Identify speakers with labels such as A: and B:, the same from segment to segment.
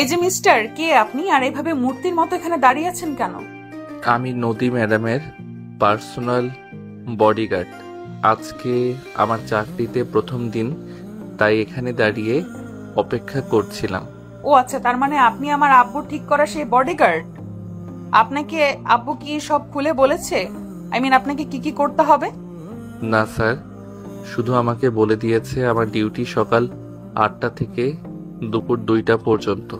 A: এই যে মিস্টার, কে আপনি? আর এইভাবে মূর্তির মতো এখানে দাঁড়িয়ে আছেন কেন?
B: আমি নদী ম্যাডামের পার্সোনাল বডিগার্ড। আজকে আমার চাকরিতে প্রথম দিন, তাই এখানে দাঁড়িয়ে অপেক্ষা করছিলাম।
A: ও আচ্ছা, তার মানে আপনি আমার আব্বু ঠিক করা সেই বডিগার্ড। আপনাকে আব্বু কি সব খুলে বলেছে? আপনাকে কি কি করতে হবে?
B: না স্যার, শুধু আমাকে বলে দিয়েছে আমার ডিউটি সকাল 8টা থেকে দুপুর 2টা পর্যন্ত,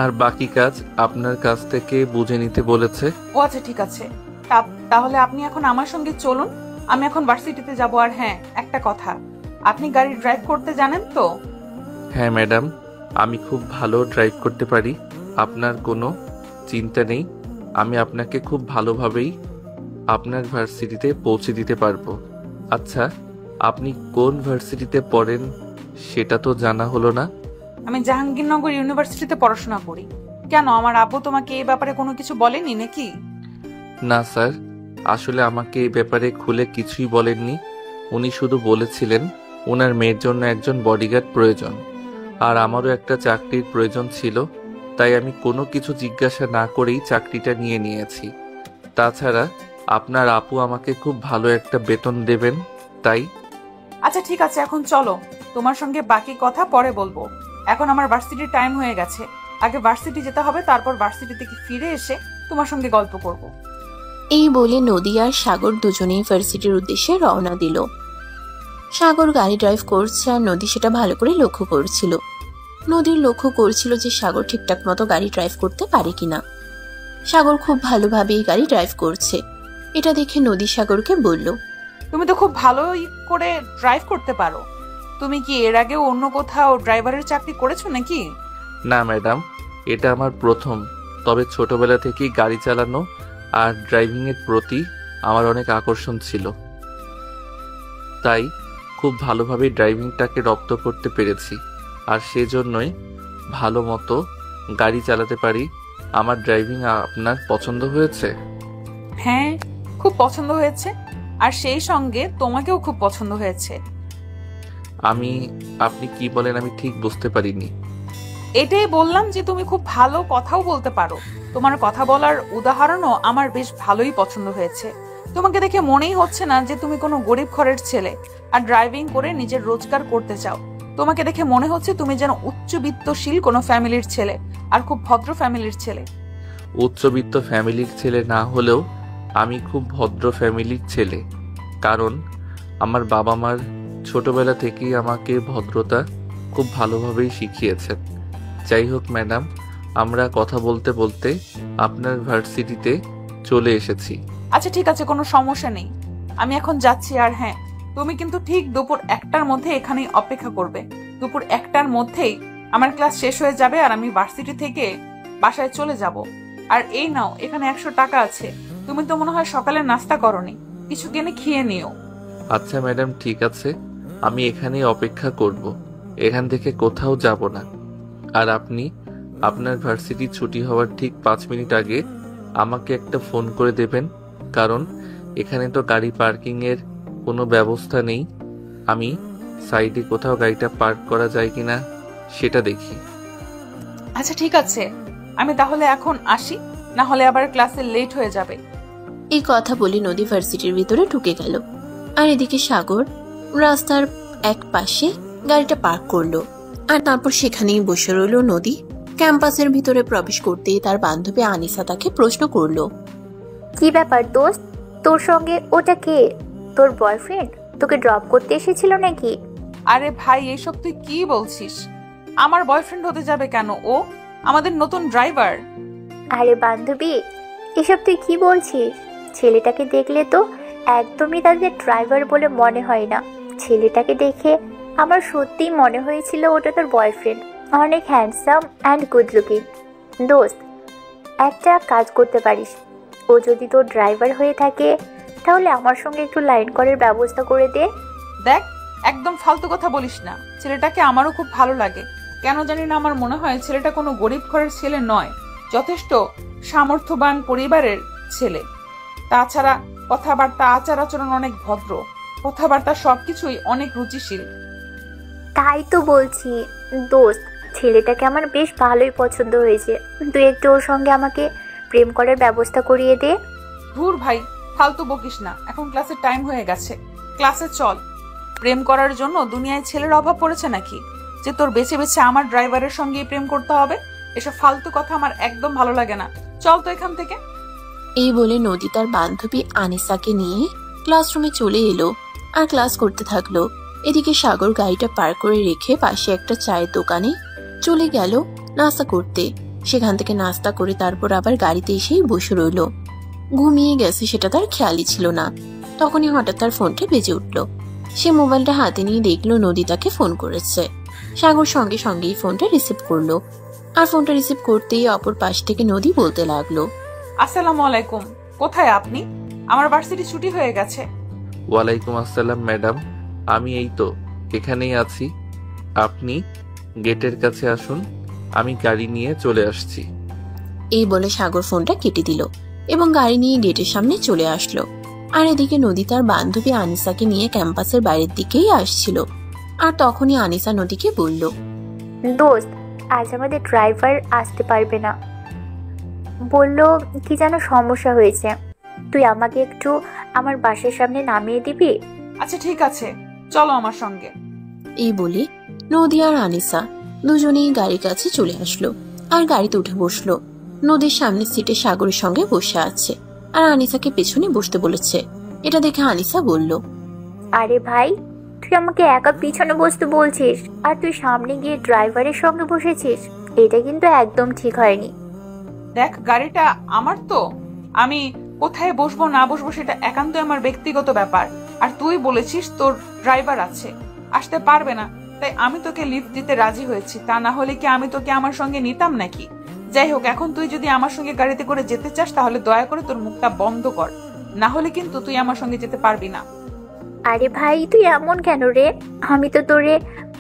B: আর বাকি কাজ আপনার কাছ থেকে বুঝে নিতে বলেছে।
A: ও আচ্ছা, ঠিক আছে। তাহলে আপনি এখন আমার সঙ্গে চলুন, আমি এখন ভার্সিটিতে যাব। আর হ্যাঁ, একটা কথা, আপনি গাড়ি ড্রাইভ করতে জানেন তো?
B: হ্যাঁ ম্যাডাম, আমি খুব ভালো ড্রাইভ করতে পারি, আপনার কোনো চিন্তা নেই। আমি আপনাকে খুব ভালোভাবেই আপনার ভার্সিটিতে পৌঁছে দিতে পারবো। আচ্ছা, আপনি কোন ভার্সিটিতে পড়েন সেটা তো জানা হলো না।
A: আমি জাহাঙ্গীরনগর ইউনিভার্সিটিতে পড়াশোনা করি। কেন, আমার আব্বু তোমাকে এই ব্যাপারে কোনো কিছু বলেনি নাকি?
B: না স্যার, আসলে আমাকে এই ব্যাপারে খুলে কিছুই বলেননি। উনি শুধু বলেছিলেন ওনার মেয়ের জন্য একজন বডিগার্ড প্রয়োজন, আর আমারও একটা চাকরির প্রয়োজন ছিল, তাই আমি কোনো কিছু জিজ্ঞাসা না করেই চাকরিটা নিয়ে নিয়েছি। তাছাড়া আপনার আপু আমাকে খুব ভালো একটা বেতন দেবেন, তাই।
A: আচ্ছা ঠিক আছে, এখন চলো, তোমার সঙ্গে বাকি কথা পরে বলবো। এখন আমার ভার্সিটির টাইম হয়ে গেছে, আগে ভার্সিটি যেতে হবে, তারপর ভার্সিটি থেকে ফিরে এসে তোমার সঙ্গে গল্প করব।
C: এই বলে নদী আর সাগর দুজনেই ভার্সিটির উদ্দেশ্যে রওনা দিল। সাগর গাড়ি ড্রাইভ করছে আর নদী সেটা ভালো করে লক্ষ্য করছিল। নদীর লক্ষ্য করছিল যে সাগর ঠিকঠাক মতো গাড়ি ড্রাইভ করতে পারে কিনা। সাগর খুব ভালোভাবেই গাড়ি ড্রাইভ করছে। এটা দেখে নদী সাগরকে বলল,
A: তুমি তো খুব ভালোই করে ড্রাইভ করতে পারো। তুমি কি এর আগেও অন্য কোথাও ড্রাইভারের চাকরি করেছো নাকি?
B: না ম্যাডাম, এটা আমার প্রথম। তবে ছোটবেলা থেকেই গাড়ি চালানো আর ড্রাইভিংয়ের প্রতি আমার অনেক আকর্ষণ ছিল, তাই খুব ভালোভাবে ড্রাইভিংটাকে রপ্ত করতে পেরেছি, আর সেজন্যই ভালো মতো গাড়ি চালাতে পারি। আমার ড্রাইভিং আপনার পছন্দ হয়েছে?
A: হ্যাঁ, খুব পছন্দ হয়েছে, আর সেই সঙ্গে তোমাকেও খুব পছন্দ হয়েছে।
B: আপনি কি বলেন আমি ঠিক বুঝতে পারিনি।
A: এটাই বললাম যে তুমি খুব ভালো কথাও বলতে পারো। তোমার কথা বলার উদাহরণও আমার বেশ ভালোই পছন্দ হয়েছে। তোমাকে দেখে মনেই হচ্ছে না যে তুমি কোনো গরিব ঘরের ছেলে আর ড্রাইভিং করে নিজের রোজগার করতে চাও। তোমাকে দেখে মনে হচ্ছে তুমি যেন উচ্চবিত্তশীল কোনো ফ্যামিলির ছেলে, আর খুব ভদ্র ফ্যামিলির ছেলে।
B: উচ্চবিত্ত ফ্যামিলির ছেলে না হলেও আমি খুব ভদ্র ফ্যামিলির ছেলে, কারণ আমার বাবা মার ছোটবেলা থেকেই আমাকে ভদ্রতা খুব ভালোভাবেই শিখিয়েছেন। যাই হোক ম্যাডাম, আমরা কথা বলতে বলতে আপনার ভার্সিটিতে চলে এসেছি।
A: আচ্ছা ঠিক আছে, কোনো সমস্যা নেই, আমি এখন যাচ্ছি। আর হ্যাঁ, তুমি কিন্তু ঠিক দুপুর 1টার মধ্যে এখানেই অপেক্ষা করবে। দুপুর 1টার মধ্যেই আমার ক্লাস শেষ হয়ে যাবে আর আমি ভার্সিটি থেকে বাসায় চলে যাব। আর এই নাও, এখানে 100 টাকা আছে। তুমি তো মনে হয় সকালে নাস্তা করনি, কিছু কিনে খেয়ে নিও।
B: আচ্ছা ম্যাডাম, ঠিক আছে, আমি এখানেই অপেক্ষা করব, এখান থেকে কোথাও যাব না। আর আপনি আপনার ভার্সিটি ছুটি হওয়ার ঠিক 5 মিনিট আগে আমাকে একটা ফোন করে দেবেন, কারণ এখানে তো গাড়ি পার্কিংয়ের কোনো ব্যবস্থা নেই। আমি সাইডে কোথাও গাড়িটা পার্ক করা যায় কিনা সেটা দেখি।
A: আচ্ছা ঠিক আছে, আমি তাহলে এখন আসি, না হলে আবার ক্লাসে লেট হয়ে যাবে।
C: এই কথা বলে নদী ভার্সিটির ভিতরে ঢুকে গেল। আর এদিকে সাগর রাস্তার এক পাশে গাড়িটা পার্ক করলো, আর তারপর সেখানেই বসে রইল নদী। ক্যাম্পাসের ভিতরে প্রবেশ করতেই তার বান্ধবী আনিসা তাকে প্রশ্ন করলো,
D: কি ব্যাপার দোস্ত, তোর সঙ্গে ওটা কে? তোর বয়ফ্রেন্ড তোকে ড্রপ করতে এসেছিল নাকি?
A: আরে ভাই, এইসব তুই কি বলছিস? আমার বয়ফ্রেন্ড হতে যাবে কেন? ও আমাদের নতুন ড্রাইভার।
D: আরে বান্ধবী, এসব তুই কি বলছিস? ছেলেটাকে দেখলে তো একদমই তাদের ড্রাইভার বলে মনে হয় না। ছেলেটাকে দেখে আমার সত্যিই মনে হয়েছিল ওটা তোর বয়ফ্রেন্ড। অনেক হ্যান্ডসাম অ্যান্ড গুড লুকিং। দোস্ত, একটা কাজ করতে পারিস, ও যদি তোর ড্রাইভার হয়ে থাকে তাহলে আমার সঙ্গে একটু লাইন করার ব্যবস্থা করে দে।
A: দেখ, একদম ফালতু কথা বলিস না। ছেলেটাকে আমারও খুব ভালো লাগে। কেন জানি না, আমার মনে হয় ছেলেটা কোনো গরিব ঘরের ছেলে নয়, যথেষ্ট সামর্থ্যবান পরিবারের ছেলে। তাছাড়া কথাবার্তা, আচার আচরণ অনেক ভদ্র, কথাবার্তা সবকিছুই অনেক রুচিশীল।
D: তাই তো বলছি দোস্ত, ছেলেটাকে আমার বেশ ভালোই পছন্দ হয়েছে। তুই একটু ওর সঙ্গে আমাকে প্রেম করার ব্যবস্থা করিয়ে দে।
A: ধুর ভাই, ফালতু বকিস না, এখন ক্লাসের টাইম হয়ে গেছে, ক্লাসে চল। প্রেম করার জন্য দুনিয়ায় ছেলের অভাব পড়েছে নাকি যে তোর বেছে বেছে আমার ড্রাইভারের সঙ্গেই প্রেম করতে হবে? এসব ফালতু কথা আমার একদম ভালো লাগে না, চল তো এখান থেকে।
C: এই বলে নদী তার বান্ধবী আনিসাকে নিয়ে ক্লাসরুমে চলে এলো আর ক্লাস করতে থাকলো। এদিকে সাগর গাড়িটা পার করে রেখে পাশে একটা চায়ের দোকানে চলে গেল নাস্তা করতে। সেখান থেকে নাস্তা করে তারপর আবার গাড়িতে এসেই বসে রইল। ঘুমিয়ে গেছে সেটা তার খেয়ালই ছিল না। তখনই হঠাৎ তার ফোনটা বেজে উঠল। সে মোবাইলটা হাতে নিয়ে দেখলো নদী তাকে ফোন করেছে। সাগর সঙ্গে সঙ্গেই ফোনটা রিসিভ করলো। আর ফোনটা রিসিভ করতেই অপর পাশ থেকে নদী বলতে লাগলো,
A: আসসালামু আলাইকুম, কোথায় আপনি? আমার ভার্সিটি ছুটি হয়ে গেছে।
B: ওয়ালাইকুম আসসালাম ম্যাডাম, আমি এই তো এখানেই আছি। আপনি গেটের কাছে আসুন, আমি গাড়ি নিয়ে চলে আসছি।
C: এই বলে সাগর ফোনটা কেটে দিল এবং গাড়ি নিয়ে গেটের সামনে চলে আসলো। আর এদিকে নদী তার বান্ধবী আনিসাকে নিয়ে ক্যাম্পাসের বাইরের দিকেই আসছিল। আর তখনই আনিসা নদীকে বলল,
D: দোস্ত, আজ আমাদের ড্রাইভার আসতে পারবে না, বললো কি যেন সমস্যা হয়েছে। তুই আমাকে একটু আমার বাসার সামনে নামিয়ে দিবি?
A: আচ্ছা ঠিক আছে, চলো আমার সঙ্গে।
C: এই বলে নদী আর আনিসা দুজনেই গাড়ির কাছে চলে আসলো আর গাড়িতে উঠে বসলো। নদীর সামনের সিটে সাগরের সঙ্গে বসে আছে আর আনিসাকে পেছনে বসতে বলেছে। এটা দেখে আনিসা বলল,
D: আরে ভাই, তুই আমাকে একা পিছনে বসতে বলছিস আর তুই সামনে গিয়ে ড্রাইভারের সঙ্গে বসেছিস, এটা কিন্তু একদম ঠিক হয়নি।
A: দেখ, গাড়িটা আমার তো, আমি কোথায় বসবো না বসবো সেটা একান্ত আমার ব্যক্তিগত ব্যাপার। আর তুই বলেছিস তোর ড্রাইভার আছে, আসতে পারবে না, তাই আমি তোকে লিফট দিতে রাজি হয়েছি। তা না হলে কি আমি তোকে আমার সঙ্গে নিতাম নাকি? যাই হোক, এখন তুই যদি আমার সঙ্গে গাড়িতে করে যেতে চাস তাহলে দয়া করে তোর মুখটা বন্ধ কর, না হলে কিন্তু তুই আমার সঙ্গে যেতে পারবি না।
D: আরে ভাই, তুই এমন কেন রে? আমি তো তোরে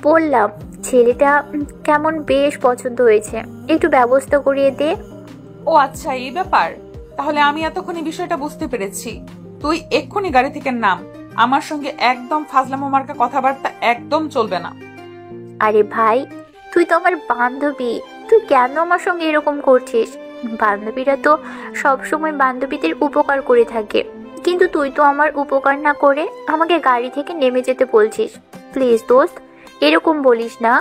D: বললাম ছেলেটা কেমন বেশ পছন্দ হয়েছে, একটু ব্যবস্থা করিয়ে দে।
A: ও আচ্ছা, এই ব্যাপার। তাহলে আমি এতক্ষণই বিষয়টা বুঝতে পেরেছি। তুই এক্ষুনি গাড়ি থেকে নাম, আমার সঙ্গে একদম ফাজলামো মার্কা কথাবার্তা একদম চলবে না।
D: আরে ভাই, তুই তো আমার বান্ধবী, তুই কেন আমার সঙ্গে এরকম করছিস? বান্ধবীরা তো সবসময় বান্ধবীদের উপকার করে থাকে, কিন্তু তুই তো আমার উপকার না করে আমাকে গাড়ি থেকে নেমে যেতে বলছিস। প্লিজ দোস্ত, এরকম বলিস না।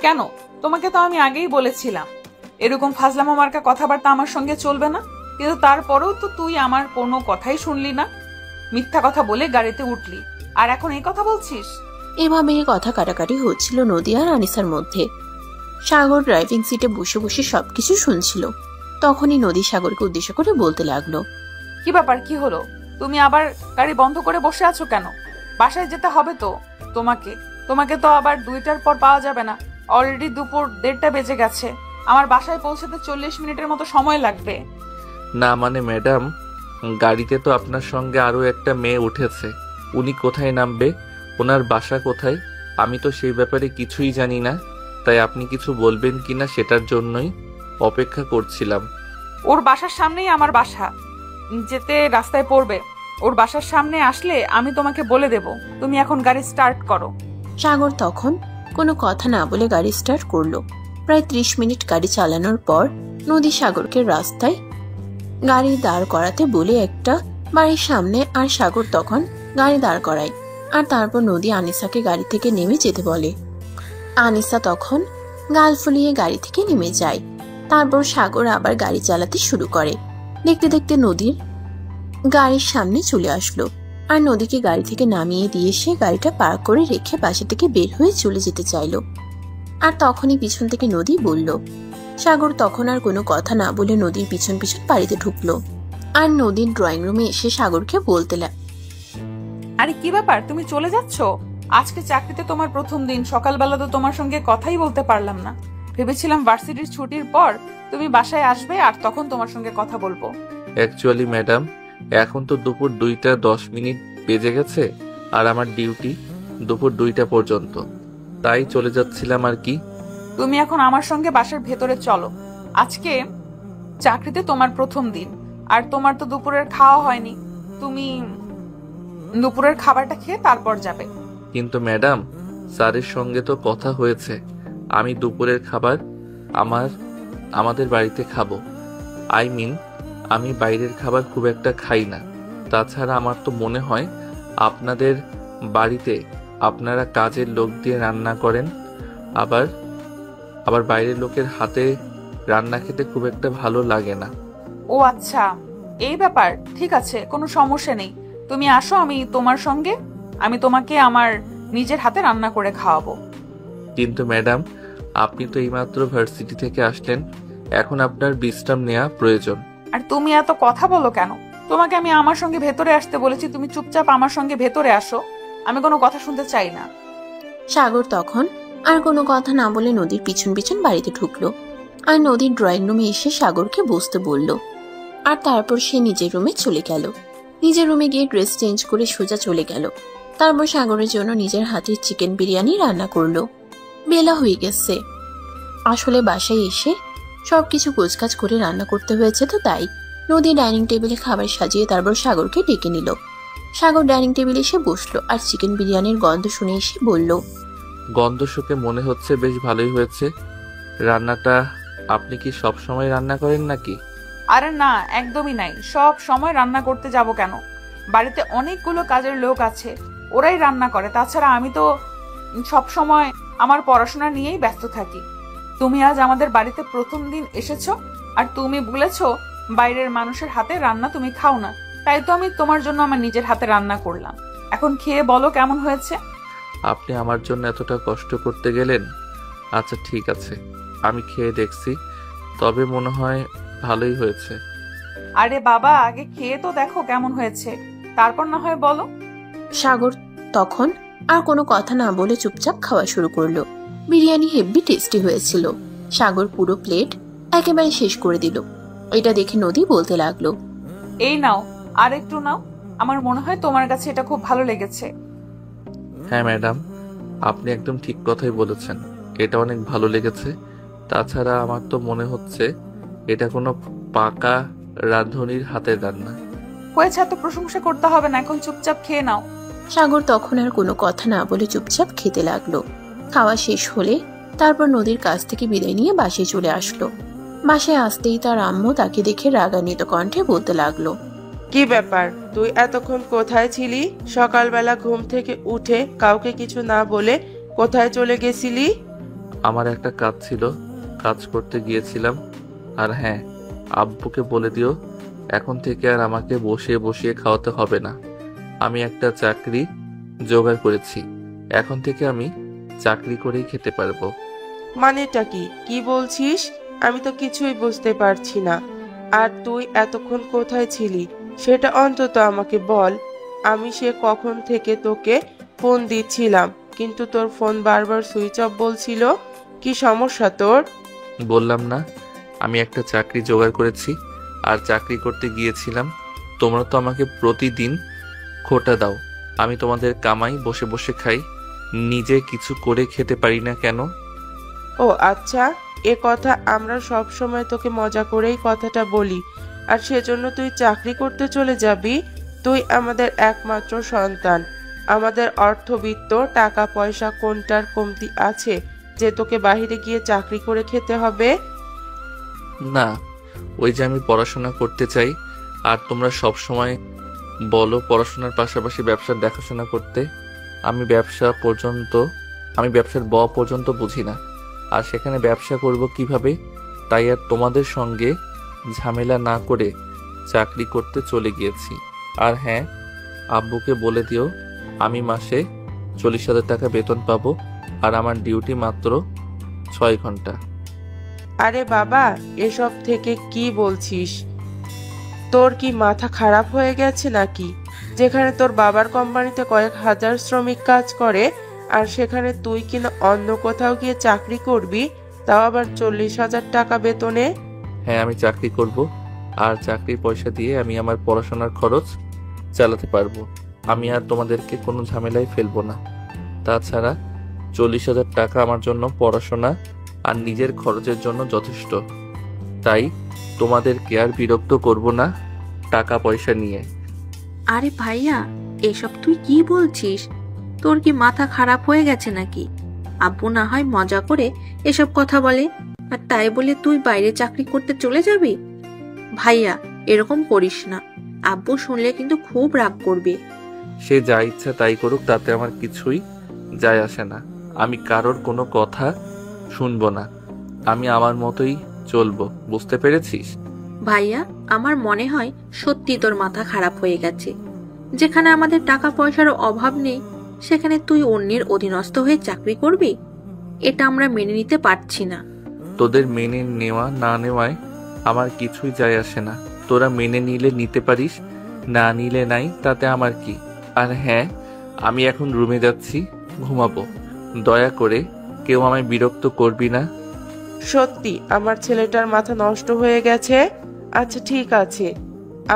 A: কেন? তোমাকে তো আমি আগেই বলেছিলাম এরকম ফাজলামো মার্কা কথাবার্তা আমার সঙ্গে চলবে না, কিন্তু তারপরেও তো তুই আমার কোনো কথাই শুনলি না, মিথ্যা কথা বলে গাড়িতে উঠলি, আর এখন এই কথা বলছিস?
C: এভাবে কথা কাটাকাটি হচ্ছিল নদী আর আনিসার মধ্যে। সাগর ড্রাইভিং সিটে বসে বসে সবকিছু শুনছিল। তখনই নদী সাগরকে উদ্দেশ্য করে বলতে লাগলো,
A: কি ব্যাপার, কি হলো? তুমি আবার গাড়ি বন্ধ করে বসে আছো কেন? বাসায় যেতে হবে তো তোমাকে। তোমাকে তো আবার 2টার পর পাওয়া যাবে না, অলরেডি দুপুর 1:30 বেজে গেছে। আমার বাসায় পৌঁছাতে 40 মিনিটের মতো সময় লাগবে।
B: না মানে ম্যাডাম, গাড়িতে তো আপনার সঙ্গে আরো একটা মেয়ে উঠেছে, উনি কোথায় নামবে, ওনার বাসা কোথায়, আমি তো সেই ব্যাপারে কিছুই জানি না, তাই আপনি কিছু বলবেন কিনা সেটার জন্যই অপেক্ষা করছিলাম।
A: ওর বাসার সামনেই আমার বাসা, যেতে রাস্তায় পড়বে। ওর বাসার সামনে আসলে আমি তোমাকে বলে দেব। তুমি এখন গাড়ি স্টার্ট করো।
C: সাগর তখন কোনো কথা না বলে গাড়ি স্টার্ট করলো। প্রায় 30 মিনিট গাড়ি চালানোর পর নদী সাগরকে রাস্তায় গাড়ি দাঁড় করাতে বলে একটা বাড়ির সামনে, আর সাগর তখন গাড়ি দাঁড় করায়। আর তারপর নদী আনিসাকে গাড়ি থেকে নেমে যেতে বলে। আনিসা তখন গাল ফুলিয়ে গাড়ি থেকে নেমে যায়। তারপর সাগর আবার গাড়ি চালাতে শুরু করে। দেখতে দেখতে নদীর গাড়ির সামনে চলে আসলো আর নদীকে গাড়ি থেকে নামিয়ে দিয়ে সে গাড়িটা পার্ক করে রেখে বাসা থেকে বের হয়ে চলে যেতে চাইলো। আর তখনই পিছন থেকে নদী বলল। সাগর তখন আর কোনো কথা না বলে নদীর পিছন পিছন বাড়িতে ঢুকলো আর নদীর ড্রয়িং রুমে এসে সাগরকে বলতে
A: আরে কি ব্যাপার, তুমি চলে যাচ্ছ? আজকে চাকরিতে তোমার প্রথম দিন, সকালবেলা তো তোমার সঙ্গে কথাই বলতে পারলাম না। ভেবেছিলাম ভার্সিটির ছুটির পর তুমি বাসায় আসবে আর তখন তোমার সঙ্গে কথা বলবো।
B: অ্যাকচুয়ালি ম্যাডাম, এখন তো দুপুর 2:10 বেজে গেছে আর আমার ডিউটি দুপুর 2টা পর্যন্ত, তাই চলে যাচ্ছিলাম আর কি।
A: তুমি এখন আমার সঙ্গে বাসার ভেতরে চলো। আজকে চাকরিতে তোমার প্রথম দিন আর তোমার তো দুপুরের খাওয়া হয়নি, তুমি দুপুরের খাবারটা খেয়ে তারপর যাবে।
B: কিন্তু ম্যাডাম, স্যারের সঙ্গে তো কথা হয়েছে, আমি দুপুরের খাবার আমাদের বাড়িতে খাবো। আমি বাইরের খাবার খুব একটা খাই না। তাছাড়া আমার তো মনে হয় আপনাদের বাড়িতে আপনারা কাজের লোক দিয়ে রান্না করেন, আবার আবার বাইরের লোকের হাতে রান্না খেতে খুব একটা ভালো লাগে না।
A: ও আচ্ছা, এই ব্যাপার। ঠিক আছে, কোনো সমস্যা নেই। তুমি আসো, আমি তোমাকে আমার নিজের হাতে রান্না করে খাওয়াবো।
B: কিন্তু ম্যাডাম, আপনি তো এইমাত্র ভার্সিটি থেকে আসলেন, এখন আপনার বিশ্রাম নেওয়া প্রয়োজন।
A: আর তুমি এত কথা বলো কেন? তোমাকে আমি আমার সঙ্গে ভেতরে আসতে বলেছি, তুমি চুপচাপ আমার সঙ্গে ভেতরে আসো। আমি কোনো কথা শুনতে চাই না।
C: সাগর তখন আর কোনো কথা না বলে নদীর পিছন পিছন বাড়িতে ঢুকলো, আর নদীর ড্রয়িং রুমে এসে সাগরকে বসতে বলল। আর তারপর সে নিজের রুমে চলে গেল। নিজের রুমে গিয়ে ড্রেস চেঞ্জ করে সোজা চলে গেল। তারপর সাগরের জন্য নিজের হাতের চিকেন বিরিয়ানি রান্না করলো। বেলা হয়ে গেছে। আসলে বাসায় এসে সবকিছু গোছগাছ করে রান্না করতে হয়েছে, তো তাই নদী ডাইনিং টেবিলে খাবার সাজিয়ে তারপর সাগরকে ডেকে নিল। সাগর ডাইনিং টেবিলে এসে বসলো আর চিকেন বিরিয়ানির গন্ধ শুনে এসে বলল,
B: গন্ধ শুকে মনে হচ্ছে বেশ ভালোই হয়েছে। রান্নাটা আপনি কি সব সময় রান্না করেন নাকি?
A: আরে না, একদমই নাই। সব সময় রান্না করতে যাব কেন? বাড়িতে অনেকগুলো কাজের লোক আছে, ওরাই রান্না করে। তাছাড়া আমি তো সব সময় আমার পড়াশোনা নিয়েই ব্যস্ত থাকি। তুমি আজ আমাদের বাড়িতে প্রথম দিন এসেছো, আর তুমি বলেছো বাইরের মানুষের হাতে রান্না তুমি খাও না। তাই তো আমি তোমার জন্য আমার নিজের হাতে রান্না করলাম। এখন খেয়ে বলো কেমন হয়েছে।
B: আপনি আমার জন্য এতটা কষ্ট করতে গেলেন? আচ্ছা ঠিক আছে, আমি খেয়ে দেখছি, তবে মনে হয় ভালোই হয়েছে।
A: আরে বাবা, আগে খেয়ে তো দেখো কেমন হয়েছে, তারপর না হয় বলো।
C: সাগর তখন আর কোনো কথা না বলে চুপচাপ খাওয়া শুরু করলো। বিরিয়ানি হেব্বি টেস্টি হয়েছিল। সাগর পুরো প্লেট একেবারে শেষ করে দিল। এটা দেখে নদী বলতে লাগলো,
A: এই নাও, আর একটু নাও। আমার মনে হয় তোমার কাছে এটা খুব ভালো লেগেছে।
B: হ্যাঁ ম্যাডাম, আপনি একদম ঠিক কথাই বলেছেন, এটা অনেক ভালো লেগেছে। তাছাড়া আমার তো মনে হচ্ছে এটা কোনো পাকা রাঁধুনির হাতের রান্না।
A: হয়েছে, এত প্রশংসা করতে হবে না, এখন চুপচাপ খেয়ে নাও।
C: সাগর তখন আর কোনো কথা না বলে চুপচাপ খেতে লাগলো। খাওয়া শেষ হলে তারপর নদীর কাছ থেকে বিদায় নিয়ে বাসায় চলে আসলো। বাসায় আসতেই তার আম্মু তাকে দেখে রাগান্বিত কণ্ঠে বলতে লাগলো,
E: কি ব্যাপার, তুই এতক্ষণ কোথায় ছিলি? সকালবেলা ঘুম থেকে উঠে কাউকে কিছু না বলে কোথায় চলে গেছিলি?
B: আমার একটা কাজ ছিল, কাজ করতে গিয়েছিলাম। আর হ্যাঁ, আব্বুকে বলে দিও এখন থেকে আর আমাকে বসিয়ে বসিয়ে খাওয়াতে হবে না। আমি একটা চাকরি জোগাড় করেছি, এখন থেকে আমি চাকরি করেই খেতে পারবো।
E: মানেটা কি? কি বলছিস? আমি তো কিছুই বুঝতে পারছি না। আর তুই এতক্ষণ কোথায় ছিলি সেটা অন্তত আমাকে বল। আমি সে কখন থেকে তোকে ফোন দিচ্ছিলাম, কিন্তু তোর ফোন বারবার সুইচ অফ বলছিল। কি সমস্যা তোর?
B: বললাম না আমি একটা চাকরি জোগাড় করেছি, আর চাকরি করতে গিয়েছিলাম। তোমরা তো আমাকে প্রতিদিন খোটা দাও, আমি তোমাদের কামাই বসে বসে খাই, নিজে কিছু করে খেতে পারি না কেন?
E: ও আচ্ছা, এ কথা আমরা সব সময় তোকে মজা করেই কথাটা বলি, আর সেজন্য তুই চাকরি করতে চলে যাবি? তুই আমাদের একমাত্র সন্তান, আমাদের অর্থবিত্ত, টাকা পয়সা কোনটার কমতি আছে যে তোকে বাইরে গিয়ে চাকরি করে খেতে হবে?
B: না, ওই যে আমি পড়াশোনা করতে চাই, আর তোমরা সব সময় বলো পড়াশোনার পাশাপাশি ব্যবসার দেখাশোনা করতে। আমি ব্যবসার ব পর্যন্ত বুঝি না, আর সেখানে ব্যবসা করব কিভাবে? তাই আর তোমাদের সঙ্গে ঝামেলা না করে চাকরি করতে চলে গিয়েছি। আর হ্যাঁ, আব্বুকে বলে দিও আমি মাসে 40,000 টাকা বেতন পাবো, আর আমার ডিউটি মাত্র 6 ঘন্টা।
E: আরে বাবা, এসব থেকে কি বলছিস? তোর কি মাথা খারাপ হয়ে গেছে নাকি? যেখানে তোর বাবার কোম্পানিতে কয়েক হাজার শ্রমিক কাজ করে, আর সেখানে তুই কিনা অন্য কোথাও গিয়ে চাকরি করবি, তাও আবার 40,000 টাকা বেতনে?
B: হ্যাঁ, আমি চাকরি করব, আর চাকরির পয়সা দিয়ে আমি আমার পড়াশোনার খরচ চালাতে পারবো। আমি আর তোমাদেরকে কোনো ঝামেলায় ফেলবো না। তাছাড়া 40,000 টাকা আমার জন্য পড়াশোনা আর নিজের খরচের জন্য যথেষ্ট। তাই তোমাদেরকে আর বিরক্ত করব না টাকা পয়সা নিয়ে।
F: আরে ভাইয়া, এসব তুই কি বলছিস? তোর কি মাথা খারাপ হয়ে গেছে নাকি? আব্বু না হয় মজা করে এসব কথা বলে, আর তাই বলে তুই বাইরে চাকরি করতে চলে যাবি? ভাইয়া, এরকম করিস না, আব্বু শুনলে কিন্তু খুব রাগ করবে।
B: সে যা ইচ্ছা তাই করুক, তাতে আমার কিছুই যায় আসে না। আমি কারোর কোনো কথা শুনবো না। আমি আমার মতোই চলবো, বুঝতে পেরেছিস?
F: ভাইয়া, আমার মনে হয় সত্যি তোর মাথা খারাপ হয়ে গেছে। যেখানে আমাদের টাকা পয়সার অভাব নেই, সেখানে তুই অন্যের অধীনস্থ হয়ে চাকরি করবি? এটা আমরা মেনে নিতে পারছি না।
B: তোদের মেনে নেওয়া না নেওয়ায় আমার কিছুই যায় আসে না। তোরা মেনে নিলে নিতে পারিস, না নিলে নাই, তাতে আমার কি। আর হ্যাঁ, আমি এখন রুমে যাচ্ছি, ঘুমাবো। দয়া করে কেউ আমায় বিরক্ত করবি না।
E: সত্যি আমার ছেলেটার মাথা নষ্ট হয়ে গেছে। আচ্ছা ঠিক আছে,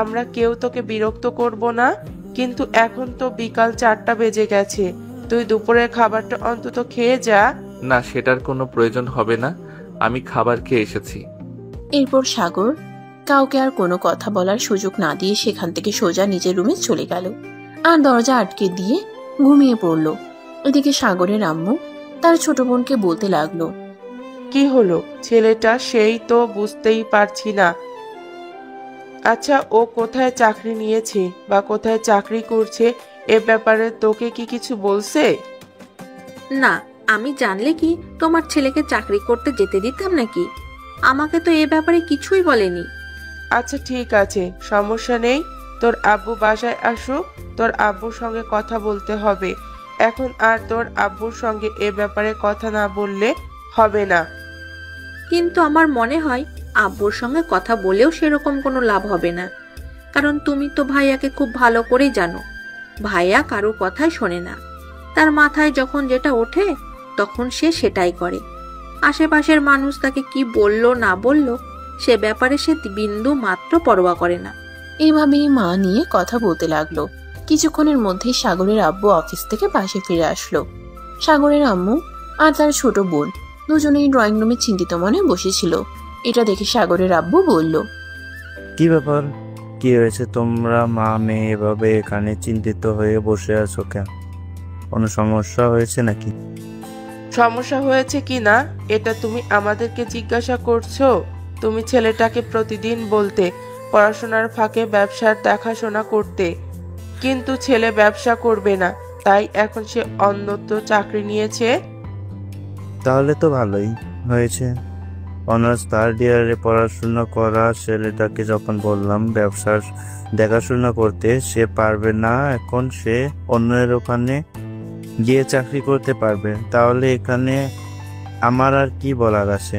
E: আমরা কেউ তোকে বিরক্ত করব না, কিন্তু এখন তো বিকাল 4টা বেজে গেছে। তুই দুপুরের খাবারটা অন্তত খেয়ে যা।
B: না, সেটার কোনো প্রয়োজন হবে না, আমি খাবার খেয়ে এসেছি।
C: এরপর সাগর কাউকে আর কোনো কথা বলার সুযোগ না দিয়ে সেখান থেকে সোজা নিজের রুমে চলে গেল আর দরজা আটকে দিয়ে ঘুমিয়ে পড়ল। এদিকে সাগরের আম্মু তার ছোট বোনকে বলতে লাগলো,
E: কি হলো ছেলেটা, সেই তো বুঝতেই পারছি না। আচ্ছা, ও কোথায় চাকরি নিয়েছে বা কোথায় চাকরি করছে, এ ব্যাপারে তোকে কি কিছু বলছে?
F: না, আমি জানলে কি তোমার ছেলেকে চাকরি করতে যেতে দিতাম নাকি? আমাকে তো এ ব্যাপারে কিছুই বলেনি।
E: আচ্ছা ঠিক আছে, সমস্যা নেই। তোর আব্বু বাসায় আসুক, তোর আব্বুর সঙ্গে কথা বলতে হবে। এখন আর তোর আব্বুর সঙ্গে এ ব্যাপারে কথা না বললে হবে না।
F: কিন্তু আমার মনে হয় আব্বুর সঙ্গে কথা বলেও সেরকম কোনো লাভ হবে না, কারণ তুমি তো ভাইয়াকে খুব ভালো করেই জানো। ভাইয়া কারো কথাই শোনে না, তার মাথায় যখন যেটা ওঠে তখন সে সেটাই করে। আশেপাশের মানুষ তাকে কি বলল না বলল সে ব্যাপারে সে বিন্দু মাত্র পরোয়া করে না।
C: এইভাবেই মা নিয়ে কথা বলতে লাগলো। কিছুক্ষণের মধ্যেই সাগরের আব্বু অফিস থেকে বাসে ফিরে আসলো। সাগরের আম্মু আর তার ছোট বোন দুজনেই ড্রয়িং রুমে চিন্তিত মনে বসেছিল। এটা দেখে সাগরের আব্বু বলল,
G: কি ব্যাপার, কি হয়েছে? তোমরা মা মেয়ে এভাবে এখানে চিন্তিত হয়ে বসে আছো কেন? কোনো সমস্যা হয়েছে নাকি?
E: সমস্যা হয়েছে কি না এটা তুমি আমাদেরকে জিজ্ঞাসা করছো? তুমি ছেলেটাকে প্রতিদিন বলতে পড়াশোনার ফাঁকে ব্যবসার দেখাশোনা করতে, কিন্তু ছেলে ব্যবসা করবে না, তাই এখন সে অন্যত্র চাকরি নিয়েছে।
G: তাহলে তো ভালোই হয়েছে। অনার্স থার্ড ইয়ারে পড়াশোনা করা ছেলেটাকে যখন বললাম ব্যবসার দেখাশোনা করতে, সে পারবে না, এখন সে অন্যের ওখানে গিয়ে চাকরি করতে পারবে। তাহলে এখানে আমার আর কি বলার আছে?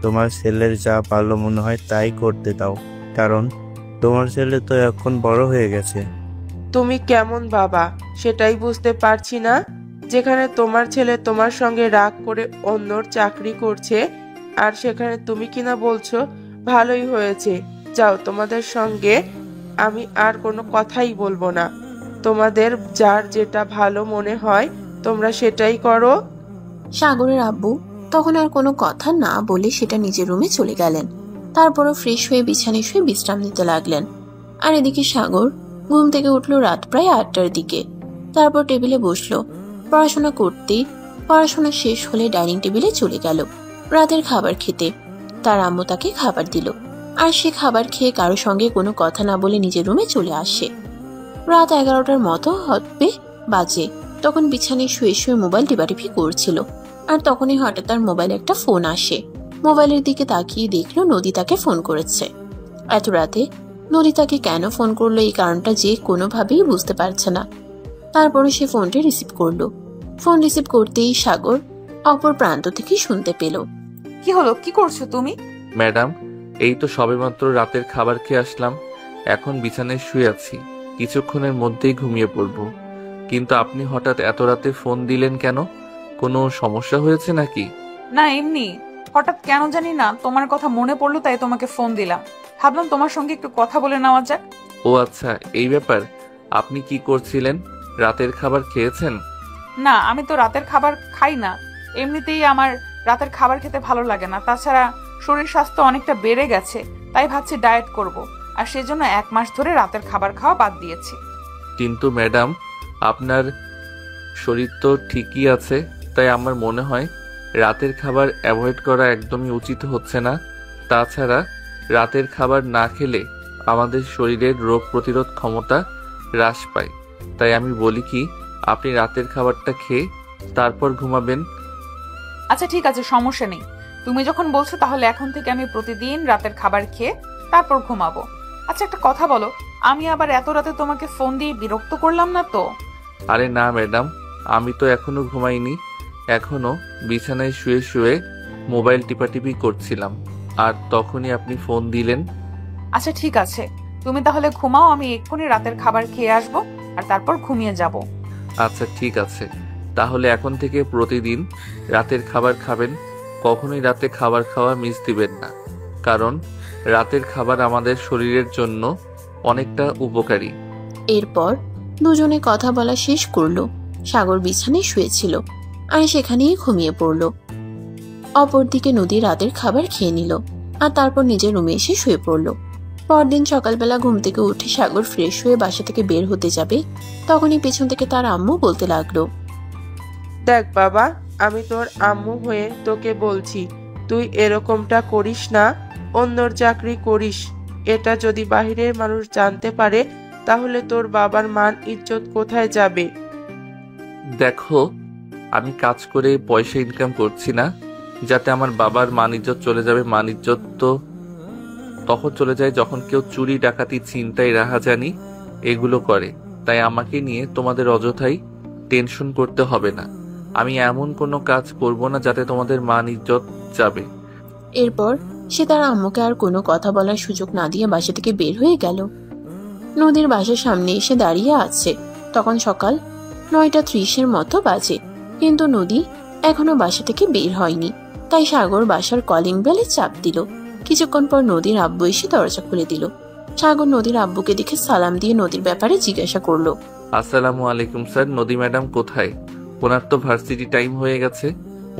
G: তোমার ছেলের যা ভালো মনে হয় তাই করতে দাও, কারণ তোমার ছেলে তো এখন বড় হয়ে গেছে।
E: তুমি কেমন বাবা সেটাই বুঝতে পারছি না। যেখানে তোমার ছেলে তোমার সঙ্গে রাগ করে অন্যর চাকরি করছে, আর সেখানে তুমি কিনা বলছো ভালোই হয়েছে, যাও, তোমাদের সঙ্গে আমি আর কোনো কথাই বলবো না। তোমাদের যার যেটা ভালো মনে হয় তোমরা সেটাই করো।
C: সাগরের আব্বু তখন আর কোনো কথা না বলে সেটা নিজের রুমে চলে গেলেন। তারপরও ফ্রেশ হয়ে বিছানায় শুয়ে বিশ্রাম নিতে লাগলেন। আর এদিকে সাগর ঘুম থেকে উঠলো রাত প্রায় 8টার দিকে। তারপর টেবিলে বসলো পড়াশোনা করতেই। পড়াশোনা শেষ হলে ডাইনিং টেবিলে চলে গেল রাতের খাবার খেতে। তার আম্মু তাকে খাবার দিল, আর সে খাবার খেয়ে কারো সঙ্গে কোনো কথা না বলে নিজের রুমে চলে আসে। রাত 11টার মতো হবে বাজে। তখন বিছানায় শুয়ে শুয়ে মোবাইল টিপাটিপি করছিল, আর তখনই হঠাৎ তার মোবাইলে একটা ফোন আসে। মোবাইলের দিকে তাকিয়ে দেখলো নদী তাকে ফোন করেছে। এত রাতে নদী তাকে কেন ফোন করলো এই কারণটা যে কোনোভাবেই বুঝতে পারছে না। তারপরে সে ফোনটি রিসিভ করলো। ফোন রিসিভ করতেই সাগর অপর প্রান্ত থেকে শুনতে পেল,
A: কি হলো, কি করছো তুমি?
B: ম্যাডাম, এই তো সবেমাত্র রাতের খাবার খেয়ে আসলাম, এখন বিছানায় শুয়ে আছি, কিছুক্ষণের মধ্যেই ঘুমিয়ে পড়ব। কিন্তু আপনি হঠাৎ এত রাতে ফোন দিলেন কেন? কোনো সমস্যা হয়েছে নাকি?
A: না, এমনি হঠাৎ কেন জানি না তোমার কথা মনে পড়লো, তাই তোমাকে ফোন দিলাম। ভাবলাম তোমার সঙ্গে একটু কথা বলে নেওয়া যাক।
B: ও আচ্ছা, এই ব্যাপার। আপনি কি করছিলেন? রাতের খাবার খেয়েছেন?
A: না, আমি তো রাতের খাবার খাই না। এমনিতেই আমার রাতের খাবার খেতে ভালো লাগে না। তাছাড়া শরীর স্বাস্থ্য অনেকটা বেড়ে গেছে, তাই ভাবছি ডায়েট করব, আর সেজন্য 1 মাস ধরে রাতের খাবার খাওয়া বাদ দিয়েছি।
B: কিন্তু ম্যাডাম, আপনার শরীর তো ঠিকই আছে, তাই আমার মনে হয় রাতের খাবার অ্যাভয়েড করা একদমই উচিত হচ্ছে না। তাছাড়া রাতের খাবার না খেলে আমাদের শরীরের রোগ প্রতিরোধ ক্ষমতা হ্রাস পায়। তাই আমি বলি কি, আপনি রাতের খাবারটা খেয়ে তারপর ঘুমাবেন।
A: আচ্ছা ঠিক আছে, সমস্যা নেই। তুমি যখন বলছো তাহলে এখন থেকে আমি প্রতিদিন রাতের খাবার খেয়ে তারপর ঘুমাবো। আচ্ছা একটা কথা বলো, আমি আবার এত রাতে তোমাকে ফোন দিয়ে বিরক্ত করলাম না তো?
B: আরে না ম্যাডাম, আমি তো এখনো ঘুমাইনি। এখনো বিছানায় শুয়ে শুয়ে মোবাইল টিপাটিপি করছিলাম, আর তখনই আপনি ফোন দিলেন।
A: আচ্ছা ঠিক আছে, তুমি তাহলে ঘুমাও, আমি এক্ষুনি রাতের খাবার খেয়ে আসবো আর তারপর ঘুমিয়ে যাব।
B: আচ্ছা ঠিক আছে, তাহলে এখন থেকে প্রতিদিন রাতের খাবার খাবেন। কখনোই রাতে খাবার খাওয়া মিস দিবেন না, কারণ রাতের খাবার আমাদের শরীরের জন্য অনেকটা উপকারী।
C: এরপর দুজনে কথা বলা শেষ করলো। সাগর বিছানায় শুয়েছিল আর সেখানেই ঘুমিয়ে পড়ল। অপরদিকে নদী রাতের খাবার খেয়ে নিল আর তারপর নিজের রুমে এসে শুয়ে পড়ল। পরদিন সকালবেলা ঘুম থেকে উঠে সাগর ফ্রেশ হয়ে বাসা থেকে বের হতে যাবে, তখনই পেছন থেকে তার আম্মু বলতে লাগলো,
E: দেখ বাবা, আমি তোর আম্মু হয়ে তোকে বলছি, তুই এরকমটা করিস না। অন্যর চাকরি করিস, এটা যদি বাহিরের মানুষ জানতে পারে তাহলে তোর বাবার মান ইজ্জত কোথায় যাবে?
B: দেখো, আমি কাজ করে পয়সা ইনকাম করছি না যাতে আমার বাবার মান ইজ্জত চলে যাবে। মান ইজ্জত তো তখন চলে যায় যখন কেউ চুরি, ডাকাতি, ছিনতাই, রাহাজানি এগুলো করে। তাই আমাকে নিয়ে তোমাদের অযথাই টেনশন করতে হবে না। আমি এমন কোনো কাজ করব না যাতে তোমাদের মান ইজ্জত যাবে।
C: এরপর সে তার আম্মুকে আর কোনো কথা বলার সুযোগ না দিয়ে বাসা থেকে বের হয়ে গেল। নদীর বাসার সামনে এসে দাঁড়িয়ে আছে। তখন সকাল 9:30 মতো বাজে, কিন্তু নদী এখনো বাসা থেকে বের হয়নি। তাই সাগর বাসার কলিং বেলে চাপ দিল। কিছুক্ষণ পর নদীর আব্বু এসে দরজা খুলে দিল। সাগর নদীর আব্বুকে দেখে সালাম দিয়ে নদীর ব্যাপারে জিজ্ঞাসা করলো।
B: আসসালামু আলাইকুম স্যার, নদী ম্যাডাম কোথায়? ওনার তো ভার্সিটি টাইম হয়ে গেছে,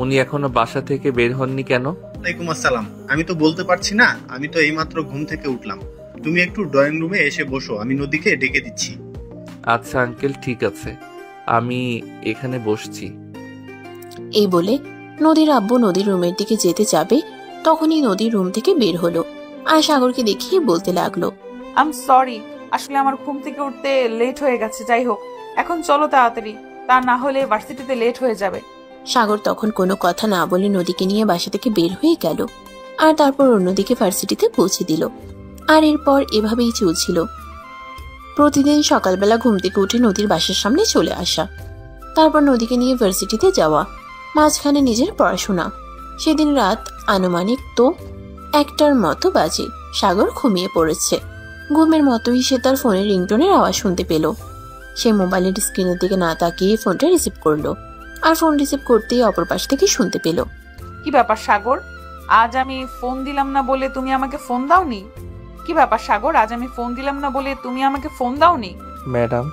B: উনি এখনো বাসা থেকে বের হননি কেন?
H: ওয়ালাইকুম আসসালাম। আমি তো বলতে পারছি না, আমি তো এইমাত্র ঘুম থেকে উঠলাম। তুমি একটু ড্রয়িং রুমে এসে বসো, আমি নদীকে ডেকে দিচ্ছি।
B: আচ্ছা আঙ্কেল, ঠিক আছে, আমি এখানে বসছি।
C: এই বলে নদীর আব্বু নদীর রুমের দিকে যেতে যাবে, তখনই নদীর রুম থেকে বের হলো আর সাগরকে দেখিয়ে বলতে লাগলো,
A: আই এম সরি, আসলে আমার ঘুম থেকে উঠতে লেট হয়ে গেছে। যাই হোক, এখন চলো তাড়াতাড়ি, তা না হলে ভার্সিটিতে লেট হয়ে যাবে।
C: সাগর তখন কোনো কথা না বলে নদীকে নিয়ে বাসা থেকে বের হয়ে গেল আর তারপর অন্যদিকে ভার্সিটিতে পৌঁছে দিল। আর এরপর এভাবেই চলছিল। প্রতিদিন সকালবেলা ঘুম থেকে উঠে নদীর বাসার সামনে চলে আসা, তারপর নদীকে নিয়ে ভার্সিটিতে যাওয়া, মাঝখানে নিজের পড়াশোনা। সেদিন রাত আনুমানিক তো 1টার মতো বাজে। সাগর ঘুমিয়ে পড়েছে। ঘুমের মতোই সে তার ফোনের রিংটোনের আওয়াজ শুনতে পেল। সে মোবাইলের স্ক্রিনের দিকে না তাকিয়ে ফোনটা রিসিভ করলো আর ফোন রিসিভ করতেই অপর পাশ থেকে শুনতে পেল,
A: কি ব্যাপার সাগর, আজ আমি ফোন দিলাম না বলে তুমি আমাকে ফোন দাওনি? কি ব্যাপার সাগর, আজ আমি ফোন দিলাম না বলে তুমি আমাকে ফোন দাওনি?
B: ম্যাডাম,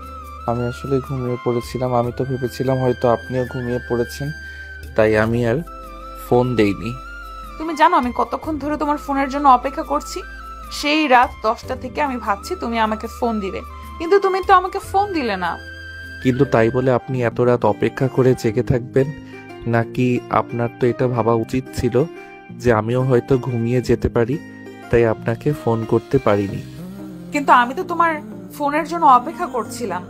B: আমি আসলে ঘুমিয়ে পড়েছিলাম। আমি তো ভেবেছিলাম হয়তো আপনিও ঘুমিয়ে পড়েছেন, তাই আমি আর ফোন দেইনি।
A: তুমি জানো আমি কতক্ষণ ধরে তোমার ফোনের জন্য অপেক্ষা করছি? সেই রাত 10টা থেকে আমি ভাবছি তুমি আমাকে ফোন দিবে, কিন্তু তুমি তো আমাকে ফোন দিলে না।
B: কিন্তু তাই বলে আপনি এত রাত অপেক্ষা করে জেগে থাকবেন নাকি? আপনার তো এটা ভাবা উচিত ছিল যে আমিও হয়তো ঘুমিয়ে যেতে পারি, তাই আপনাকে ফোন করতে পারিনি।
A: কিন্তু আমি তো তোমার ফোনের জন্য অপেক্ষা করছিলাম।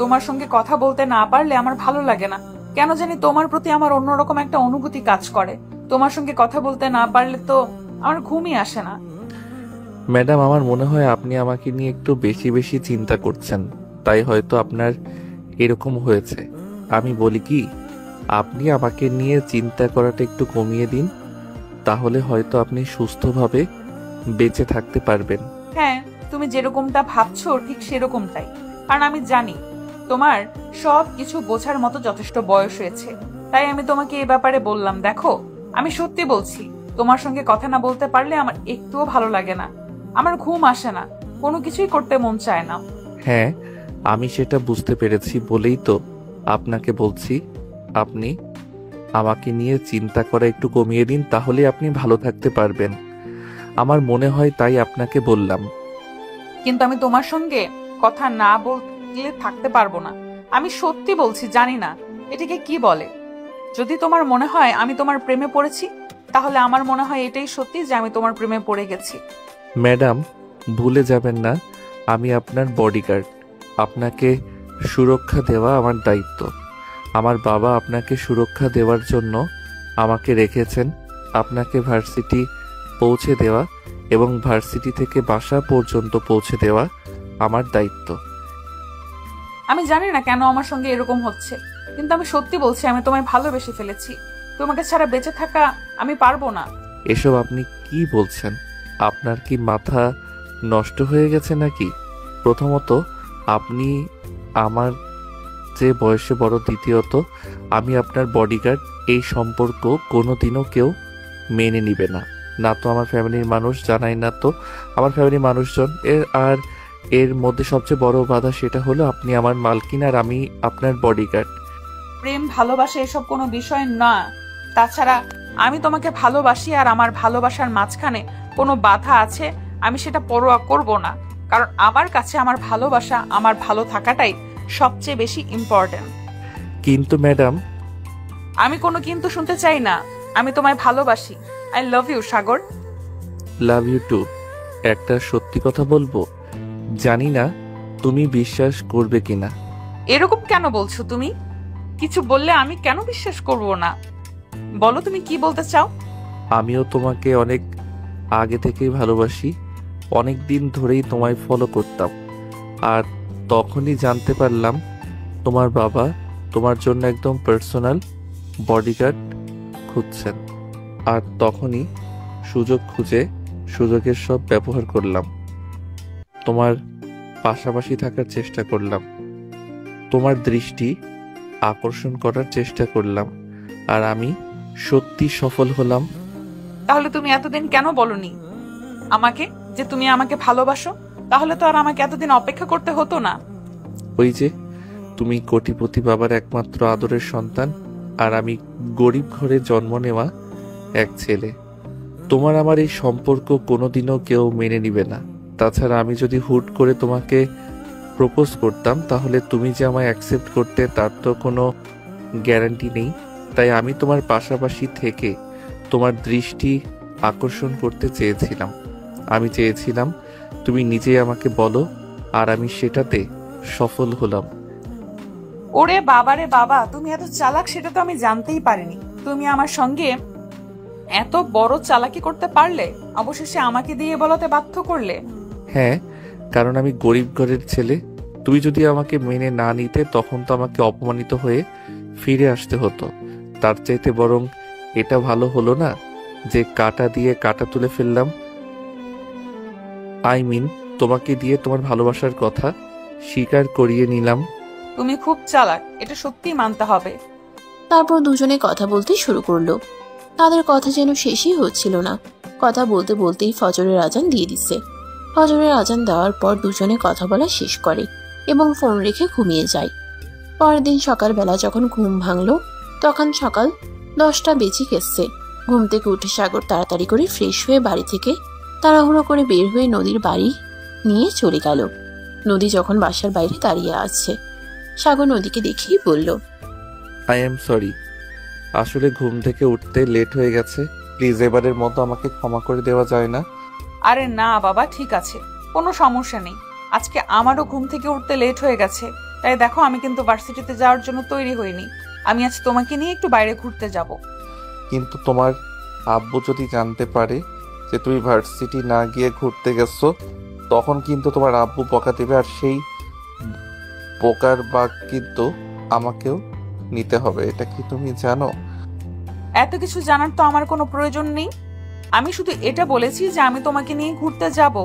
A: তোমার সঙ্গে কথা বলতে না পারলে আমার ভালো লাগে না। কেন জানি তোমার প্রতি আমার অন্যরকম একটা অনুভূতি কাজ করে। তোমার সঙ্গে কথা বলতে না পারলে তো আমার ঘুমই আসে না।
B: ম্যাডাম, আমার মনে হয় আপনি আমাকে নিয়ে একটু বেশি বেশি চিন্তা করছেন, তাই হয়তো আপনার এরকম হয়েছে। আমি বলি কি, আপনি আমাকে নিয়ে চিন্তা করাটা একটু কমিয়ে দিন, তাহলে হয়তো আপনি সুস্থভাবে বেঁচে থাকতে পারবেন।
A: হ্যাঁ, তুমি যেরকমটা ভাবছো ঠিক সেরকমটাই। কারণ আমি জানি তোমার সব কিছু বোঝার মতো যথেষ্ট বয়স হয়েছে, তাই আমি তোমাকে এই ব্যাপারে বললাম। দেখো, আমি সত্যি বলছি, তোমার সঙ্গে কথা না বলতে পারলে আমার একটুও ভালো লাগে না। আমার ঘুম আসে না, কোনো কিছুই করতে মন চায় না।
B: হ্যাঁ, আমি সেটা বুঝতে পেরেছি বলেই তো আপনাকে বলছি, আপনি আমাকে নিয়ে চিন্তা করা একটু কমিয়ে দিন, তাহলে আপনি ভালো থাকতে পারবেন। আমার মনে হয় তাই আপনাকে বললাম।
A: কিন্তু আমি তোমার সঙ্গে কথা না বললে থাকতে পারবো না। আমি সত্যি বলছি, জানি না এটাকে কি বলে। যদি তোমার মনে হয় আমি তোমার প্রেমে পড়েছি, তাহলে আমার মনে হয় এটাই সত্যি যে আমি তোমার প্রেমে পড়ে গেছি।
B: ম্যাডাম, ভুলে যাবেন না আমি আপনার বডিগার্ড। আপনাকে সুরক্ষা দেওয়া আমার দায়িত্ব। আমার বাবা আপনাকে সুরক্ষা দেওয়ার জন্য আমাকে রেখেছেন। আপনাকে ভার্সিটি পৌঁছে দেওয়া এবং ভার্সিটি থেকে বাসা পর্যন্ত পৌঁছে দেওয়া আমার দায়িত্ব।
A: আমি জানি না কেন আমার সঙ্গে এরকম হচ্ছে, কিন্তু আমি সত্যি বলছি আমি তোমায় ভালোবেসে ফেলেছি। তোমাকে ছাড়া বেঁচে থাকা আমি পারবো না।
B: এসব আপনি কি বলছেন? আপনার কি মাথা নষ্ট হয়ে গেছে নাকি? প্রথমত, আপনি আমার যে বয়সে বড়। দ্বিতীয়ত, আমি আপনার বডিগার্ড। এই সম্পর্ক কোনোদিনও কেউ মেনে নিবে না। না তো আমার ফ্যামিলির মানুষ, জানাই না তো আমার ফ্যামিলির মানুষজন। এর মধ্যে সবচেয়ে বড় বাধা সেটা হলো আপনি আমার মালকিন আর আমি আপনার বডিগার্ড।
A: প্রেম ভালোবাসা এসব কোনো বিষয় না। তাছাড়া আমি তোমাকে ভালোবাসি, আর আমার ভালোবাসার মাঝখানে কোনো বাধা আছে আমি সেটা পরোয়া করব না। কারণ আমার কাছে আমার ভালোবাসা, আমার ভালো থাকাটাই সবচেয়ে বেশি ইম্পর্টেন্ট।
B: কিন্তু ম্যাডাম,
A: আমি কোনো কিন্তু শুনতে চাই না। আমি তোমায় ভালোবাসি। I love you Sagar.
B: Love you too. একটা সত্যি কথা বলবো, জানি না তুমি বিশ্বাস করবে কিনা।
A: এরকম কেন বলছো তুমি? কিছু বললে আমি কেন বিশ্বাস করব না? বলো তুমি কি বলতে চাও।
B: আমিও তোমাকে অনেক আগে থেকেই ভালোবাসি। অনেক দিন ধরেই তোমায় ফলো করতাম, আর তখনই জানতে পারলাম তোমার বাবা তোমার জন্য একদম পার্সোনাল বডিগার্ড খুঁজছেন। আর তখনই সুযোগ খুঁজে সুযোগের সব ব্যবহার করলাম। তোমার পাশাপাশি থাকার চেষ্টা করলাম, তোমার দৃষ্টি আকর্ষণ করার চেষ্টা করলাম, আর আমি সত্যি সফল হলাম।
A: তাহলে তুমি এতদিন কেন বলনি আমাকে যে তুমি আমাকে ভালোবাসো? তাহলে তো আর আমাকে এতদিন অপেক্ষা করতে হতো না।
B: ওই যে, তুমি কোটিপতি বাবার একমাত্র আদরের সন্তান, আর আমি গরিব ঘরে জন্ম নেওয়া এক ছেলে। তোমার আমার এই সম্পর্ক কোনোদিনও কেউ মেনে নিবে না। তাছাড়া আমি যদি হুট করে তোমাকে প্রপোজ করতাম, তাহলে তুমি যে আমায় অ্যাকসেপ্ট করতে তার তো কোনো গ্যারান্টি নেই। তাই আমি তোমার পাশাপাশি থেকে তোমার দৃষ্টি আকর্ষণ করতে চেয়েছিলাম। আমি চেয়েছিলাম তুমি নিজেই আমাকে বলো, আর আমি সেটাতে সফল হলাম।
A: ওরে বাবারে বাবা, তুমি এত চালাক সেটা তো আমি জানতেই পারিনি। তুমি আমার সঙ্গে এত বড় চালাকি করতে পারলে, অবশেষে আমাকে দিয়ে বলাতে বাধ্য করলে।
B: হ্যাঁ, কারণ আমি গরিব ঘরের ছেলে। তুমি যদি আমাকে মেনে না নিতে, তখন তো আমাকে অপমানিত হয়ে ফিরে আসতে হতো। তার চাইতে বরং এটা ভালো হলো না যে কাটা দিয়ে কাটা তুলে ফেললাম। তোমাকে দিয়ে তোমার ভালোবাসার কথা স্বীকার করিয়ে নিলাম।
A: তুমি খুব চালাক, এটা সত্যিই মানতে হবে।
C: তারপর দুজনে কথা বলতে শুরু করলো। তাদের কথা যেন শেষই হচ্ছিল না। কথা বলতে বলতেই ফজরের আজান দিয়ে দিছে। ফজরের আজান দেওয়ার পর দুজনে কথা বলা শেষ করে এবং ফোন রেখে ঘুমিয়ে যায়। পরের দিন সকালবেলা যখন ঘুম ভাঙলো, তখন সকাল 10টা বেজে গেছে। ঘুম থেকে উঠে সাগর তাড়াতাড়ি করে ফ্রেশ হয়ে বাড়ি থেকে তাড়াহুড়ো করে বের হয়ে নদীর বাড়ি নিয়ে চলে গেল। নদী যখন বাসার বাইরে দাঁড়িয়ে আছে, সাগর নদীকে দেখেই বলল,
B: আই এম সরি, আসলে ঘুম থেকে উঠতে লেট হয়ে গেছে। প্লিজ এবারের মতো আমাকে ক্ষমা করে দেওয়া যায় না?
A: আরে না বাবা, ঠিক আছে, কোনো সমস্যা নেই। আজকে আমারও ঘুম থেকে উঠতে লেট হয়ে গেছে, তাই দেখো আমি কিন্তু ভার্সিটিতে যাওয়ার জন্য তৈরি হইনি। আমি আজ তোমাকে নিয়ে একটু বাইরে ঘুরতে যাব।
B: কিন্তু তোমার আব্বু যদি জানতে পারে যে তুমি ভার্সিটি না গিয়ে ঘুরতে গেছো, তখন কিন্তু তোমার আব্বু বকা দেবে, আর সেই বোকার বাগ কিন্তু আমাকেও নিতে হবে। এটা কি তুমি জানো?
A: এত কিছু জানার তো আমার কোনো প্রয়োজন নেই। আমি শুধু এটা বলেছি যে আমি তোমাকে নিয়ে ঘুরতে যাব।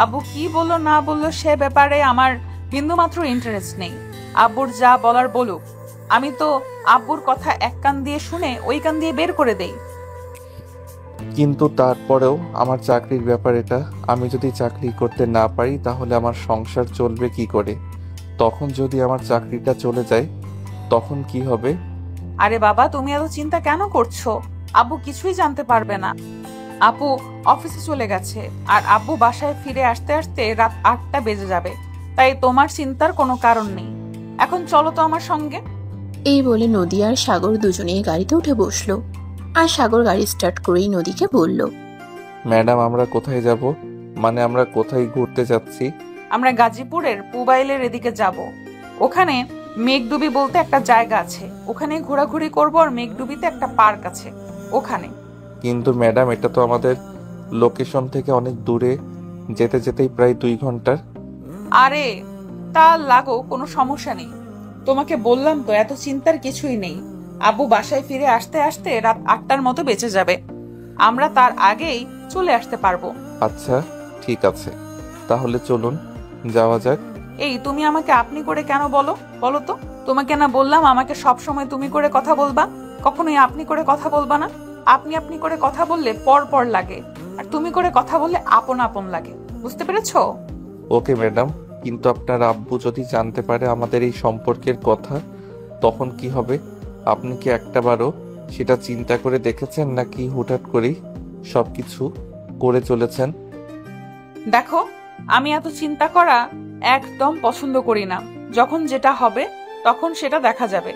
A: আব্বু কি বললো না বললো সে ব্যাপারে আমার বিন্দুমাত্র ইন্টারেস্ট নেই। আব্বুর যা বলার বলুক, আমি তো আব্বুর কথা এক কান দিয়ে শুনে ওই কান দিয়ে বের করে দেই।
B: কিন্তু তারপরেও আমার চাকরির ব্যাপার এটা। আমি যদি চাকরি করতে না পারি, তাহলে আমার সংসার চলবে কি করে? তখন যদি আমার চাকরিটা চলে যায়, তখন কি হবে?
A: আরে বাবা, তুমি এত চিন্তা কেন করছো? আব্বু কিছুই জানতে পারবে না। আপু অফিসে চলে গেছে, আর আব্বু বাসায় ফিরে আসতে আসতে রাত 8টা বেজে যাবে। তাই তোমার চিন্তার কোনো কারণ নেই। এখন চলো তো আমার সঙ্গে।
C: এই বলে নদী আর সাগর দুজনেই গাড়িতে উঠে বসলো। আর সাগর গাড়ি স্টার্ট করেই নদীকে বলল,
B: ম্যাডাম আমরা কোথায় যাব? মানে আমরা কোথায় ঘুরতে যাচ্ছি?
A: আমরা গাজীপুরের পুবাইলের এদিকে যাব। ওখানে মেঘডুবি বলতে একটা জায়গা আছে, ওখানে ঘোরাঘুরি করবো। আর মেঘডুবিতে একটা পার্ক আছে ওখানে।
B: কিন্তু ম্যাডাম এটা তো আমাদের লোকেশন থেকে অনেক দূরে, যেতে যেতেই প্রায় 2 ঘন্টার।
A: আরে তা লাগো, কোনো সমস্যা নেই। তোমাকে বললাম তো এত চিন্তার কিছুই নেই। আব্বু বাসায় ফিরে আসতে আসতে রাত 8টার মতো বেঁচে যাবে। আমরা তার আগেই চলে আসতে পারবো।
B: আচ্ছা ঠিক আছে, তাহলে চলুন যাওয়া যাক।
A: এই তুমি আমাকে আপনি করে কেন বলো বলো তো? তোমাকে না বললাম আমাকে সব সময় তুমি করে কথা বলবা, কখনোই আপনি করে কথা বলবা না। আপনি আপনি করে কথা বললে পর পর লাগে, আর তুমি করে কথা বললে আপন আপন লাগে। বুঝতে পেরেছো?
B: ওকে ম্যাডাম, কিন্তু আপনার আব্বু যদি জানতে পারে আমাদের এই সম্পর্কের কথা, তখন কি হবে? আপনি কি একটাবারও সেটা চিন্তা করে দেখেছেন, নাকি হুটহাট করেই সবকিছু করে চলেছেন?
A: দেখো, আমি এত চিন্তা করা একদম পছন্দ করি না। যখন যেটা হবে তখন সেটা দেখা যাবে।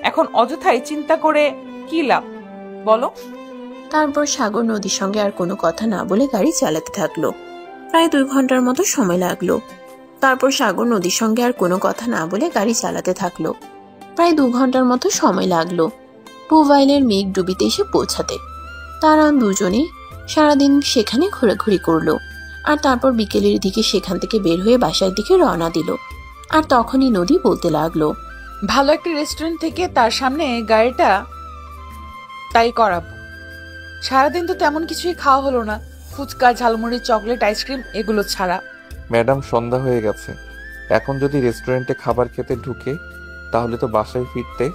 A: এখন অযথাই চিন্তা করে কি লাভ বলো?
C: তারপর সাগর নদীর সঙ্গে আর কোনো কথা না বলে গাড়ি চালাতে থাকলো। প্রায় 2 ঘন্টার মতো সময় লাগলো। তারপর সাগর নদীর সঙ্গে আর কোনো কথা না বলে গাড়ি চালাতে থাকলো। প্রায় 2 ঘন্টার মতো সময় লাগলো পুবাইলের মেঘডুবিতে এসে পৌঁছাতে। তারা দুজনে সারাদিন সেখানে ঘোরাঘুরি করলো। আর তারপর বিকেলের দিকে সেখান থেকে বের হয়ে বাসার দিকে রওনা দিল। আর তখনই নদী বলতে লাগলো,
A: ভালো একটা রেস্টুরেন্ট থেকে তার সামনে গাড়িটা তাই করাবো। সারাদিন তো তেমন কিছুই খাওয়া হলো না, ফুচকা, ঝালমুড়ি, চকলেট, আইসক্রিম এগুলো ছাড়া।
B: ম্যাডাম সন্ধ্যা হয়ে গেছে, এখন যদি রেস্টুরেন্টে খাবার খেতে ঢুকে তাহলে তো বাসায় ফিরতে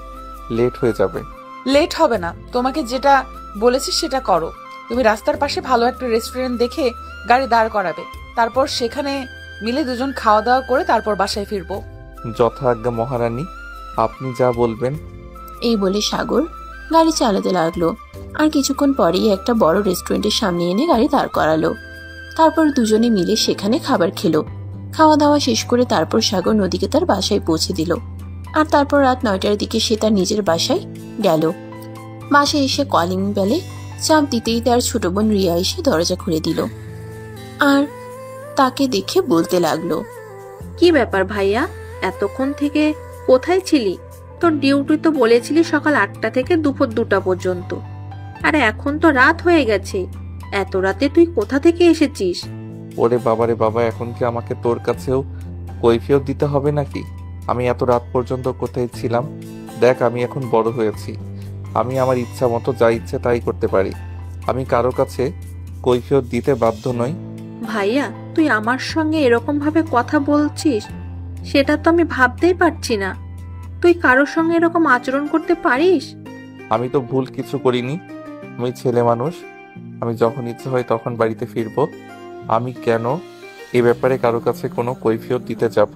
B: লেট হয়ে যাবে।
A: লেট হবে না, তোমাকে যেটা বলেছি সেটা করো। তুমি রাস্তার পাশে ভালো একটা রেস্টুরেন্ট দেখে গাড়ি দাঁড় করাবে, তারপর সেখানে মিলে দুজন খাওয়া দাওয়া করে তারপর বাসায় ফিরবো।
B: যথা আজ্ঞা মহারানী, আপনি যা বলবেন।
C: এই বলে সাগর গাড়ি চালাতে লাগলো। আর কিছুক্ষণ পরেই একটা বড় রেস্টুরেন্টের সামনে এনে গাড়ি দাঁড় করালো। তারপর দুজনে মিলে সেখানে খাবার খেলো। খাওয়া দাওয়া শেষ করে তারপর সাগর নদীকে তার বাসায় পৌঁছে দিল। আর তারপর রাত 9টার দিকে সে তার নিজের বাসায় গেল। বাসায় এসে কলিং বেলে চাপ দিতেই তার ছোট বোন রিয়া এসে দরজা খুলে দিল। আর তাকে দেখে বলতে লাগলো,
F: কি ব্যাপার ভাইয়া, এতক্ষণ থেকে কোথায় ছিলি? তোর ডিউটি তো বলেছিলি সকাল 8টা থেকে দুপুর 2টা পর্যন্ত, আর এখন তো রাত হয়ে গেছে। এত রাতে তুই কোথা থেকে এসেছিস?
B: ওরে বাবারে বাবা, এখন কি আমাকে তোর কাছেও কৈফিয়ত দিতে হবে নাকি? আমি এত রাত পর্যন্ত কোথায় ছিলাম? দেখ, আমি এখন বড় হয়েছি, আমি আমার ইচ্ছা মতো যা ইচ্ছে তাই করতে পারি। আমি কারো কাছে কৈফিয়ত দিতে বাধ্য নই।
F: ভাইয়া, তুই আমার সঙ্গে এরকম ভাবে কথা বলছিস, সেটা তো আমি ভাবতেই পারছি না। তুই কারোর সঙ্গে এরকম আচরণ করতে পারিস?
B: আমি তো ভুল কিছু করিনি, আমি ছেলে মানুষ, আমি যখন ইচ্ছে হয় তখন বাড়িতে ফিরবো। আমি কেন এ ব্যাপারে কারো কাছে কোনো কৈফিয়ত দিতে যাব?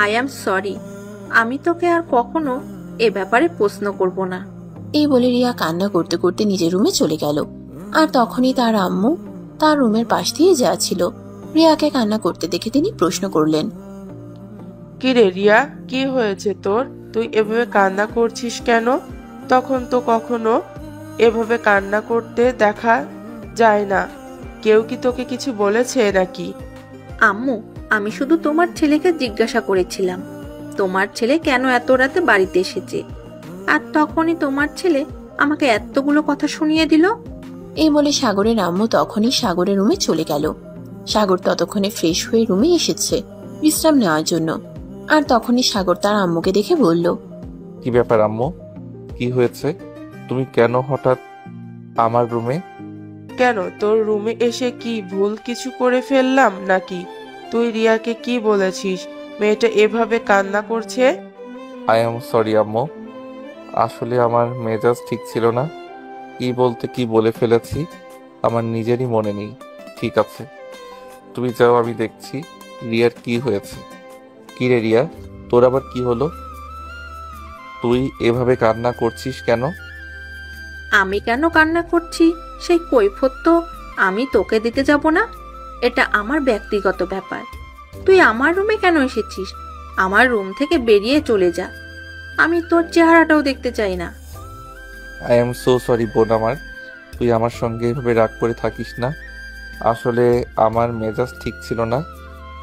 F: আই অ্যাম সরি, আমি তোকে আর কখনো এ ব্যাপারে প্রশ্ন করব না।
C: এই বলে রিয়া কান্না করতে করতে নিজের রুমে চলে গেল। আর তখনই তার আম্মু তার রুমের পাশ দিয়ে যাচ্ছিল। রিয়াকে কান্না করতে দেখে তিনি প্রশ্ন করলেন,
E: কি রে রিয়া, কি হয়েছে তোর? তুই এভাবে কান্না করছিস কেন? তখন তো কখনো এভাবে কান্না করতে দেখা যায় না। কেউ কি তোকে কিছু বলেছে নাকি?
F: আম্মু, আমি শুধু তোমার ছেলেকে জিজ্ঞাসা করেছিলাম তোমার ছেলে কেন এত রাতে বাড়িতে এসেছে, আর তখনই তোমার ছেলে আমাকে এতগুলো কথা শুনিয়ে দিল।
C: এই বলে সাগরের আম্মু তখনই সাগরের রুমে চলে গেল। সাগর ততক্ষণে ফ্রেশ হয়ে রুমে এসেছে বিশ্রাম নেওয়ার জন্য। আর তখনই সাগর তার আম্মুকে দেখে বলল,
B: কি ব্যাপার আম্মু, কি হয়েছে? তুমি কেন হঠাৎ আমার রুমে?
E: কেন, তোর রুমে এসে কি ভুল কিছু করে ফেললাম নাকি? তুই রিয়াকে কি বলেছিস মেয়েটা এভাবে কান্না করছে?
B: আই এম সরি আম্মু, আসলে আমার মেজাজ ঠিক ছিল না, কি বলতে কি বলে ফেলেছি আমার নিজেরই মনে নেই। ঠিক আছে, তুমি যাও, আমি দেখছি রিয়ার কি হয়েছে। কি রে রিয়া, তোর আবার কি হলো? তুই এভাবে কান্না করছিস কেন?
F: আমি কেন কান্না করছি সেই কৈফিয়ত তো আমি তোকে দিতে যাব না। এটা আমার ব্যক্তিগত ব্যাপার। তুই আমার রুমে কেন এসেছিস? আমার রুম থেকে বেরিয়ে চলে যা। আমি তোর চেহারাটাও দেখতে চাই না।
B: আই এম সো সরি বোন আমার, তুই আমার সঙ্গে এভাবে রাগ করে থাকিস না। আসলে আমার মেজাজ ঠিক ছিল না,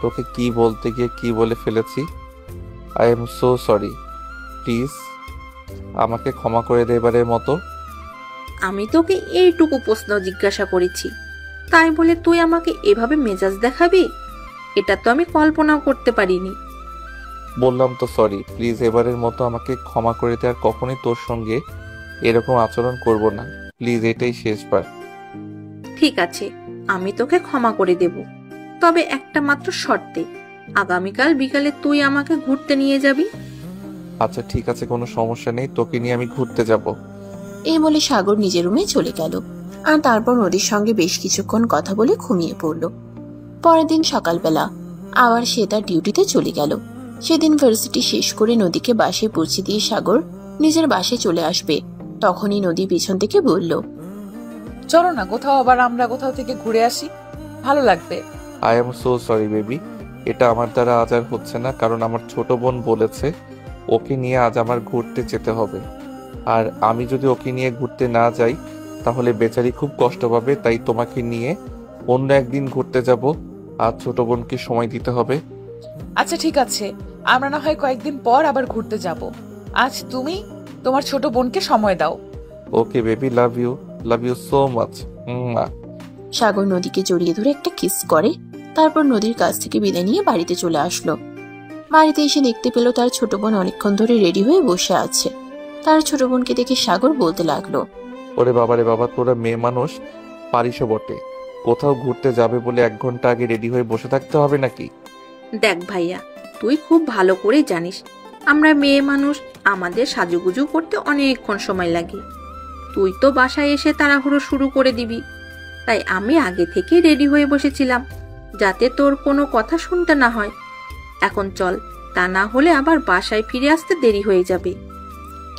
B: তোকে কি বলতে গিয়ে কি বলে ফেলেছি। I am so sorry, please আমাকে ক্ষমা করে দে এবারের মতো।
F: আমি তোকে এইটুকু প্রশ্ন জিজ্ঞাসা করেছি, তাই বলে তুই আমাকে এভাবে মেজাজ দেখাবি? এটা তো আমি কল্পনাও করতে পারিনি।
B: বললাম তো সরি, প্লিজ এবারের মতো আমাকে ক্ষমা করে দে, আর কখনোই তোর সঙ্গে এরকম আচরণ করব না, প্লিজ এটাই শেষবার।
F: ঠিক আছে, আমি তোকে ক্ষমা করে দেব, তবে একটা মাত্র শর্তে। আগামীকাল বিকালে তুই আমাকে ঘুরতে নিয়ে যাবি।
B: আচ্ছা ঠিক আছে, কোনো সমস্যা নেই, তোকে নিয়ে আমি ঘুরতে যাব।
C: এই বলে সাগর নিজের রুমে চলে গেল আর তারপর নদীর সঙ্গে বেশ কিছুক্ষণ কথা বলে ঘুমিয়ে পড়ল। পরের দিন সকালবেলা আবার সে তার ডিউটিতে চলে গেল। সেদিন ভার্সিটি শেষ করে নদীকে বাসে পৌঁছে দিয়ে সাগর নিজের বাসে চলে আসবে। তখনই নদী পিছন থেকে বলল,
A: চলো না কোথাও, আবার আমরা কোথাও থেকে ঘুরে আসি, ভালো লাগবে।
B: I am so sorry baby, এটা আমার দ্বারা আজ আর হচ্ছে না, কারণ আমার ছোট বোন বলেছে ওকে নিয়ে আজ আমার ঘুরতে যেতে হবে। আর আমি যদি ওকে নিয়ে ঘুরতে না যাই তাহলে বেচারি খুব কষ্ট পাবে, তাই তোমাকে নিয়ে অন্য একদিন ঘুরতে যাব। আর ছোট বোনকে সময় দিতে হবে।
A: আচ্ছা ঠিক আছে, আমরা না হয় কয়েকদিন পর আবার ঘুরতে যাব। আজ তুমি তোমার ছোট বোনকে সময় দাও।
B: Okay baby, love you so much.
C: সাগর নদীকে জড়িয়ে ধরে একটা কিস করে, তারপর নদীর কাছ থেকে বিদায় নিয়ে বাড়িতে চলে আসলো। বাড়িতে এসে দেখতে পেল তার ছোট বোন অনেকক্ষণ ধরে রেডি হয়ে বসে আছে। তার ছোট বোনকে দেখে সাগর বলতে লাগলো,
B: ওরে বাবা রে বাবা, তোরা মেয়ে মানুষ পারিসও বটে, কোথাও ঘুরতে যাবে বলে 1 ঘন্টা আগে রেডি হয়ে বসে থাকতে হবে নাকি?
F: দেখ ভাইয়া, তুই খুব ভালো করে জানিস আমরা মেয়ে মানুষ, আমাদের সাজুগুজু করতে অনেকক্ষণ সময় লাগে। তুই তো বাসায় এসে তাড়াহুড়ো শুরু করে দিবি, তাই আমি আগে থেকে রেডি হয়ে বসেছিলাম যাতে তোর কোনো কথা শুনতে না হয়। এখন চল, তা না হলে আবার বাসায় ফিরে আসতে দেরি হয়ে যাবে।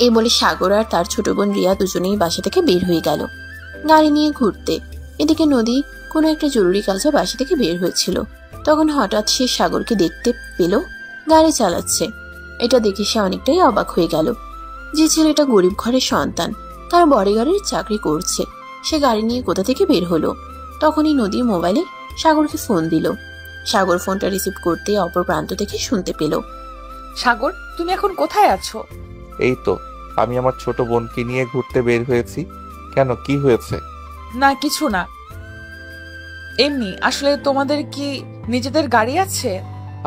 C: এই বলে সাগর আর তার ছোট বোন রিয়া দুজনেই বাসা থেকে বের হয়ে গেল গাড়ি নিয়ে ঘুরতে। এদিকে নদী কোনো একটা জরুরি কাজে বাসা থেকে বের হয়েছিল। তখন হঠাৎ সে সাগরকে দেখতে পেল গাড়ি চালাচ্ছে। এটা দেখে সে অনেকটাই অবাক হয়ে গেল। যে ছেলেটা গরিব ঘরের সন্তান, তার বড় গাড়ির চাকরি করছে, সে গাড়ি নিয়ে কোথা থেকে বের হলো। তখনই নদী মোবাইলে সাগরকে ফোন দিল। সাগর ফোনটা রিসিভ করতে অপর প্রান্ত থেকে শুনতে পেল,
A: সাগর তুমি এখন কোথায় আছো?
B: এই তো, আমি আমার ছোট বোনকে নিয়ে ঘুরতে বের হয়েছি। কেন, কি হয়েছে?
A: না কিছু না, এমনি। আসলে তোমাদের কি নিজেদের গাড়ি আছে?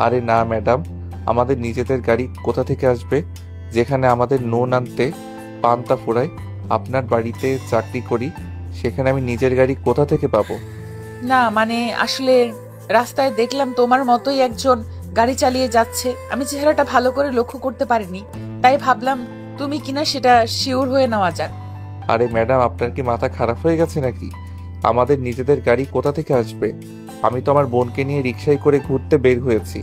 B: আরে না ম্যাডাম, আমাদের নিজেদের গাড়ি কোথা থেকে আসবে, যেখানে আমাদের নুন আনতে পান্তা ফুরায়। আপনার বাড়িতে চাকরি করি, সেখানে আমি নিজের গাড়ি কোথা থেকে পাবো?
A: না মানে আসলে রাস্তায় দেখলাম তোমার মতোই একজন গাড়ি চালিয়ে যাচ্ছে। আমি চেহারাটা ভালো করে লক্ষ্য করতে পারিনি, তাই ভাবলাম তুমি কিনা সেটা শিওর হয়ে নেওয়া যাক।
B: আরে ম্যাডাম, আপনার কি মাথা খারাপ হয়ে গেছে নাকি? আমাদের নিজেদের গাড়ি কোথা থেকে আসবে? আমি তো আমার বোনকে নিয়ে রিকশায় করে ঘুরতে বের হয়েছি।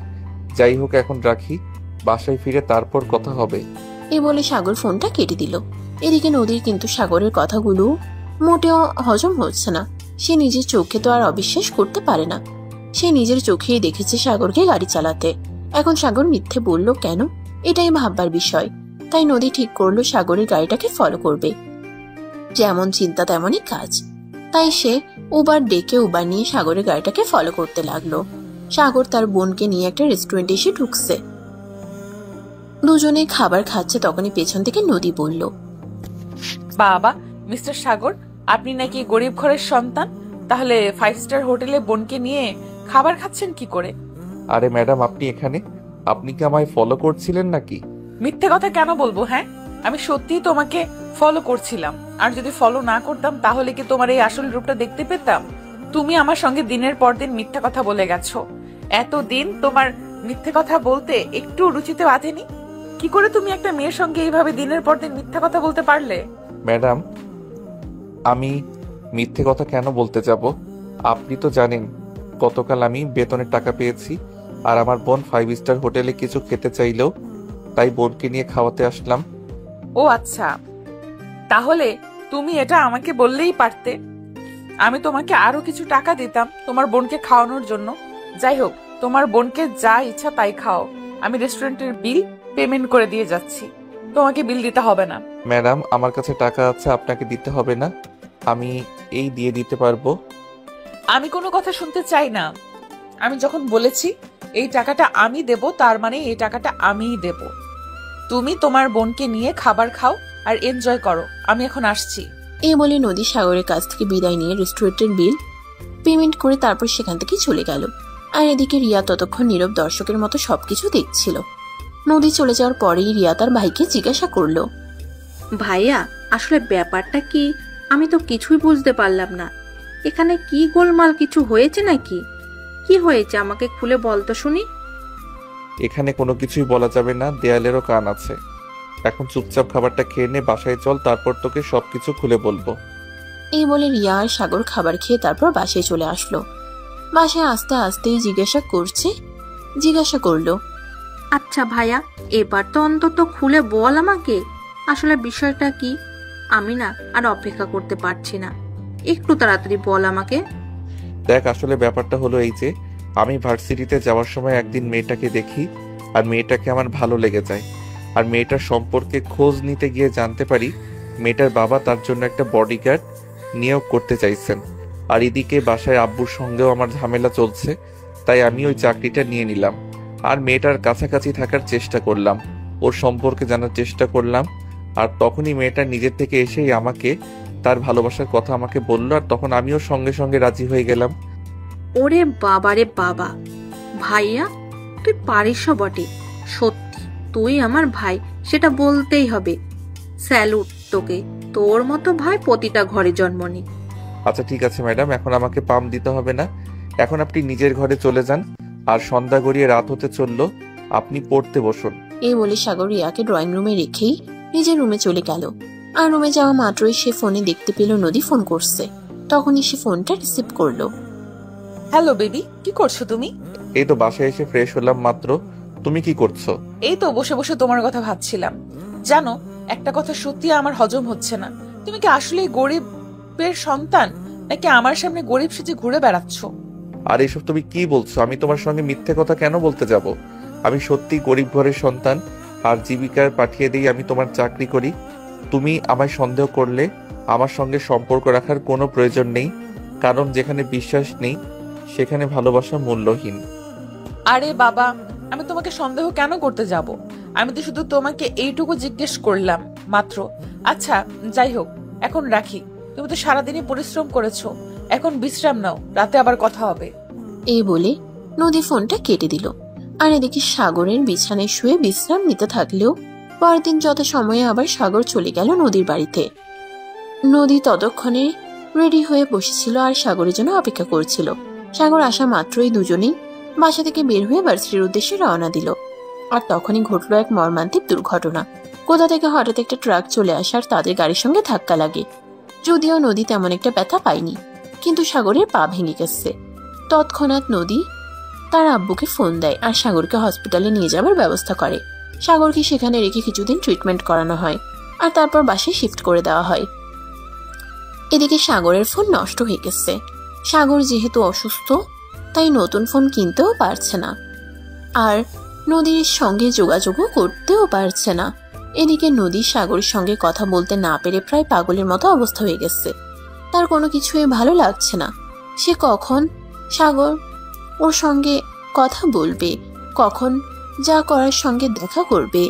B: যাই হোক, এখন রাখি, বাসায় ফিরে তারপর কথা হবে।
C: এই বলে সাগর ফোনটা কেটে দিল। এদিকে নদীর কিন্তু সাগরের কথাগুলো মোটেও হজম হচ্ছে না। সে নিজের চোখে তো আর অবিশ্বাস করতে পারে না। সে নিজের চোখেই দেখেছে সাগরকে গাড়ি চালাতে। এখন সাগর মিথ্যে বলল কেন, এটাই ভাববার বিষয়। তাই নদী ঠিক করলো সাগরের গাড়িটাকে ফলো করবে। যেমন চিন্তা তেমনই কাজ। তাই সে উবার ডেকে উবার নিয়ে সাগরের গাড়িটাকে ফলো করতে লাগলো। সাগর তার বোনকে নিয়ে একটা রেস্টুরেন্টে এসে ঢুকছে। দুজনে খাবার খাচ্ছে, তখনই পেছন থেকে নদী বলল,
A: বাবা মিস্টার সাগর, আপনি নাকি গরিব ঘরের সন্তান, তাহলে 5 স্টার হোটেলে বোনকে নিয়ে খাবার খাচ্ছেন কি করে?
B: আরে ম্যাডাম, আপনি এখানে? আপনি কি আমায় ফলো করছিলেন নাকি?
A: মিথ্যে কথা কেন বলবো? হ্যাঁ, আমি সত্যিই তোমাকে ফলো করছিলাম। আর যদি ফলো না করতাম তাহলে কি তোমার এই আসল রূপটা দেখতে পেতাম? তুমি আমার সঙ্গে দিনের পর দিন মিথ্যে কথা বলে গেছো। এতদিন তোমার মিথ্যে কথা বলতে একটু রুচিতে বাঁধেনি? কি করে তুমি একটা মেয়ের সঙ্গে এইভাবে দিনের পর দিন মিথ্যা কথা বলতে পারলে?
B: ম্যাডাম, আমি মিথ্যে কথা কেন বলতে যাব? আপনি তো জানেন গতকাল আমি বেতনের টাকা পেয়েছি, আর আমার বোন 5 স্টার হোটেলে কিছু খেতে চাইলেও, তাই বোনকে নিয়ে খাওয়াতে আসলাম।
A: ও আচ্ছা, তাহলে তুমি এটা আমাকে বললেই পারতে। আমি তোমাকে আরো কিছু টাকা দিতাম তোমার বোনকে খাওয়ানোর জন্য। যাই হোক, তোমার বোনকে যা ইচ্ছা তাই খাও, আমি রেস্টুরেন্টের বিল পেমেন্ট করে দিয়ে যাচ্ছি। তোমাকে বিল দিতে হবে না।
B: ম্যাডাম, আমার কাছে টাকা আছে, আপনাকে দিতে হবে না, আমি এই দিয়ে দিতে পারবো।
A: আমি কোনো কথা শুনতে চাই না। আমি যখন বলেছি এই টাকাটা আমি দেব, তার মানে এই টাকাটা আমিই দেব। তুমি তোমার বোনকে নিয়ে খাবার খাও আর এনজয় করো, আমি এখন আসছি।
C: এই বলে নদী সাগরের কাছ থেকে বিদায় নিয়ে রেস্টুরেন্টের বিল পেমেন্ট করে তারপর সেখান থেকে চলে গেল। আর এদিকে রিয়া ততক্ষণ নীরব দর্শকের মতো সবকিছু দেখছিল। নদী চলে যাওয়ার পরেই রিয়া তার ভাইকে জিজ্ঞাসা করলো,
F: ভাইয়া আসলে ব্যাপারটা কি? আমি তো কিছুই বুঝতে পারলাম না। এখানে কি গোলমাল, কিছু হয়েছে নাকি? কি হয়েছে আমাকে খুলে বল তো শুনি।
B: এখানে কোনো কিছুই বলা যাবে না, দেয়ালেরও কান আছে। এখন চুপচাপ খাবারটা খেয়ে নে, বাসায় চল, তারপর তোকে সবকিছু খুলে বলবো।
C: এই বলে রিয়া আর সাগর খাবার খেয়ে তারপর বাসায় চলে আসলো। বাসায় আসতে আসতেই জিজ্ঞাসা করলো,
F: আচ্ছা ভাইয়া, এবার তো অন্তত খুলে বল আমাকে, আসলে বিষয়টা কি? আমি না আর অপেক্ষা করতে পারছি না, একটু তাড়াতাড়ি বল আমাকে।
B: দেখ, আসলে ব্যাপারটা হলো এই যে, আমি ভার্সিটিতে যাওয়ার সময় একদিন মেয়েটাকে দেখি, আর মেয়েটাকে আমার ভালো লেগে যায়। আর মেয়েটার সম্পর্কে খোঁজ নিতে গিয়ে জানতে পারি মেয়েটার বাবা তার জন্য একটা বডিগার্ড নিয়োগ করতে চাইছেন। আর এদিকে বাসায় আব্বুর সঙ্গেও আমার ঝামেলা চলছে, তাই আমি ওই চাকরিটা নিয়ে নিলাম। আর মেয়েটার কাছাকাছি থাকার চেষ্টা করলাম, ওর সম্পর্কে জানার চেষ্টা করলাম। আর তখনই মেয়েটা নিজের থেকে এসেই আমাকে তার ভালোবাসার কথা আমাকে বলল, আর তখন আমিও সঙ্গে সঙ্গে রাজি হয়ে গেলাম।
F: ওরে বাবা রে বাবা, ভাইয়া তুই পারিস বটে, সত্যি তুই আমার ভাই, সেটা বলতেই হবে। স্যালুট তোকে, তোর মতো ভাই প্রতিটা ঘরে জন্ম নি।
B: আচ্ছা ঠিক আছে ম্যাডাম, এখন আমাকে পাম দিতে হবে না, এখন আপনি নিজের ঘরে চলে যান। আর সন্ধ্যা গড়িয়ে রাত হতে চললো, আপনি পড়তে বসুন।
C: এই বলে সাগর রিয়াকে ড্রয়িং রুমে রেখেই নিজের রুমে চলে গেল। আর রুমে যাওয়া মাত্রই সে ফোনে দেখতে পেল নদী ফোন করছে। তখনই সে ফোনটা রিসিভ করলো।
A: হ্যালো বেবি, কি করছো তুমি?
B: এই তো বাসায় এসে ফ্রেশ হলাম মাত্র। তুমি কি করছো?
A: এই তো বসে বসে তোমার কথা ভাবছিলাম। জানো, একটা কথা সত্যি আমার হজম হচ্ছে না। তুমি কি আসলে গরিবের সন্তান, নাকি আমার সামনে গরিব সেজে ঘুরে বেড়াচ্ছ?
B: আর এসব তুমি কি বলছো? আমি তোমার সঙ্গে মিথ্যে কথা কেন বলতে যাব? আমি সত্যি গরিব ঘরের সন্তান, আর জীবিকার পাঠিয়ে দিয়ে আমি তোমার চাকরি করি। তুমি আমায় সন্দেহ করলে আমার সঙ্গে সম্পর্ক রাখার কোনো প্রয়োজন নেই, কারণ যেখানে বিশ্বাস নেই সেখানে ভালোবাসা মূল্যহীন।
A: আরে বাবা, আমি তোমাকে সন্দেহ কেন করতে যাব? আমি তো শুধু তোমাকে এইটুকু জিজ্ঞেস করলাম মাত্র। আচ্ছা যাই হোক, এখন রাখি। তুমি তো সারাদিনই পরিশ্রম করেছো, এখন বিশ্রাম নাও, রাতে আবার কথা হবে।
C: এই বলে নদী ফোনটা কেটে দিল। আর এদিকে সাগরের বিছানায় শুয়ে বিশ্রাম নিতে থাকলেও পরদিন যথাসময়ে আবার সাগর চলে গেল নদীর বাড়িতে। নদী ততক্ষণে রেডি হয়ে বসেছিল আর সাগরের জন্য অপেক্ষা করছিল। সাগর আসা মাত্রই দুজনেই বাসা থেকে বের হয়ে ভার্সিটির উদ্দেশ্যে রওনা দিল। আর তখনই ঘটলো এক মর্মান্তিক দুর্ঘটনা। কোথা থেকে হঠাৎ একটা ট্রাক চলে আসার তাদের গাড়ির সঙ্গে ধাক্কা লাগে। যদিও নদী তেমন একটা ব্যথা পায়নি, কিন্তু সাগরের পা ভেঙে গেছে। তৎক্ষণাৎ নদী তার আব্বুকে ফোন দেয় আর সাগরকে হসপিটালে নিয়ে যাবার ব্যবস্থা করে। সাগরকে সেখানে রেখে কিছুদিন ট্রিটমেন্ট করানো হয় আর তারপর বাসায় শিফট করে দেওয়া হয়। এদিকে সাগরের ফোন নষ্ট হয়ে গেছে। সাগর যেহেতু অসুস্থ, তাই নতুন ফোন কিনতেও পারছে না আর নদীর সঙ্গে যোগাযোগও করতেও পারছে না। এদিকে নদী সাগরের সঙ্গে কথা বলতে না পেরে প্রায় পাগলের মতো অবস্থা হয়ে গেছে। তার কোনো কিছুই ভালো লাগছে না। সে কখন সাগর ওর সঙ্গে কথা বলবে, কখন যা করার সঙ্গে দেখা করবে।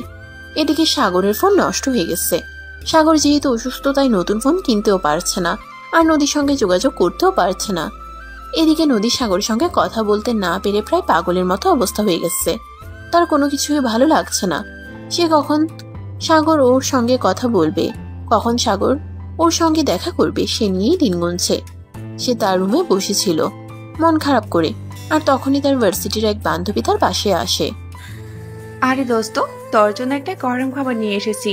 C: এদিকে সাগরের ফোন নষ্ট হয়ে গেছে। সাগর যেহেতু অসুস্থ, তাই নতুন ফোন কিনতেও পারছে না আর নদীর সঙ্গে যোগাযোগ করতেও পারছে না। এদিকে নদী সাগরের সঙ্গে কথা বলতে না পেরে প্রায় পাগলের মতো অবস্থা হয়ে গেছে। তার কোনো কিছুই ভালো লাগছে না। সে কখন সাগর ওর সঙ্গে কথা বলবে, কখন সাগর ওর সঙ্গে দেখা করবে, সে নিয়েই দিন গুনছে। সে তার রুমে বসেছিল মন খারাপ করে, আর তখনই তার ভার্সিটির এক বান্ধবী তার পাশে আসে।
I: আরে দোস্ত, তোর জন্য একটা গরম খাবার নিয়ে এসেছি।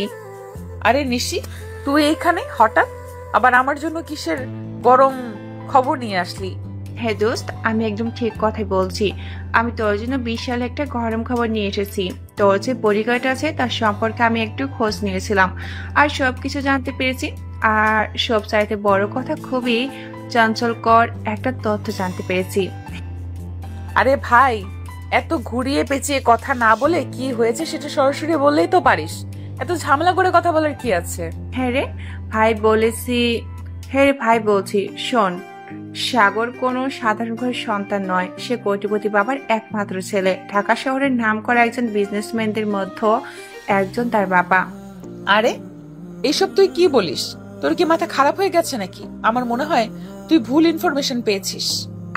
A: আরে নিশি, তুই এখানে হঠাৎ? আবার আমার জন্য কিসের গরম খবর নিয়ে আসলি?
I: হ্যাঁ দোস্ত, আমি একদম ঠিক কথাই বলছি। আমি তোর জন্য বিশাল একটা গরম খাবার নিয়ে এসেছি। তোর যে বডিগার্ড আছে তার সম্পর্কে আমি একটু খোঁজ নিয়েছিলাম আর সবকিছু জানতে পেরেছি। আর সব চাইতে বড় কথা, খুবই চাঞ্চল্যকর একটা তথ্য জানতে পেরেছি।
A: আরে ভাই, এত ঘুরিয়ে পেঁচিয়ে কথা না বলে কি হয়েছে সেটা সরাসরি বললেই তো পারিস। এত ঝামেলা করে কথা বলার কি আছে?
I: হ্যাঁ রে ভাই বলছি শোন, সাগর কোনো সাধারণ ঘরের সন্তান নয়। সে কোটিপতি বাবার একমাত্র ছেলে। ঢাকা শহরের নামকরা একজন বিজনেসম্যানদের মধ্যে একজন তার বাবা।
A: আরে এইসব তুই কি বলিস? তোর কি মাথা খারাপ হয়ে গেছে নাকি? আমার মনে হয় তুই ভুল ইনফরমেশন পেয়েছিস।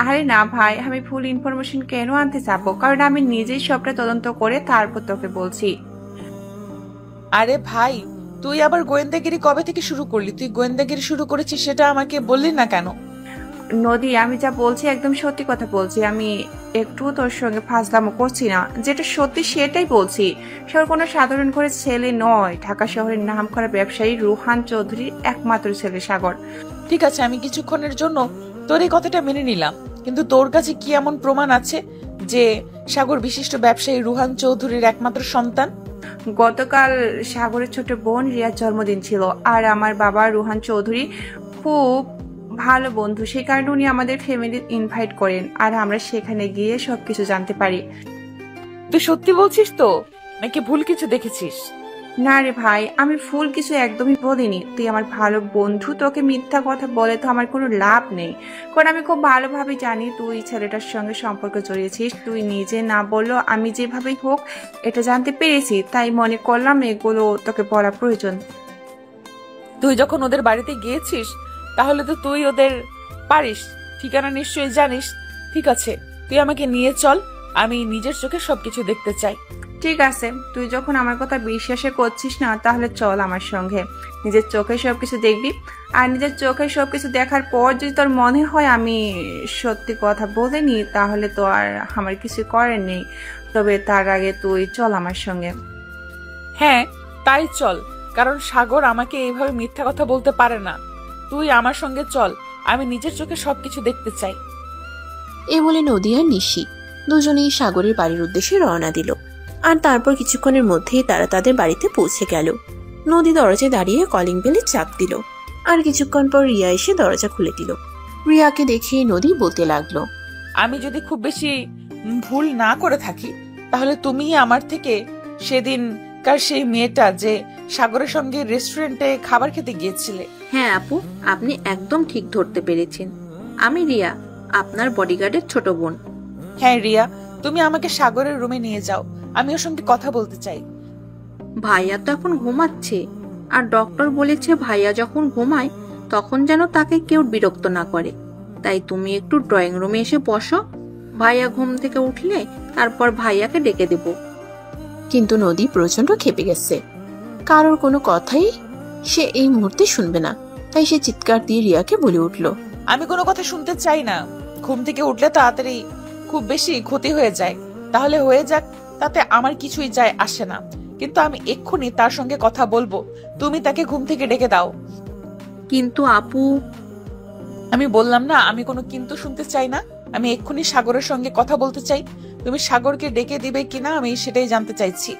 I: আরে না ভাই, আমি ভুল ইনফরমেশন কেন আনতে যাবো? কারণ আমি নিজেই সবটা তদন্ত করে তারপর তোকে বলছি।
A: আরে ভাই, তুই আবার গোয়েন্দাগিরি কবে থেকে শুরু করলি? তুই গোয়েন্দাগিরি শুরু করেছিস সেটা আমাকে বললি না কেন?
I: নদী, আমি যা বলছি একদম সত্যি কথা বলছি। আমি একটু তোর সঙ্গে ফাজলামো করছি না, যেটা সত্যি সেটাই বলছি। সে কোনো সাধারণ ঘরের ছেলে নয়। ঢাকা শহরের নামকরা ব্যবসায়ী রুহান চৌধুরীর একমাত্র ছেলে সাগর।
A: ঠিক আছে, আমি কিছুক্ষণের জন্য তোর এই কথাটা মেনে নিলাম, কিন্তু তোর কাছে কি এমন প্রমাণ আছে যে সাগর বিশিষ্ট ব্যবসায়ী রুহান চৌধুরীর একমাত্র সন্তান?
I: গতকাল সাগরের ছোট বোন রিয়ার জন্মদিন ছিল, আর আমার বাবা রুহান চৌধুরী খুব ভালো বন্ধু। সেই কারণে উনি আমাদের ফ্যামিলি ইনভাইট করেন, আর আমরা সেখানে গিয়ে সবকিছু জানতে পারি।
A: তুই সত্যি বলছিস তো, নাকি ভুল কিছু দেখেছিস?
I: না রে ভাই, আমি ভুল কিছু একদমই বলিনি। তুই আমার ভালো বন্ধু, তোকে মিথ্যা কথা বলে তো আমার কোনো লাভ নেই। কারণ আমি খুব ভালোভাবে জানি তুই ছেলেটার সঙ্গে সম্পর্ক জড়িয়েছিস। তুই নিজে না বললেও আমি যেভাবেই হোক এটা জানতে পেরেছি, তাই মনে করলাম এগুলো তোকে বলা প্রয়োজন।
A: তুই যখন ওদের বাড়িতে গিয়েছিস তাহলে তো তুই ওদের পারিস, ঠিকানা নিশ্চয়ই জানিস। ঠিক আছে, তুই আমাকে নিয়ে চল, আমি নিজের চোখে সবকিছু দেখতে চাই।
I: ঠিক আছে, তুই যখন আমার কথা বিশ্বাসে করছিস না, তাহলে চল আমার সঙ্গে। নিজের চোখে সবকিছু দেখবি, আর নিজের চোখে সবকিছু দেখার পর যদি তোর মনে হয় আমি সত্যি কথা বলিনি, তাহলে তো আর আমার কিছু করার নেই। তবে তার আগে তুই চল আমার সঙ্গে।
A: হ্যাঁ, তাই চল, কারণ সাগর আমাকে এইভাবে মিথ্যা কথা বলতে পারে না। তুই আমার সঙ্গে চল, আমি নিজের চোখে সবকিছু দেখতে চাই।
C: এ বলে নদী আর নিশি দুজনেই সাগরের বাড়ির উদ্দেশ্যে রওনা দিল। আর তারপর কিছুক্ষণের মধ্যেই তারা তাদের বাড়িতে পৌঁছে গেল। নদী দরজায় দাঁড়িয়ে কলিং বেলে চাপ দিল, আর কিছুক্ষণ পর রিয়া এসে দরজা খুলে দিল। রিয়াকে দেখে নদী বলতে লাগলো,
A: আমি যদি খুব বেশি ভুল না করে থাকি, তাহলে তুমি আমার থেকে সেদিনকার সেই মেয়েটা যে সাগরের সঙ্গে রেস্টুরেন্টে খাবার খেতে গিয়েছিলে।
F: হ্যাঁ আপু, আপনি একদম ঠিক ধরতে পেরেছেন। আমি রিয়া, আপনার বডিগার্ডের ছোট বোন।
A: হ্যাঁ রিয়া, তুমি আমাকে সাগরের রুমে নিয়ে যাও, আমি ওর সঙ্গে কথা বলতে চাই।
F: ভাইয়া তো এখন ঘুমাচ্ছে, আর ডক্টর বলেছে ভাইয়া যখন ঘুমায় তখন যেন তাকে কেউ বিরক্ত না করে। তাই তুমি একটু ড্রয়িং রুমে এসে বসো, ভাইয়া ঘুম থেকে উঠলে তারপর ভাইয়াকে ডেকে দেব।
C: কিন্তু নদী প্রচন্ড ক্ষেপে গেছে। কারোর কোনো কথাই সে এই মুহূর্তে শুনবে না, তাই সে চিৎকার দিয়ে রিয়াকে বলে উঠল,
A: আমি কোনো কথা শুনতে চাই না। ঘুম থেকে উঠলে তাড়াতাড়ি খুব বেশি ক্ষতি হয়ে যায়, তাহলে হয়ে যাক, তাতে আমার কিছুই যায় আসে না, কিন্তু আমি এক্ষুনি তার সঙ্গে কথা বলবো। তুমি তাকে ঘুম থেকে ডেকে দাও।
F: কিন্তু আপু,
A: আমি বললাম না, আমি কোনো কিন্তু শুনতে চাই না। আমি এক্ষুনি সাগরের সঙ্গে কথা বলতে চাই। তুমি সাগরকে ডেকে দিবে কিনা আমি সেটাই জানতে চাইছি।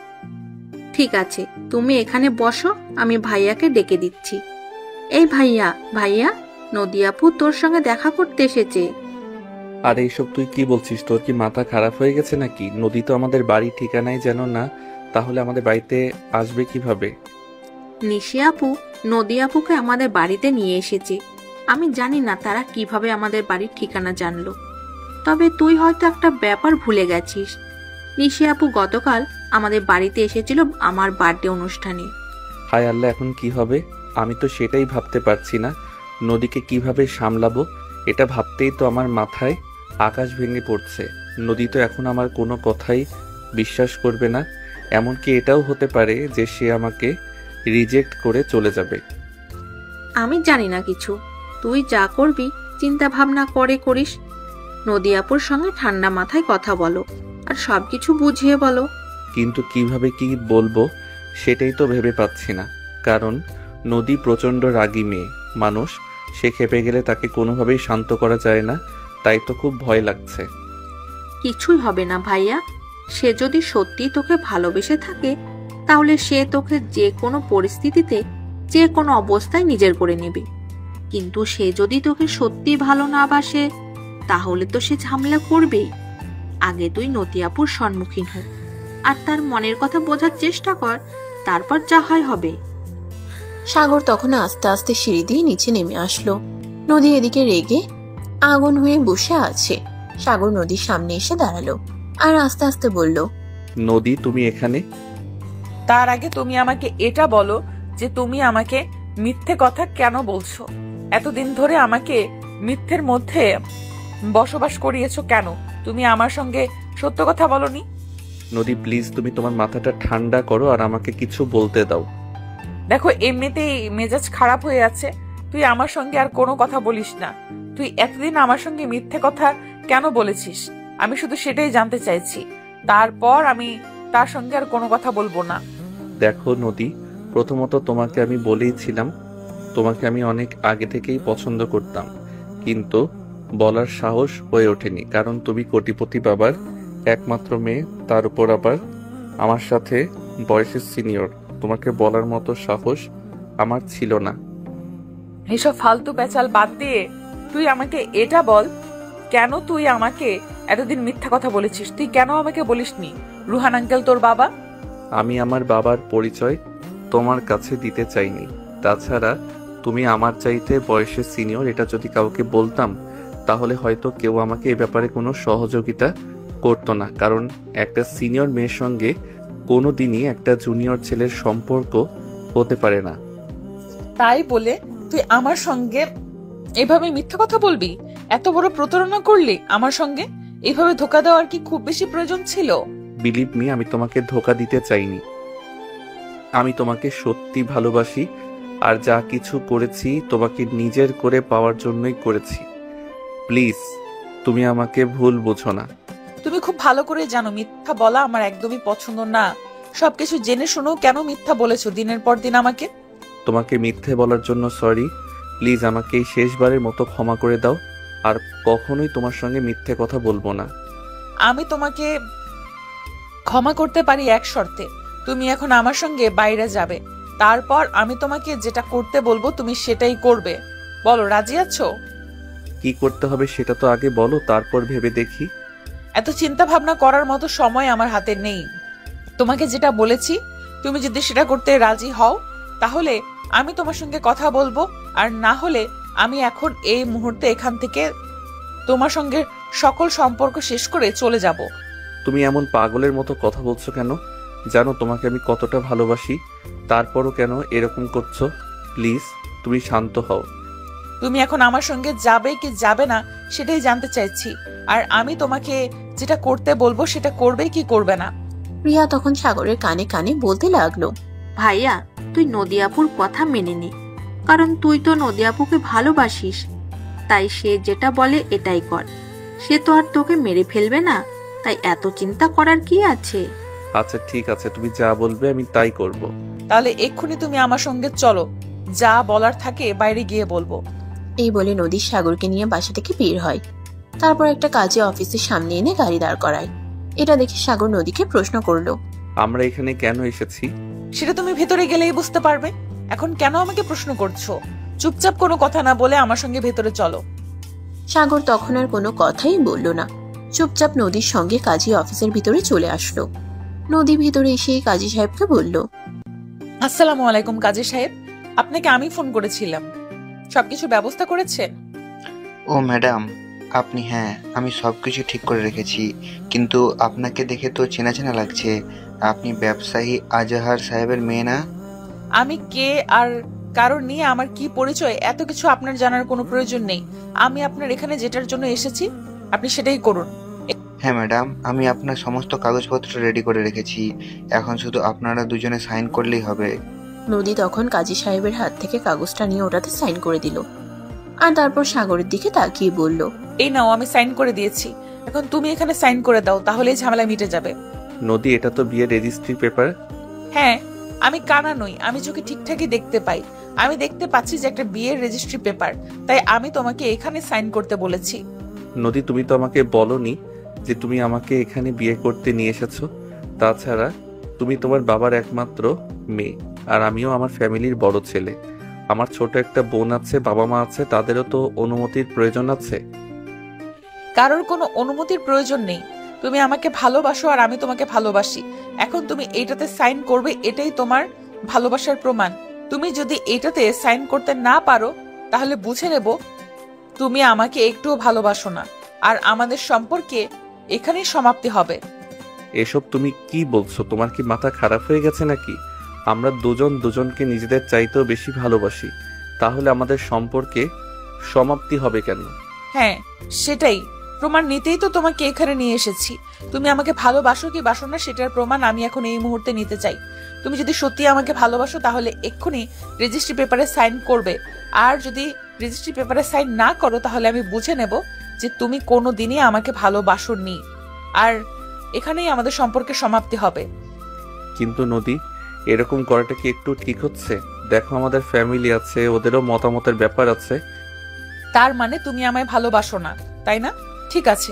F: ঠিক আছে, তুমি এখানে বসো, আমি ভাইয়াকে ডেকে দিচ্ছি। এই ভাইয়া, ভাইয়া, নদী আপু তোর সঙ্গে দেখা করতে এসেছে।
B: আর এইসব তুই কি বলছিস? তোর কি মাথা খারাপ হয়ে গেছে নাকি? নদী তো আমাদের বাড়ি ঠিকানাই যেন না, তাহলে আমাদের বাড়িতে আসবে কিভাবে?
F: নিশি আপু নদী আপুকে আমাদের বাড়িতে নিয়ে এসেছে। আমি জানি না তারা কিভাবে আমাদের বাড়ির ঠিকানা জানলো। তবে তুই হয়তো একটা ব্যাপার ভুলে গেছিস। নিশি আপু গতকাল আমাদের বাড়িতে এসেছিল আমার বার্থডে অনুষ্ঠানে।
B: হায় আল্লাহ, এখন কি হবে? আমি তো সেটাই ভাবতে পারছি না। নদীকে কিভাবে সামলাবো, এটা ভাবতেই তো আমার মাথায় আকাশ ভেঙে পড়ছে। নদী তো এখন আমার কোনো কথাই বিশ্বাস করবে না। এমনকি এটাও হতে পারে যে সে আমাকে রিজেক্ট করে চলে যাবে।
F: আমি জানি না কিছু, তুই যা করবি চিন্তা ভাবনা করে করিস। নদী আপুর সঙ্গে ঠান্ডা মাথায় কথা বলো, আর সবকিছু বুঝিয়ে বলো।
B: কিন্তু কিভাবে কি বলবো সেটাই তো ভেবে পাচ্ছি না, কারণ নদী প্রচণ্ড রাগী মেয়ে মানুষ। সে খেপে গেলে তাকে কোনোভাবেই শান্ত করা যায় না, তাই তো খুব ভয় লাগছে।
F: কিছুই হবে না ভাইয়া, সে যদি সত্যি তোকে ভালোবেসে থাকে তাহলে সে তোকে যে কোনো পরিস্থিতিতে যে কোনো অবস্থায় নিজের করে নেবে। কিন্তু সে যদি তোকে সত্যি ভালো না বাসে তাহলে তো সে ঝামেলা করবেই। আগে তুই নদী আপুর সম্মুখীন হ, আর তার মনের কথা বোঝার চেষ্টা কর তারপর যা হয় হবে।
C: সাগর তখন আস্তে আস্তে সিঁড়ি দিয়ে নিচে নেমে আসলো। নদী এদিকে রেগে আগুন হয়ে বসে আছে। সাগর নদীর সামনে এসে দাঁড়ালো আর আস্তে আস্তে বলল,
B: নদী তুমি এখানে?
A: তার আগে তুমি আমাকে এটা বলো যে তুমি আমাকে মিথ্যে কথা কেন বলছো? এতদিন ধরে আমাকে মিথ্যের মধ্যে বসবাস করিয়েছো কেন? তুমি আমার সঙ্গে সত্য কথা বলনি।
B: নদী প্লিজ তুমি তোমার মাথাটা ঠান্ডা করো আর আমাকে কিছু বলতে দাও।
A: দেখো এমনিতেই মেজাজ খারাপ হয়ে আছে, তুই আমার সঙ্গে আর কোনো কথা বলিস না। তুই এতদিন আমার সঙ্গে মিথ্যে কথা কেন বলেছিস? আমি শুধু সেটাই জানতে চাইছি। তারপর আমি তার সঙ্গে আর কোনো কথা বলবো না।
B: দেখো নদী, প্রথমত তোমাকে আমি বলেইছিলাম তোমাকে আমি অনেক আগে থেকেই পছন্দ করতাম, কিন্তু বলার সাহস হয়ে ওঠেনি, কারণ তুমি কোটিপতি বাবার একমাত্র মেয়ে, তার উপর আবার আমার সাথে বয়সের সিনিয়র। তোমাকে বলার মতো সাহস আমার ছিল না।
A: এসব ফালতু পেঁচাল বাদ দিয়ে তুই আমাকে এটা বল, কেন তুই আমাকে এতদিন মিথ্যা কথা বলেছিস? তুই কেন আমাকে বলিসনি রুহান আঙ্কেল তোর বাবা?
B: আমি আমার বাবার পরিচয় তোমার কাছে দিতে চাইনি। তাছাড়া তুমি আমার চাইতে বয়সের সিনিয়র, এটা যদি কাউকে বলতাম তাহলে হয়তো কেউ আমাকে এ ব্যাপারে কোনো সহযোগিতা করতো না, কারণ একটা সিনিয়র মেয়ের সঙ্গে কোনো দিনই একটা জুনিয়র ছেলের সম্পর্ক হতে পারে না।
A: তাই বলে তুই আমার সঙ্গে এভাবে মিথ্যা কথা বলবি? এত বড় প্রতারণা করলি আমার সঙ্গে? এইভাবে ধোকা দেওয়ার কি খুব বেশি প্রয়োজন ছিল?
B: বিলিভ মি, আমি তোমাকে ধোকা দিতে চাইনি। আমি তোমাকে সত্যি ভালোবাসি, আর যা কিছু করেছি তোমাকে নিজের করে পাওয়ার জন্যই করেছি। প্লিজ তুমি আমাকে ভুল বুঝো না।
A: তুমি খুব ভালো করে জানো মিথ্যা বলা আমার একদমই পছন্দ না। সবকিছু জেনে শুনেও কেন মিথ্যা বলেছো দিনের পর দিন আমাকে?
B: তোমাকে মিথ্যে বলার জন্য সরি। প্লিজ আমাকে এই শেষবারের মতো ক্ষমা করে দাও, আর কখনোই তোমার সঙ্গে মিথ্যে কথা বলবো না।
A: আমি তোমাকে ক্ষমা করতে পারি এক শর্তে, তুমি এখন আমার সঙ্গে বাইরে যাবে। তারপর আমি তোমাকে যেটা করতে বলবো তুমি সেটাই করবে। বলো, রাজি আছো?
B: কি করতে হবে সেটা তো আগে বলো, তারপর ভেবে দেখি।
A: এত চিন্তা ভাবনা করার মতো সময় আমার হাতে নেই। তোমাকে যেটা বলেছি তুমি যদি সেটা করতে রাজি হও তাহলে আমি তোমার সঙ্গে কথা বলবো, আর না হলে আমি এখন এই মুহূর্তে এখান থেকে তোমার সঙ্গে সকল সম্পর্ক শেষ করে চলে যাব।
B: তুমি এমন পাগলের মতো কথা বলছো কেন? জানো তোমাকে আমি কতটা ভালোবাসি, তারপরও কেন এরকম করছো? প্লিজ তুমি শান্ত হও।
A: তুমি এখন আমার সঙ্গে যাবে কি যাবে না সেটাই জানতে চাইছি, আর আমি তোমাকে যেটা করতে বলবো সেটা করবে কি করবে না।
C: প্রিয়া তখন সাগরের কানে কানে বলতে লাগলো,
F: ভাইয়া তুই নদী আপুর কথা মেনে নে, কারণ তুই তো নদী আপুকে ভালোবাসিস। তাই সে যেটা বলে এটাই কর। সে তো আর তোকে মেরে ফেলবে না, তাই এত চিন্তা করার কি আছে?
B: আচ্ছা ঠিক আছে, তুমি যা বলবে আমি তাই করব।
A: তাহলে এক্ষুনি তুমি আমার সঙ্গে চলো, যা বলার থাকে বাইরে গিয়ে বলবো।
C: এই বলে নদী সাগরকে নিয়ে বাসা থেকে বের হয়। তারপর একটা কাজে অফিসের সামনে এনে গাড়ি দাঁড় করায়। এটা দেখে সাগর নদীকে প্রশ্ন করলো,
B: আমরা এখানে কেন এসেছি?
A: সেটা তুমি ভেতরে গেলেই বুঝতে পারবে। এখন কেন আমাকে প্রশ্ন করছো? চুপচাপ কোনো কথা না বলে আমার সঙ্গে ভেতরে চলো।
C: সাগর তখন আর কোনো কথাই বলল না, চুপচাপ নদীর সঙ্গে কাজী অফিসের ভিতরে চলে আসলো। নদী ভিতরে এসে কাজী সাহেবকে বলল,
A: আসসালামু আলাইকুম কাজী সাহেব, আপনাকে আমি ফোন করেছিলাম, সবকিছু ব্যবস্থা করেছেন?
J: ও ম্যাডাম আপনি? হ্যাঁ আমি সবকিছু ঠিক করে রেখেছি, কিন্তু আপনাকে দেখে তো চেনা চেনা লাগছে। আপনি ব্যবসায়ী আজহার সাহেবের মেয়ে না?
A: আমি কে আর কারণ নিয়ে আমার কি পরিচয় এত কিছু আপনার জানার কোনো প্রয়োজন নেই। আমি আপনার এখানে যেটার জন্য এসেছি আপনি সেটাই করুন।
J: হ্যাঁ ম্যাডাম, আমি আপনার সমস্ত কাগজপত্র রেডি করে রেখেছি, এখন শুধু আপনারা দুজনে সাইন করলেই হবে।
C: নদী তখন কাজী সাহেবের হাত থেকে কাগজটা নিয়ে ওটাতে সাইন করে দিল, আর তারপর সাগরের দিকে তাকিয়ে বলল,
A: এই নাও আমি সাইন করে দিয়েছি, এখন তুমি এখানে সাইন করে দাও, তাহলেই ঝামেলা মিটে যাবে।
B: নদী এটা তো বিয়ের রেজিস্ট্রি পেপার।
A: হ্যাঁ আমি কানা নই, আমি চোখে ঠিকঠাকই দেখতে পাই। আমি দেখতে পাচ্ছি যে একটা বিয়ের রেজিস্ট্রি পেপার, তাই আমি তোমাকে এখানে সাইন করতে বলেছি।
B: নদী তুমি তো আমাকে বলনি যে তুমি আমাকে এখানে বিয়ে করতে নিয়ে এসেছো। তাছাড়া তুমি তোমার বাবার একমাত্র মেয়ে, আর আমিও আমার ফ্যামিলির বড় ছেলে। আমার ছোট একটা বোন আছে, বাবা মা আছে, তাদেরও তো অনুমতির প্রয়োজন আছে।
A: কারোর কোনো অনুমতির প্রয়োজন নেই। তুমি আমাকে ভালোবাসো আর আমি তোমাকে ভালোবাসি। এখন তুমি এইটাতে সাইন করবে, এটাই তোমার ভালোবাসার প্রমাণ। তুমি যদি এইটাতে সাইন করতে না পারো তাহলে বুঝে নেব তুমি আমাকে একটুও ভালোবাসো না, আর আমাদের সম্পর্কে এখানেই সমাপ্তি হবে।
B: এসব তুমি কি বলছো? তোমার কি মাথা খারাপ হয়ে গেছে নাকি? আমরা দুজন দুজনকে নিজেদের চাইতেও বেশি ভালোবাসি, তাহলে আমাদের সম্পর্কে সমাপ্তি হবে কেন?
A: হ্যাঁ, সেটাই প্রমাণ নিতেই তো তোমাকে এখানে নিয়ে এসেছি। তুমি আমাকে ভালোবাসো কি বাসো না সেটার প্রমাণ আমি এখন এই মুহূর্তে নিতে চাই। তুমি যদি সত্যি আমাকে ভালোবাসো তাহলে এক্ষুনি রেজিস্ট্রি পেপারে সাইন করবে, আর যদি রেজিস্ট্রি পেপারে সাইন না করো তাহলে আমি বুঝে নেব যে তুমি কোনো দিনই আমাকে ভালোবাসোনি, আর এখানেই আমাদের সম্পর্কের সমাপ্তি হবে।
B: কিন্তু নদী, এরকম করাটা কি একটু ঠিক হচ্ছে? দেখো, আমাদের ফ্যামিলি আছে, ওদেরও মতামতের ব্যাপার আছে।
A: তার মানে তুমি আমায় ভালোবাসো না, তাই না? ঠিক আছে,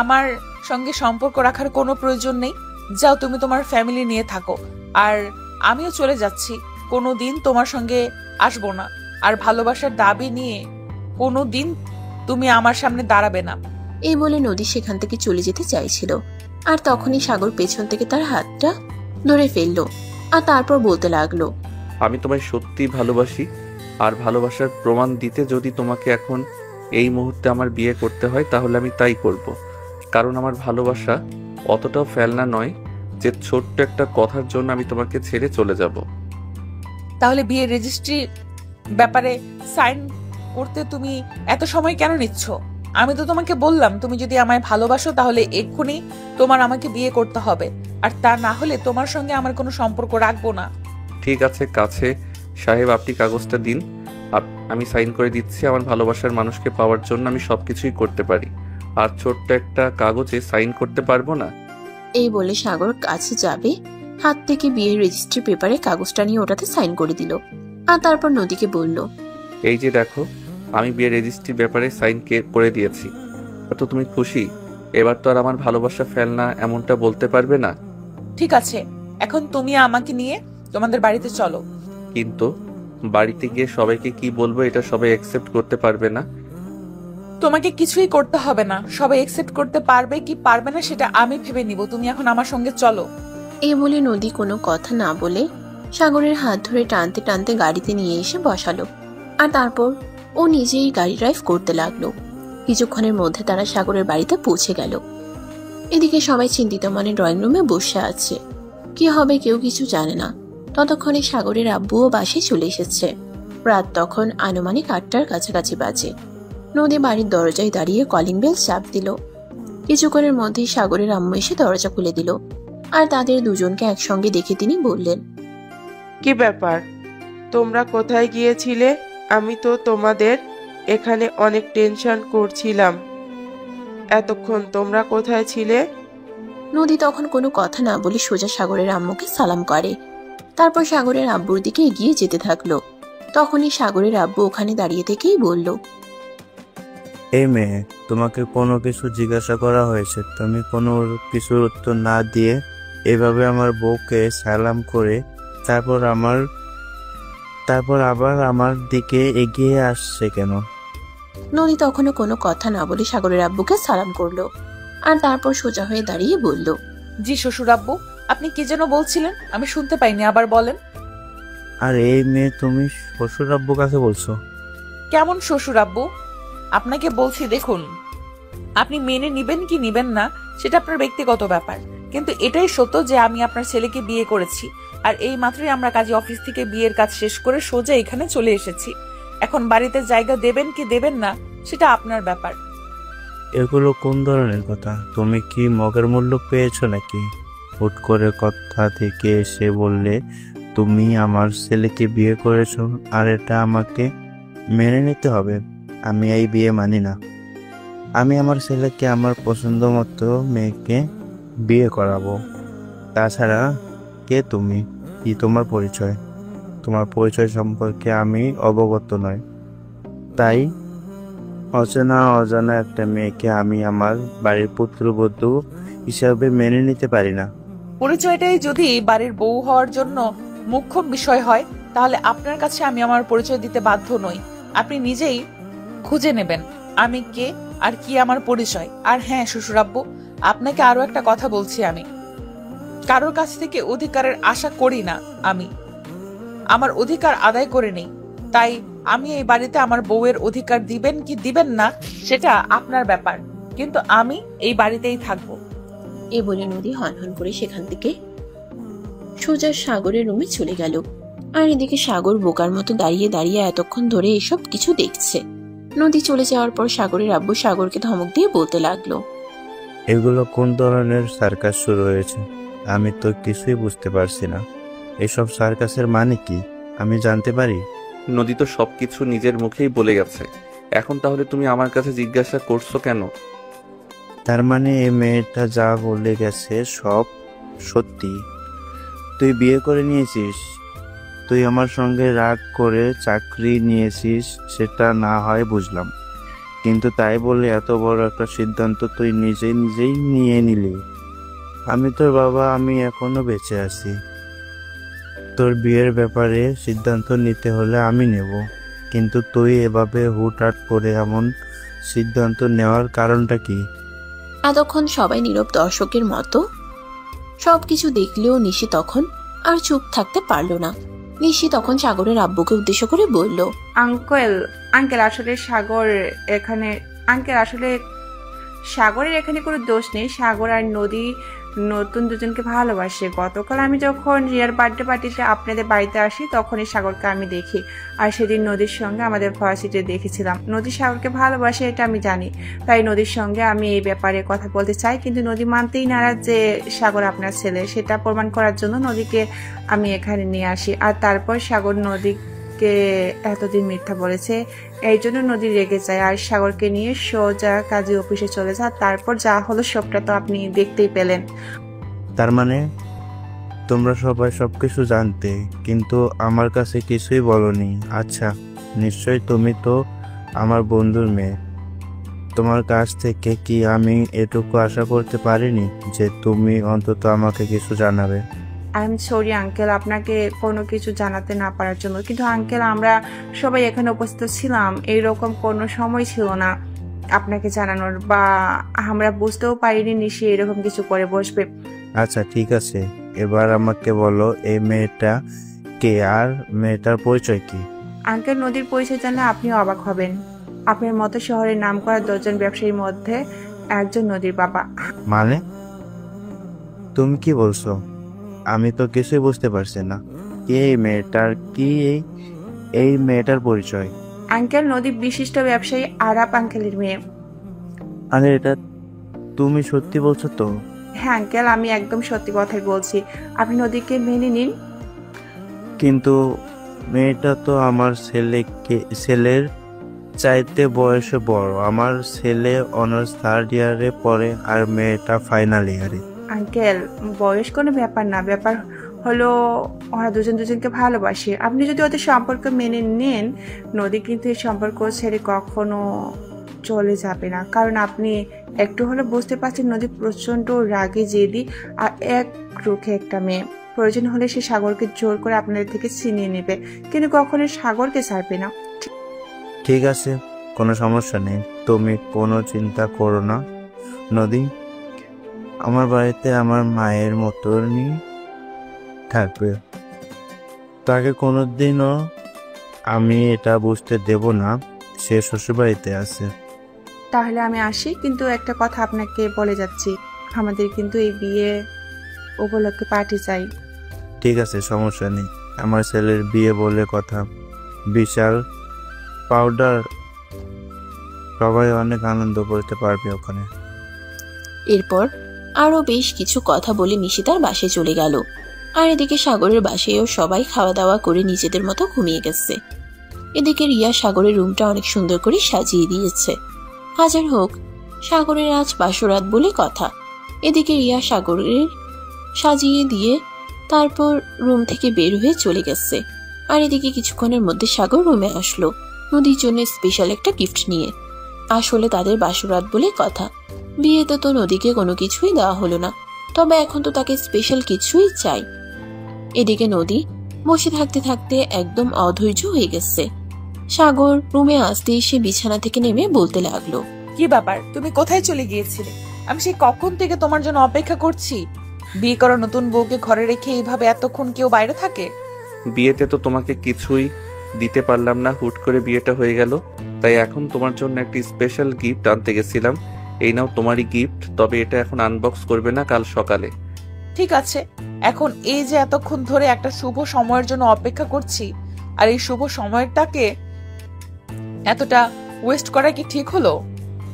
A: আমার সঙ্গে সম্পর্ক রাখার কোনো প্রয়োজন নেই। যাও, তুমি তোমার ফ্যামিলি নিয়ে থাকো, আর আমিও চলে যাচ্ছি। কোনো দিন তোমার সঙ্গে আসবো না, আর ভালোবাসার দাবি নিয়ে কোনো দিন তুমি আমার সামনে দাঁড়াবে না।
C: এই বলে নদী সেখান থেকে চলে যেতে চাইছিল, আর তখনই সাগর পেছন থেকে তার হাতটা ধরে ফেললো, আর তারপর বলতে লাগলো,
B: আমি তোমায় সত্যি ভালোবাসি, আর ভালোবাসার প্রমাণ দিতে যদি তোমাকে এখন এই মুহূর্তে আমার বিয়ে করতে হয় তাহলে আমি তাই করব। কারণ আমার ভালোবাসা অতটাও ফেলনা নয় যে ছোট্ট একটা কথার জন্য আমি তোমাকে ছেড়ে চলে যাব।
A: তাহলে বিয়ের রেজিস্ট্রির ব্যাপারে সাইন করতে তুমি এত সময় কেন নিচ্ছ? আমি তো তোমাকে বললাম তুমি যদি আমায় ভালোবাসো তাহলে এক্ষুনি তোমার আমাকে বিয়ে করতে হবে, আর তা না হলে তোমার সঙ্গে আমার কোনো সম্পর্ক রাখবো না।
B: ঠিক আছে কাছে সাহেব, আপনি কাগজটা দিন, আমি সাইন করে দিচ্ছি। আমার ভালোবাসার মানুষকে পাওয়ার জন্য আমি সবকিছুই করতে পারি, আর ছোট্ট একটা কাগজে সাইন করতে পারবো না?
C: এই বলে সাগর কাছে যাবে, হাত থেকে বিয়ের রেজিস্ট্রি পেপারে কাগজটা নিয়ে ওটাতে সাইন করে দিল, আর তারপর নদীকে বলল,
B: এই যে দেখো, আমি বিয়ের রেজিস্ট্রির ব্যাপারে সাইন করে দিয়েছি। তো তুমি খুশি? এবার তো আর আমার ভালোবাসা ফেলনা এমনটা বলতে পারবে না।
A: ঠিক আছে, এখন তুমি আমাকে নিয়ে তোমাদের বাড়িতে চলো।
B: কিন্তু বাড়িতে গিয়ে সবাইকে কি বলবো এটা সবাই অ্যাকসেপ্ট করতে পারবে না।
A: তোমাকে কিছুই করতে হবে না, সবাই অ্যাকসেপ্ট করতে পারবে কি পারবে না সেটা আমি ভেবে নিব। তুমি এখন আমার সঙ্গে চলো।
C: এই বলে নদী কোনো কথা না বলে সাগরের হাত ধরে টানতে টানতে গাড়িতে নিয়ে এসে বসালো, আর তারপর ও নিজেই গাড়ি ড্রাইভ করতে লাগলো। কিছুক্ষণের মধ্যে তারা সাগরের বাড়িতে পৌঁছে গেল। এদিকে সবাই চিন্তিত মনে ড্রয়িং রুমে বসে আছে, কি হবে কেউ কিছু জানে না। ততক্ষণে সাগরের আব্বুও বাসায় চলে এসেছে। রাত তখন আনুমানিক 8টার কাছাকাছি বাজে। নদী বাড়ির দরজায় দাঁড়িয়ে কলিং বেল চাপ দিল। কিছুক্ষণের মধ্যেই সাগরের আম্মু এসে দরজা খুলে দিল, আর তাদের দুজনকে একসঙ্গে দেখে তিনি বললেন,
E: কি ব্যাপার, তোমরা কোথায় গিয়েছিলে? আমি তো তোমাদের এখানে অনেক টেনশন করছিলাম। এতক্ষণ তোমরা কোথায় ছিলে?
C: নদী তখন কোনো কথা না বলে সোজা সাগরের আম্মুকে সালাম করে, তারপর সাগরের আব্বুর দিকে এগিয়ে যেতে থাকলো। তখনই সাগরের আব্বু ওখানে দাঁড়িয়ে থেকেই বলল,
G: এই মেয়ে, তোমাকে কোনো কিছু জিজ্ঞাসা করা হয়েছে, তুমি কোনো কিছুর উত্তর না দিয়ে এভাবে আমার বউকে সালাম করে তারপর আবার আমার দিকে এগিয়ে আসছে কেন?
C: নদী তখনও কোনো কথা না বলে সাগরের আব্বুকে সালাম করলো, আর তারপর সোজা হয়ে দাঁড়িয়ে বলল,
A: জি শ্বশুর আব্বু, আপনি কি যেন বলছিলেন? আমি শুনতে পাইনি, আবার বলেন।
G: আর এই মেয়ে, তুমি শ্বশুর আব্বু কাকে বলছো?
A: কেমন শ্বশুর আব্বু? আপনাকে বলছি, দেখুন, আপনি মেনে নিবেন কি নিবেন না সেটা আপনার ব্যক্তিগত ব্যাপার, কিন্তু এটাই সত্য যে আমি আপনার ছেলেকে বিয়ে করেছি, আর এই মাত্রই আমরা কাজী অফিস থেকে বিয়ের কাজ শেষ করে সোজা এখানে চলে এসেছি। এখন বাড়িতে জায়গা দেবেন কি দেবেন না সেটা আপনার ব্যাপার।
G: এগুলো কোন ধরনের কথা? তুমি কি মগের মূল্য পেয়েছো নাকি? হুট করে কথা থেকে এসে বললে তুমি আমার ছেলেকে বিয়ে করেছো, আর এটা আমাকে মেনে নিতে হবে। আমি এই বিয়ে মানি না। আমি আমার ছেলেকে আমার পছন্দ মতো মেয়েকে বিয়ে করাবো। তাছাড়া কে তুমি? কি তোমার পরিচয়? তোমার পরিচয় সম্পর্কে আমি অবগত নই, তাই অজানা একটা মেয়েকে আমি আমার বাড়ির পুত্রবধূ হিসাবে মেনে নিতে পারি না।
A: পরিচয়টাই যদি বাড়ির বউ হওয়ার জন্য মুখ্য বিষয় হয় তাহলে আপনার কাছে আমি আমার পরিচয় দিতে বাধ্য নই। আপনি নিজেই খুঁজে নেবেন আমি কে আর কি আমার পরিচয়। আর হ্যাঁ শ্বশুরাব্বু, আপনাকে আরো একটা কথা বলছি, আমি কারোর কাছ থেকে অধিকারের আশা করি না। আমি আমার অধিকার আদায় করে নেই। তাই আমি এই বাড়িতে আমার বউয়ের অধিকার দিবেন কি দিবেন না সেটা আপনার ব্যাপার, কিন্তু আমি এই বাড়িতেই থাকবো।
C: এ বলে নদী হনহন করে সেখান থেকে সোজা সাগরের রুমে চলে গেল। আর এদিকে সাগর বোকার মতো দাঁড়িয়ে দাঁড়িয়ে এতক্ষণ ধরে এসব কিছু দেখছে। নদী চলে যাওয়ার পর সাগরের আব্বু সাগরকে ধমক দিয়ে বলতে লাগলো,
G: এগুলো কোন ধরনের সার্কাস শুরু হয়েছে? আমি তো কিছুই বুঝতে পারছি না। এসব সার্কাসের মানে কি আমি জানতে পারি?
B: নদী তো সবকিছু নিজের মুখেই বলে গেছে, এখন তাহলে তুমি আমার কাছে জিজ্ঞাসা করছো কেন?
G: তার মানে এই মেয়েটা যা বলে গেছে সব সত্যি? তুই বিয়ে করে নিয়েছিস, তুই আমার সঙ্গে রাগ করে চাকরি নিয়েছিস, সেটা না হয় বুঝলাম, কিন্তু তাই বলে এত বড় একটা সিদ্ধান্ত তুই নিজেই নিয়ে নিলি। আমি তোর বাবা, আমি এখনো বেঁচে আছি। তোর বিয়ের ব্যাপারে সিদ্ধান্ত নিতে হলে আমি নেব, কিন্তু তুই এভাবে হুটহাট করে এমন সিদ্ধান্ত নেওয়ার কারণটা কি?
C: এতক্ষণ সবাই নীরব দর্শকের মতো সবকিছু দেখলেও নিশি তখন আর চুপ থাকতে পারল না। নিশি তখন সাগরের আব্বুকে উদ্দেশ্য করে বলল,
I: আঙ্কেল আসলে সাগরের এখানে কোনো দোষ নেই। সাগর আর নদী নতুন দুজনকে ভালোবাসে। গতকাল আমি যখন রিয়ার বার্থডে পার্টিতে আপনাদের বাড়িতে আসি তখনই সাগরকে আমি দেখি, আর সেদিন নদীর সঙ্গে আমাদের ভার্সিটিতে দেখেছিলাম। নদী সাগরকে ভালোবাসে এটা আমি জানি, তাই নদীর সঙ্গে আমি এই ব্যাপারে কথা বলতে চাই, কিন্তু নদী মানতেই নারাজ যে সাগর আপনার ছেলে। সেটা প্রমাণ করার জন্য নদীকে আমি এখানে নিয়ে আসি, আর তারপর সাগর নদীকে এতদিন মিথ্যা বলেছে, এই জন্য নদী রেগে যায় আর সাগরকে নিয়ে সোজা কাজী অফিসে চলে যায়। তারপর যা হলো সবটা তো আপনি দেখতেই পেলেন।
G: তার মানে তোমরা সবাই সবকিছু জানতে, কিন্তু আমার কাছে কিছুই বলনি। আচ্ছা, নিশ্চয়ই তুমি তো আমার বন্ধুর মেয়ে, তোমার কাছ থেকে কি আমি এটুকু আশা করতে পারিনি যে তুমি অন্তত আমাকে কিছু জানাবে?
I: আই এম সরি আঙ্কেল আপনাকে কোনো কিছু জানাতে না পারার জন্য, কিন্তু আঙ্কেল আমরা সবাই এখানে উপস্থিত ছিলাম, এইরকম কোনো সময় ছিল না আপনাকে জানানোর, বা আমরা বুঝতেও পারিনি নিশি এরকম কিছু করে বসবে।
G: আচ্ছা ঠিক আছে, এবার আমাকে বলো এই মেয়েটা কে আর মেয়েটার পরিচয় কি?
I: আঙ্কেল নদীর পরিচয় জানলে আপনিও অবাক হবেন। আপনার মতো শহরের নামকরা 10 জন ব্যবসায়ীর মধ্যে একজন নদীর বাবা।
G: মানে তুমি কি বলছো? আমি তো কিছুই বুঝতে পারছি না। এই মেয়েটার পরিচয়?
I: আঙ্কেল নদী বিশিষ্ট ব্যবসায়ী আরাপ আঙ্কেলের মেয়ে।
G: আরে এটা তুমি সত্যি বলছো তো?
I: হ্যাঁ আঙ্কেল, আমি একদম সত্যি কথাই বলছি, আপনি নদীকে মেনে নিন।
G: কিন্তু মেয়েটা তো আমার ছেলের চাইতে বয়সে বড়। আমার ছেলে অনার্স 3rd ইয়ারে পড়ে আর মেয়েটা ফাইনাল ইয়ারে।
I: আঙ্কেল বয়স কোনো ব্যাপার না, ব্যাপার হলো ওরা দুজনকে ভালোবাসে। আপনি যদি ওদের সম্পর্ক মেনে নেন, নদী কিন্তু এই সম্পর্ক ছেড়ে কখনো চলে যাবে না, কারণ আপনি একটু হলে বুঝতে পারছেন নদী প্রচন্ড রাগে জেদি আর এক রুখে একটা মেয়ে। প্রয়োজন হলে সে সাগরকে জোর করে আপনাদের থেকে ছিনিয়ে নেবে, কিন্তু কখনো সাগরকে ছাড়বে না।
G: ঠিক আছে, কোনো সমস্যা নেই, তুমি কোনো চিন্তা করো না। নদী আমার বাড়িতে আমার মায়ের মতনই থাকবে, তাকে কোনোদিনও আমি এটা বুঝতে দেব না সে শ্বশুরবাড়িতে আছে।
I: তাহলে আমি আসি, কিন্তু একটা কথা আপনাকে বলে যাচ্ছি, আমাদের কিন্তু এই বিয়ে উপলক্ষে পার্টি চাই।
G: ঠিক আছে, সমস্যা নেই, আমার ছেলের বিয়ে বলে কথা, বিশাল পাউডার, সবাই অনেক আনন্দ করতে পারবে ওখানে।
C: এরপর আরো বেশ কিছু কথা বলে নিশি তার বাসায় চলে গেল। আর এদিকে সাগরের বাসায়ও সবাই খাওয়া দাওয়া করে নিজেদের মতো ঘুমিয়ে গেছে। এদিকে রিয়া সাগরের রুমটা অনেক সুন্দর করে সাজিয়ে দিয়েছে। হাজার হোক, সাগরের আজ বাসরাত বলে কথা। এদিকে রিয়া সাগরের সাজিয়ে দিয়ে তারপর রুম থেকে বের হয়ে চলে গেছে। আর এদিকে কিছুক্ষণের মধ্যে সাগর রুমে আসলো নদীর জন্য স্পেশাল একটা গিফট নিয়ে। আসলে তাদের বাসরাত বলে কথা, বিয়েতে তো নদীকে কোনো কিছুই দেওয়া হলো না, তবে এখন তো তাকে স্পেশাল কিছুই চাই। এদিকে নদী বসে থাকতে থাকতে একদম অধৈর্য হয়ে গেছে। সাগর রুমে আসতে এসে বিছানা থেকে নেমে বলতে লাগলো,
A: কি ব্যাপার, তুমি কোথায় চলে গিয়েছিলে? আমি সেই কখন থেকে তোমার জন্য অপেক্ষা করছি। বিয়ে করা নতুন বউকে ঘরে রেখে এইভাবে এতক্ষণ কেউ বাইরে থাকে?
B: বিয়েতে তো তোমাকে কিছুই দিতে পারলাম না, হুট করে বিয়েটা হয়ে গেল। তাই এখন তোমার জন্য একটি স্পেশাল গিফট আনতে গেছিলাম। এই নাও তোমারই গিফট, তবে এটা এখন আনবক্স করবে না, কাল সকালে।
A: ঠিক আছে, এখন এই যে এতক্ষণ ধরে একটা শুভ সময়ের জন্য অপেক্ষা করছি, আর এই শুভ সময়টাকে এতটা ওয়েস্ট করা কি ঠিক হলো?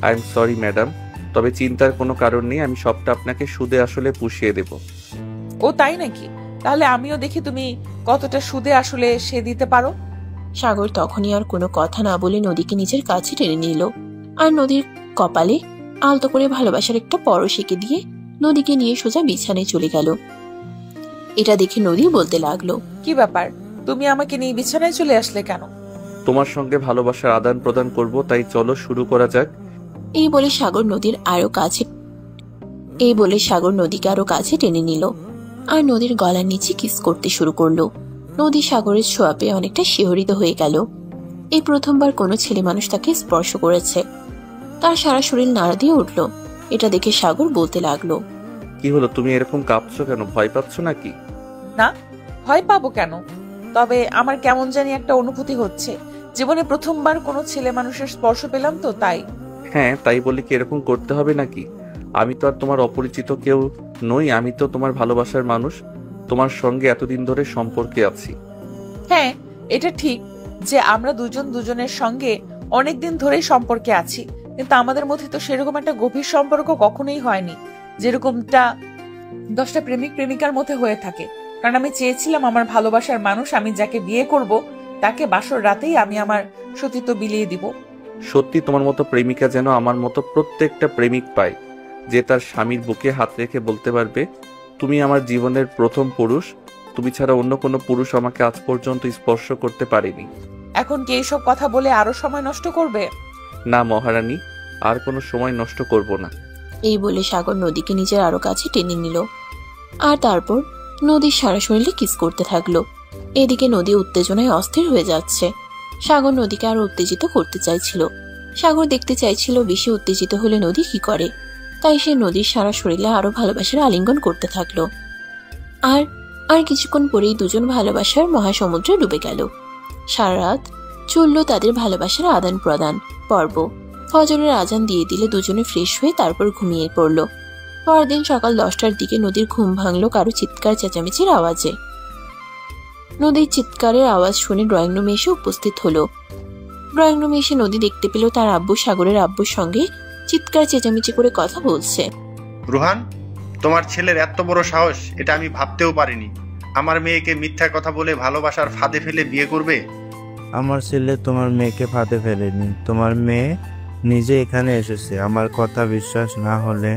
B: আই এম সরি ম্যাডাম, তবে চিন্তার কোনো কারণ নেই, আমি সবটা আপনাকে সুদে আসলে পুষিয়ে দেব।
A: ও তাই নাকি? তাহলে আমিও দেখি তুমি কতটা সুদে আসলে সে দিতে পারো।
C: সাগর তখনই আর কোনো কথা না বলে নদীকে নিজের কাছে টেনে নিল, আর নদীর কপালে আলতো করে ভালোবাসার একটা পরশ এঁকে দিয়ে নদীকে নিয়ে সোজা বিছানায় চলে গেল। এটা দেখে নদী বলতে লাগলো,
A: কি ব্যাপার, তুমি আমাকে নিয়ে বিছানায় চলে আসলে কেন?
B: তোমার সঙ্গে ভালোবাসার আদান প্রদান করব, তাই চলো শুরু করা যাক।
C: এই বলে সাগর নদীকে আরো কাছে টেনে নিল, আর নদীর গলার নিচে কিস করতে শুরু করলো। নদী সাগরের ছোঁয়া পেয়ে অনেকটা শিহরিত হয়ে গেল। এই প্রথমবার কোনো ছেলে মানুষ তাকে স্পর্শ করেছে। তার সারা শরীর নাড়া দিয়ে উঠল। এটা দেখে সাগর বলতে লাগলো,
B: কি হলো, তুমি এরকম কাঁপছো কেন? ভয় পাচ্ছ নাকি?
A: না, ভয় পাবো কেন? তবে আমার কেমন জানি একটা অনুভূতি হচ্ছে, জীবনে প্রথমবার কোনো ছেলে মানুষের স্পর্শ পেলাম তো তাই।
B: হ্যাঁ, তাই বলে কি এরকম করতে হবে নাকি? আমি তো আর তোমার অপরিচিত কেউ নই, আমি তো তোমার ভালোবাসার মানুষ। তোমার সঙ্গে এতদিন ধরে সম্পর্কে আছি।
A: হ্যাঁ, এটা ঠিক যে আমরা দুজন দুজনের সঙ্গে অনেকদিন ধরেই সম্পর্কে আছি, কিন্তু আমাদের মধ্যে তো সেরকম একটা গভীর সম্পর্ক কখনোই হয়নি, যেরকমটা 10টা প্রেমিক প্রেমিকার মধ্যে হয়ে থাকে। কারণ আমি চেয়েছিলাম আমার ভালোবাসার মানুষ, আমি যাকে বিয়ে করব তাকে বাসর রাতেই আমি আমার সতীত্ব বিলিয়ে দিব।
B: সত্যি তোমার মতো প্রেমিকা যেন আমার মতো প্রত্যেকটা প্রেমিক পায়, যে তার স্বামীর বুকে হাত রেখে বলতে পারবে, তুমি আমার জীবনের প্রথম পুরুষ। তুমি ছাড়া অন্য কোনো পুরুষ আমাকে আজ পর্যন্ত স্পর্শ করতে পারেনি।
A: এখন কি এইসব কথা বলে আরো সময় নষ্ট করবে?
B: না মহারানী, আর কোনো সময় নষ্ট করব না।
C: এই বলে সাগর নদীকে নিজের আরো কাছে টেনে নিল, আর তারপর নদীর সারা শরীরে কিস করতে থাকলো। এদিকে নদী উত্তেজনায় অস্থির হয়ে যাচ্ছে। সাগর নদীকে আরো উত্তেজিত করতে চাইছিল। সাগর দেখতে চাইছিল বেশি উত্তেজিত হলে নদী কি করে, তাই সে নদীর সারা শরীরে আরো ভালোবাসার আলিঙ্গন করতে থাকলো। আর কিছুক্ষণ পরেই দুজন ভালোবাসার মহাসমুদ্রে ডুবে গেল। সারা রাত চলল তাদের ভালোবাসার আদান প্রদান পর্ব। ফজরের আজান দিয়ে দিলে দুজনে ফ্রেশ হয়ে তারপর ঘুমিয়ে পড়ল। পরদিন সকাল 10টার দিকে নদীর ঘুম ভাঙল কারো চিৎকার চেঁচামেচির আওয়াজে। নদীর চিৎকারের আওয়াজ শুনে ড্রয়িং রুমে এসে উপস্থিত হলো। ড্রয়িং রুমে এসে নদী দেখতে পেল তার আব্বু সাগরের আব্বুর সঙ্গে চিৎকার চেঁচামেচি করে কথা বলছে।
H: রুহান, তোমার ছেলের এত বড় সাহস, এটা আমি ভাবতেও পারিনি। আমার মেয়েকে মিথ্যা কথা বলে ভালোবাসার ফাঁদে ফেলে বিয়ে করবে।
G: আমার ছেলে তোমার মেয়েকে ফাঁদে ফেলেনি, তোমার মেয়ে নিজে এখানে এসেছে। আমার কথা বিশ্বাস না হলে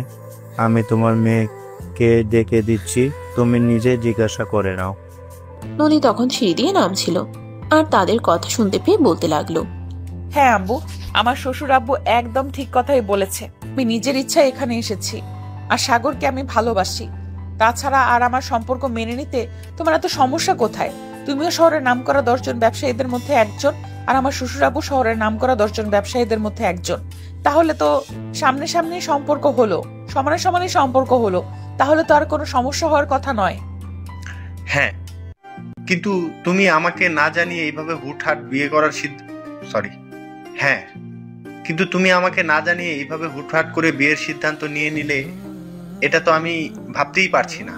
G: আমি তোমার মেয়েকে ডেকে দিচ্ছি, তুমি নিজে জিজ্ঞাসা করে নাও।
C: নদী তখন সিঁড়ি দিয়ে নামছিল, আর তাদের কথা শুনতে পেয়ে বলতে লাগলো,
A: হ্যাঁ আব্বু, আমার শ্বশুর আব্বু একদম ঠিক কথাই বলেছে। আমি নিজের ইচ্ছায় এখানে এসেছি, আর সাগরকে আমি ভালোবাসি। তাছাড়া আর আমার সম্পর্ক মেনে নিতে তোমার এত সমস্যা কোথায়? তুমিও শহরের নামকরা 10 জন ব্যবসায়ীদের মধ্যে একজন, আর আমার শ্বশুর আব্বু শহরের নামকরা 10 জন ব্যবসায়ীদের মধ্যে একজন। তাহলে তো সামনে সামনে সম্পর্ক হলো, সমানে সমানে সম্পর্ক হলো, তাহলে তো আর কোনো সমস্যা হওয়ার কথা নয়।
H: হ্যাঁ, কিন্তু তুমি আমাকে না জানিয়ে এইভাবে হুটহাট বিয়ে করার কিন্তু তুমি আমাকে না জানিয়ে এইভাবে হুটহাট করে বিয়ের সিদ্ধান্ত নিয়ে নিলে, এটা তো আমি ভাবতেই পারছি না।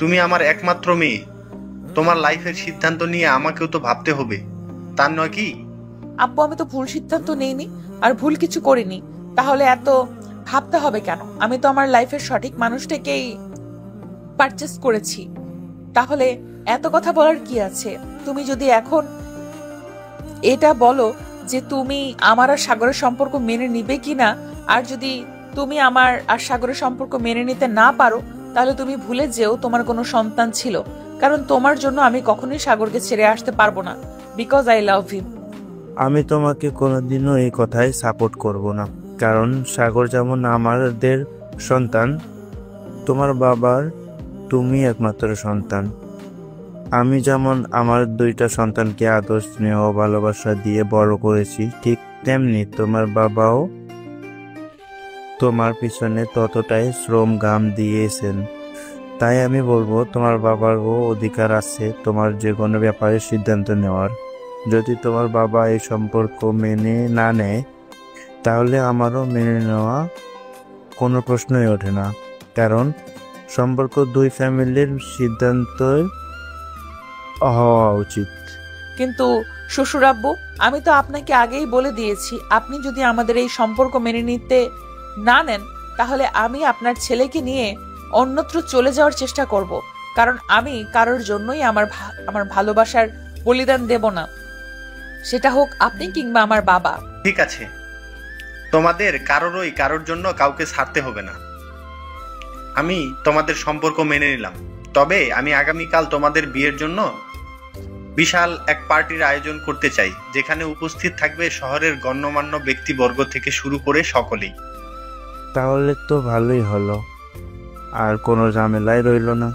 H: তুমি আমার একমাত্র মেয়ে, তোমার লাইফের সিদ্ধান্ত নিয়ে আমাকেও তো ভাবতে হবে, তার নয় কি?
A: আব্বু, আমি তো ভুল সিদ্ধান্ত নেইনি আর ভুল কিছু করিনি, তাহলে এত ভাবতে হবে কেন? আমি তো আমার লাইফের সঠিক মানুষটাকেই পারচেজ করেছি, তাহলে এত কথা বলার কি আছে? তুমি যদি এখন এটা বলো যে তুমি আমার আর সাগরের সম্পর্ক মেনে নিবে কিনা, আর যদি তুমি আমার আর সাগরের সম্পর্ক মেনে নিতে না পারো, তাহলে তুমি ভুলে যেও তোমার কোনো সন্তান ছিল, কারণ তোমার জন্য আমি কখনোই সাগরকে ছেড়ে আসতে পারবো না, বিকজ আই লাভ হিম।
G: আমি তোমাকে কোনোদিনও এই কথায় সাপোর্ট করব না, কারণ সাগর যেমন আমাদের সন্তান, তোমার বাবার তুমি একমাত্র সন্তান। আমি যেমন আমার 2টা সন্তানকে আদর স্নেহ ভালোবাসা দিয়ে বড় করেছি, ঠিক তেমনি তোমার বাবাও তোমার পিছনে ততটাই শ্রম ঘাম দিয়েছেন। তাই আমি বলবো তোমার বাবারও অধিকার আছে তোমার যে কোনো ব্যাপারে সিদ্ধান্ত নেওয়ার। যদি তোমার বাবা এই সম্পর্ক মেনে না নেয় তাহলে আমারও মেনে নেওয়া কোনো প্রশ্নই ওঠে না, কারণ সম্পর্ক দুই ফ্যামিলির সিদ্ধান্ত হওয়া উচিত।
A: কিন্তু শ্বশুর আব্বু, আমি তো আপনাকে আগেই বলে দিয়েছি, আপনি যদি আমাদের এই সম্পর্ক মেনে নিতে না নেন তাহলে আমি আপনার ছেলেকে নিয়ে অন্যত্র চলে যাওয়ার চেষ্টা করব, কারণ আমি কারোর জন্যই আমার ভালোবাসার বলিদান দেব না, সেটা হোক আপনি কিংবা আমার বাবা।
H: ঠিক আছে, তোমাদের কারোর জন্য কাউকে ছাড়তে হবে না। আমি তোমাদের সম্পর্ক মেনে নিলাম, তবে আমি আগামীকাল তোমাদের বিয়ের জন্য বিশাল এক পার্টির আয়োজন করতে চাই, যেখানে উপস্থিত থাকবে শহরের গণ্যমান্য ব্যক্তিবর্গ থেকে শুরু করে সকলেই।
G: তাহলে তো ভালোই হলো, আর কোনো ঝামেলাই রইল না।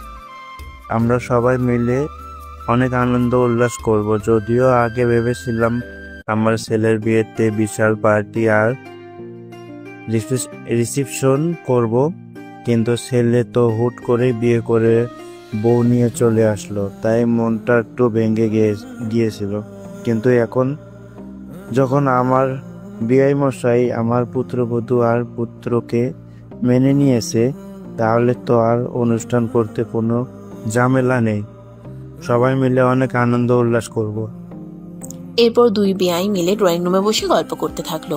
G: আমরা সবাই মিলে অনেক আনন্দ উল্লাস করব। যদিও আগে ভেবেছিলাম আমার ছেলের বিয়েতে বিশাল পার্টি আর রিসেপশন করব, কিন্তু ছেলে তো হুট করে বিয়ে করে বউ নিয়ে চলে আসলো, তাই মনটা একটু ভেঙে গিয়েছিল। কিন্তু এখন যখন আমার বিআই মশাই আমার পুত্রবধূ আর পুত্রকে মেনে নিয়েছে, তাহলে তো আর অনুষ্ঠান করতে কোনো ঝামেলা নেই। সবাই মিলে অনেক আনন্দ উল্লাস করব।
C: এরপর দুই বেয়াই মিলে ড্রয়িং রুমে বসে গল্প করতে থাকলো,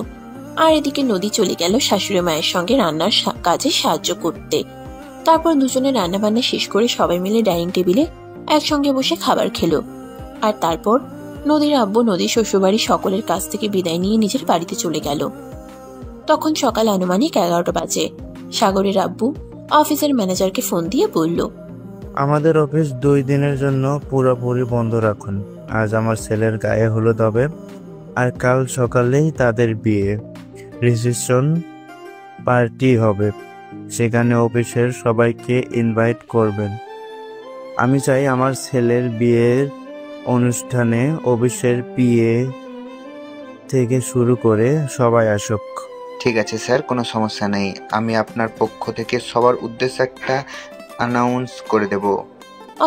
C: আর এদিকে নদী চলে গেল শাশুড়ি মায়ের সঙ্গে রান্নার কাজে সাহায্য করতে। তারপর দুজনে রান্না বান্না শেষ করে সবাই মিলে ডাইনিং টেবিলে একসঙ্গে বসে খাবার খেলো। আর তারপর নদীর আব্বু নদীর শ্বশুরবাড়ি সকলের কাছ থেকে বিদায় নিয়ে নিজের বাড়িতে চলে গেল। তখন সকাল আনুমানিক 11টা বাজে। সাগরের আব্বু অফিসের ম্যানেজারকে ফোন দিয়ে বলল,
G: আমাদের অফিস 2 দিনের জন্য পুরোপুরি বন্ধ রাখুন। আজ আমার ছেলের গায়ে হলুদ হবে, আর কাল সকালেই তাদের বিয়ে, রিসেপশন পার্টি হবে। সেখানে অফিসের সবাইকে ইনভাইট করবেন। আমি চাই আমার ছেলের বিয়ের অনুষ্ঠানে অফিসের পিএ থেকে শুরু করে সবাই আসুক।
J: ঠিক আছে স্যার, কোনো সমস্যা নেই। আমি আপনার পক্ষ থেকে সবার উদ্দেশ্যে একটা অ্যানাউন্স করে দেব।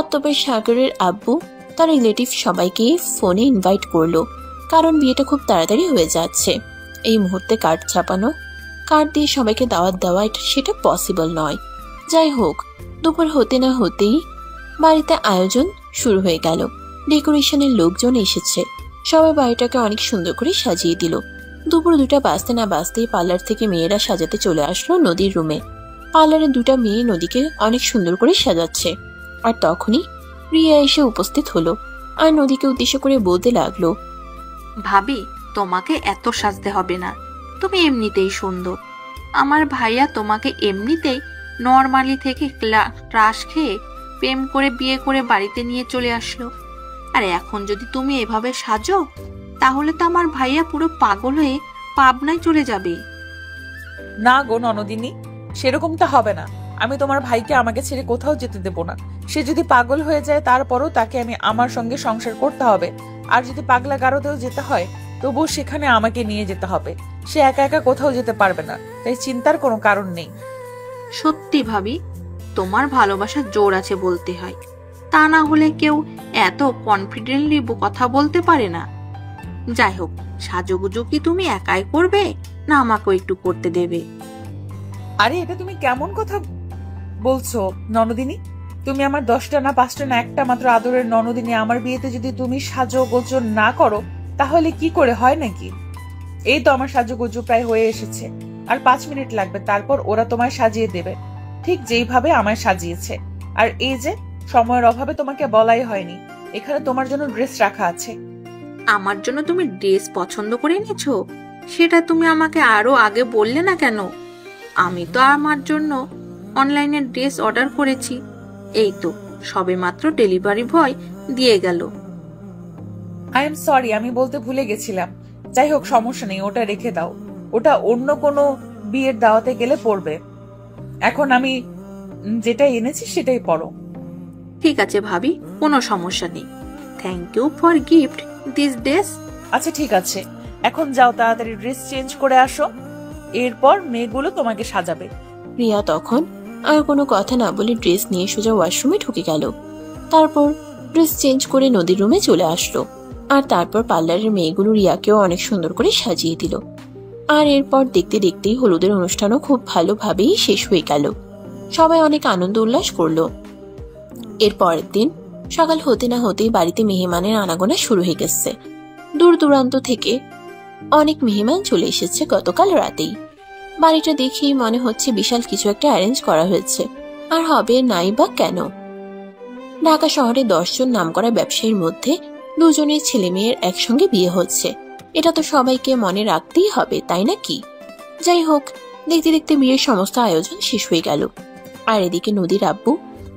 C: অতঃপর সাগরের আব্বু তার রিলেটিভ সবাইকে ফোনে ইনভাইট করলো, কারণ বিয়েটা খুব তাড়াতাড়ি হয়ে যাচ্ছে। এই মুহূর্তে কার্ড ছাপানো, কার্ড দিয়ে সবাইকে দাওয়াত দেওয়া সেটা পসিবল নয়। যাই হোক, দুপুর হতে না হতেই বাড়িতে আয়োজন শুরু হয়ে গেল। ডেকোরেশনের লোকজন এসেছে, সবাই বাড়িটাকে অনেক সুন্দর করে সাজিয়ে দিল। দুপুর 2টা বাজতে না বাজতেই পার্লার থেকে মেয়েরা সাজাতে চলে আসলো নদীর রুমে। পার্লারের 2টা মেয়ে নদীকে অনেক সুন্দর করে সাজাচ্ছে। আর তখনই রিয়া এসে উপস্থিত হলো, আর নদীকে উদ্দেশ্য করে বলতে লাগলো,
F: ভাবি, তোমাকে এত সাজতে হবে না, তুমি এমনিতেই সুন্দর। আমার ভাইয়া তোমাকে এমনিতেই নরমালি থেকে ক্রাশ খেয়ে প্রেম করে বিয়ে করে বাড়িতে নিয়ে চলে আসলো, আর এখন যদি তুমি এভাবে সাজো তাহলে তো আমার ভাইয়া পুরো পাগল হয়ে পাবনায় চলে যাবে।
A: না গো ননদিনী, সেরকমটা হবে না। আমি তোমার ভাইকে আমাকে ছেড়ে কোথাও যেতে দেব না। সে যদি পাগল হয়ে যায় তারপরও তাকে আমি আমার সঙ্গে সংসার করতে হবে, আর যদি পাগলা গারোতেও যেতে হয় তবুও সেখানে আমাকে নিয়ে যেতে হবে। সে একা একা কোথাও যেতে পারবে না, তাই চিন্তার কোনো কারণ নেই।
F: সত্যি ভাবি, তোমার ভালোবাসার জোর আছে বলতে হয়, তা না হলে কেউ এত কনফিডেন্টলি কথা বলতে পারে না। যাই হোক, সাজুগুজু কি তুমি একাই করবে না আমাকেও একটু করতে দেবে?
A: আরে এটা তুমি কেমন কথা বলছো ননদিনী? তুমি আমার 10টা না 5টা না একটা মাত্র আদরের ননদিনী, আমার বিয়েতে যদি তুমি সাজগোজ না করো তাহলে কি করে হয় নাকি? এই তো আমার সাজগোজ প্রায় হয়ে এসেছে, আর 5 মিনিট লাগবে, তারপর ওরা তোমায় সাজিয়ে দেবে ঠিক যেইভাবে আমায় সাজিয়েছে। আর এই যে সময়ের অভাবে তোমাকে বলাই হয়নি, এখানে তোমার জন্য ড্রেস রাখা আছে।
F: আমার জন্য তুমি ড্রেস পছন্দ করে এনেছো? সেটা তুমি আমাকে আরো আগে বললে না কেন? আমি তো আমার জন্য অনলাইনে ড্রেস অর্ডার করেছি, এই তো সবে মাত্র ডেলিভারি বয় দিয়ে গেল।
A: আই এম সরি, আমি বলতে ভুলে গেছিলাম। যাই হোক, সমস্যা নেই, ওটা রেখে দাও, ওটা অন্য কোনো বিয়ের দাওয়াতে গেলে পরবে। এখন আমি যেটা এনেছি সেটাই পরো।
F: ঠিক আছে ভাবি, কোনো সমস্যা নেই। Thank you for gift this dress.
A: আচ্ছা ঠিক আছে, এখন যাও তাড়াতাড়ি ড্রেস চেঞ্জ করে আসো। এরপর মেয়েগুলো তোমাকে সাজাবে।
C: রিয়া তখন আর কোনো কথা না বলে ড্রেস নিয়ে সোজা ওয়াশরুমে ঢুকে গেল। তারপর ড্রেস চেঞ্জ করে নদীর রুমে চলে আসলো। আর তারপর পার্লারের মেয়েগুলো রিয়াকেও অনেক সুন্দর করে সাজিয়ে দিল। আর এরপর দেখতে দেখতেই হলুদের অনুষ্ঠানও খুব ভালোভাবেই শেষ হয়ে গেল। সবাই অনেক আনন্দ উল্লাস করলো। এর পরের দিন সকাল হতে না হতেই বাড়িতে মেহমানের আনাগোনা শুরু হয়ে গেছে। দূর দূরান্ত থেকে অনেক মেহমান চলে এসেছে গতকাল রাতেই। বাড়িটা দেখেই মনে হচ্ছে বিশাল কিছু একটা অ্যারেঞ্জ করা হয়েছে, আর হবে নাই বা কেন। ঢাকা শহরে 10 জন নামকরা ব্যবসায়ীর মধ্যে 2 জনের ছেলে মেয়ের একসঙ্গে বিয়ে হচ্ছে। এটা তো সবাইকে মনে রাখতেই হবে, তাই না কি? যাই হোক, দেখতে দেখতে বিয়ের সমস্ত আয়োজন শেষ হয়ে গেল। আর এদিকে নদীর আব্বু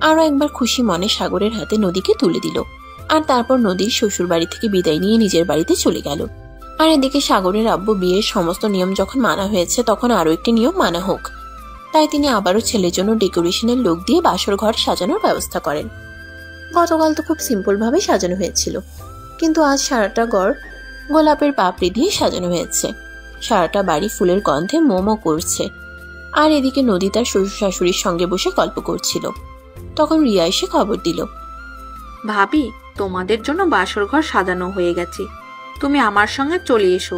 C: আরো একবার খুশি মনে সাগরের হাতে নদীকে তুলে দিল। আর তারপর নদীর শ্বশুর বাড়ি থেকে বিদায় নিয়ে নিজের বাড়িতে চলে গেল। আর এদিকে সাগরের আব্বু বিয়ের সমস্ত নিয়ম যখন মানা হয়েছে, তখন আরো একটি নিয়ম মানা হোক, তাই তিনি আবারও ছেলের জন্য ডেকোরেশনের লোক দিয়ে বাসর ঘর সাজানোর ব্যবস্থা করেন। গতকাল তো খুব সিম্পল ভাবে সাজানো হয়েছিল, কিন্তু আজ সারাটা ঘর গোলাপের পাপড়ি দিয়ে সাজানো হয়েছে। সারাটা বাড়ি ফুলের গন্ধে মোমো করছে। আর এদিকে নদী তার শ্বশুর শাশুড়ির সঙ্গে বসে গল্প করছিল। তখন রিয়া এসে খবর দিল,
F: ভাবি, তোমাদের জন্য বাসর ঘর সাজানো হয়ে গেছে, তুমি আমার সঙ্গে চলে এসো,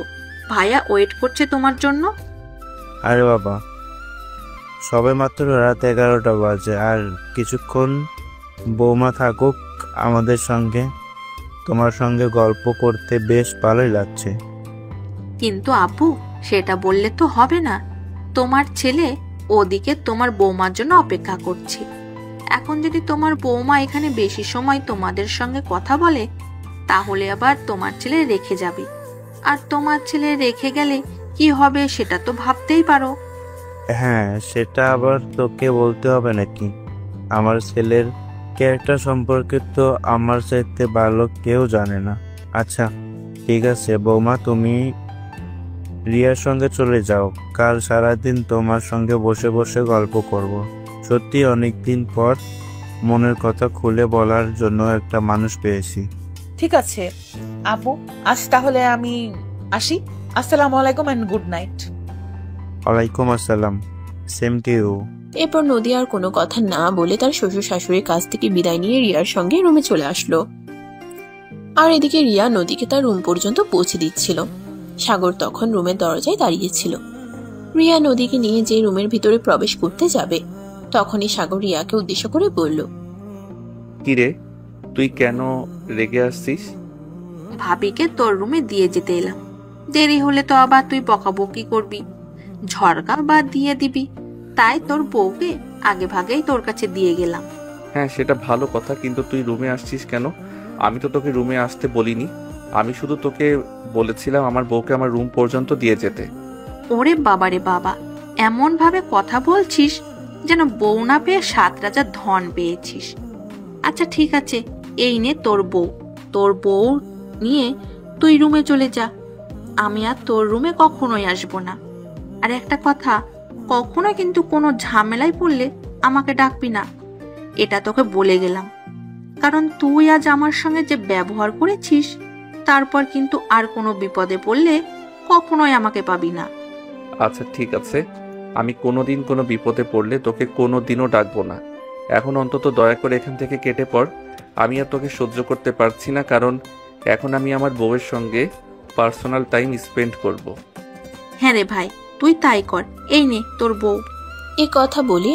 F: ভাইয়া ওয়েট করছে তোমার জন্য।
G: আরে বাবা, সবে মাত্র রাত 11টা বাজে, আর কিছুক্ষণ বৌমা থাকুক আমাদের সঙ্গে। তোমার সঙ্গে গল্প করতে বেশ ভালোই লাগছে।
F: কিন্তু আপু, সেটা বললে তো হবে না, তোমার ছেলে ওদিকে তোমার বৌমার জন্য অপেক্ষা করছে। এখন যদি তোমার বৌমা এখানে বেশি সময় তোমাদের সঙ্গে কথা বলে, তাহলে আবার তোমার ছেলে রেখে যাবে, আর তোমার ছেলে রেখে গেলে কি হবে সেটা তো ভাবতেই পারো।
G: হ্যাঁ, সেটা আবার তোকে বলতে হবে নাকি? আমার ছেলের ক্যারেক্টার সম্পর্কে তো আমার চাইতে ভালো কেউ জানে না। আচ্ছা ঠিক আছে বৌমা, তুমি রিয়ার সঙ্গে চলে যাও। কাল সারাদিন তোমার সঙ্গে বসে বসে গল্প করব। সত্যি অনেকদিন পর মনের কথা খুলে বলার জন্য একটা মানুষ পেয়েছি।
A: ঠিক আছে আপু, আজ তাহলে আমি আসি। আসসালামু আলাইকুম এন্ড গুড নাইট।
G: ওয়ালাইকুম আসসালাম, সেম টু ইউ।
C: এরপর নদী আর কোনো কথা না বলে তার শ্বশুর শাশুড়ির কাছ থেকে বিদায় নিয়ে রিয়ার সঙ্গে রুমে চলে আসলো। আর এদিকে রিয়া নদীকে তার রুম পর্যন্ত পৌঁছে দিচ্ছিল। সাগর তখন রুমের দরজায় দাঁড়িয়েছিল। রিয়া নদীকে নিয়ে যে রুমের ভিতরে প্রবেশ করতে যাবে, তখনই সাগর রিয়াকে উদ্দেশ্য করে বলল,
B: কিরে, তুই কেন রেগে আসছিস?
F: ভাবিকে তোর রুমে দিয়ে যেতে এলাম, দেরি হলে তো আবার তুই বকাবকি করবি, ঝড়কা বা দিয়ে দিবি, তাই তোর বউকে আগে ভাগেই তোর কাছে দিয়ে গেলাম।
B: হ্যাঁ, সেটা ভালো কথা, কিন্তু তুই রুমে আসছিস কেন? আমি তো তোকে রুমে আসতে বলিনি। আমি শুধু তোকে বলেছিলাম আমার বউকে আমার রুম পর্যন্ত দিয়ে যেতে।
F: ওরে বাবারে বাবা, এমন ভাবে কথা বলছিস যেন বউ না পেয়ে 7 রাজার ধন পেয়েছিস। আচ্ছা ঠিক আছে, এই নে তোর বউ, তোর বউ নিয়ে তুই রুমে চলে যা, আমি আর তোর রুমে কখনোই আসবো না। আর একটা কথা, কখনো কিন্তু কোনো ঝামেলায় পড়লে আমাকে ডাকবি না, এটা তোকে বলে গেলাম। কারণ তুই আজ আমার সঙ্গে যে ব্যবহার করেছিস, তারপর কিন্তু আর কোনো বিপদে পড়লে কখনোই আমাকে পাবি না।
B: আচ্ছা ঠিক আছে, আমি কোনোদিন কোনো বিপদে পড়লে তোকে কোনোদিনও ডাকবো না। এখন অন্তত দয়া করে এখান থেকে কেটে পড়। আমি আর তোকে সহ্য করতে পারছি না, কারণ এখন আমি আমার বউয়ের সঙ্গে পার্সোনাল টাইম স্পেন্ড করব।
F: হ্যাঁ রে ভাই, তুই তাই কর, এই নে তোর বউ।
C: এ কথা বলে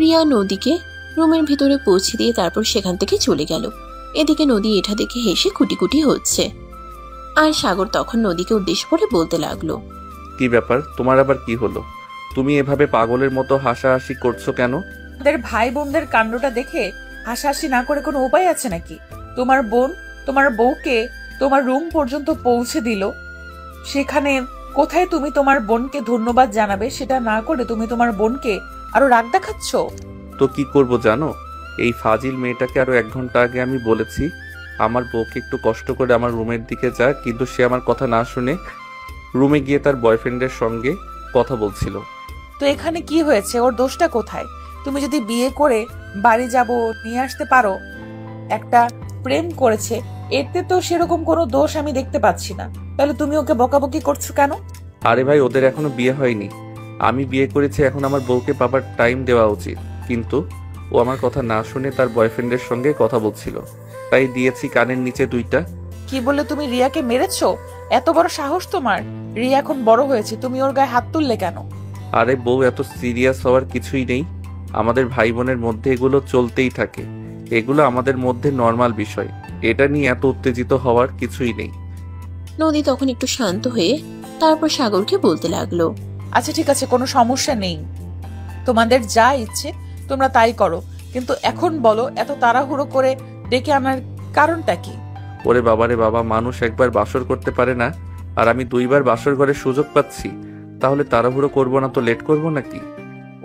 C: রিয়া নদীকে রুমের ভিতরে পৌঁছে দিয়ে তারপর সেখান থেকে চলে গেল। এদিকে নদী এটা দেখে হেসে কুটি হচ্ছে। আর সাগর তখন নদীকে উদ্দেশ্য করে বলতে লাগলো,
B: কি ব্যাপার, তোমার আবার কি হলো? তুমি এভাবে পাগলের মতো হাসাহাসি করছো কেন?
A: আমাদের ভাই বোনদের কাণ্ডটা দেখে হাসাহাসি না করে কোনো উপায় আছে নাকি? তোমার বোন তোমার বউকে তোমার রুম পর্যন্ত পৌঁছে দিল, সেখানে কোথায় তুমি তোমার বোনকে ধন্যবাদ জানাবে সেটা না করে তুমি তোমার বোনকে আরো রাগ দেখাচ্ছ।
B: তো কি করব জানো, এই ফাজিল মেয়েটাকে আরো 1 ঘন্টা আগে আমি বলেছি আমার বউকে একটু কষ্ট করে আমার রুমের দিকে যা, কিন্তু সে আমার কথা না শুনে রুমে গিয়ে তার বয়ফ্রেন্ডের সঙ্গে কথা বলছিল।
A: তো এখানে কি হয়েছে? ওর দোষটা কোথায়? তুমি যদি বিয়ে করে বাড়ি যাব নিয়ে আসতে পারো, একটা প্রেম করেছে, এতে তো সেরকম কোনো দোষ আমি দেখতে পাচ্ছি না, তাহলে তুমি ওকে বকাবকি করছো কেন?
B: আরে ভাই, ওদের এখনো বিয়ে হয়নি, আমি বিয়ে করেছি, এখন আমার বউকে পাবার টাইম দেওয়া উচিত, কিন্তু ও আমার কথা না শুনে তার বয়ফ্রেন্ডের সঙ্গে কথা বলছিল, তাই দিয়েছি কানের নিচে 2টা।
A: কি বলে তুমি রিয়াকে মেরেছো? এত বড় সাহস তোমার? রিয়া এখন বড় হয়েছে, তুমি ওর গায়ে হাত তুললে কেন?
B: আরে বউ, এত সিরিয়াস হওয়ার কিছুই নেই। আমাদের ভাই বোনের মধ্যে এগুলো চলতেই থাকে, এগুলো আমাদের মধ্যে নর্মাল বিষয়, এটা নিয়ে এত উত্তেজিত হওয়ার কিছুই নেই।
C: নদী তখন একটু শান্ত হয়ে তারপর সাগরকে বলতে লাগলো,
A: আচ্ছা ঠিক আছে, কোনো সমস্যা নেই, তোমাদের যা ইচ্ছে তোমরা তাই করো, কিন্তু এখন বলো এত তাড়াহুড়ো করে ডেকে আনার কারণটা কি?
B: ওরে বাবারে বাবা, মানুষ একবার বাসর করতে পারে না, আর আমি 2বার বাসর ঘরের সুযোগ পাচ্ছি, তাহলে তাড়াহুড়ো করবো না তো লেট করবো নাকি?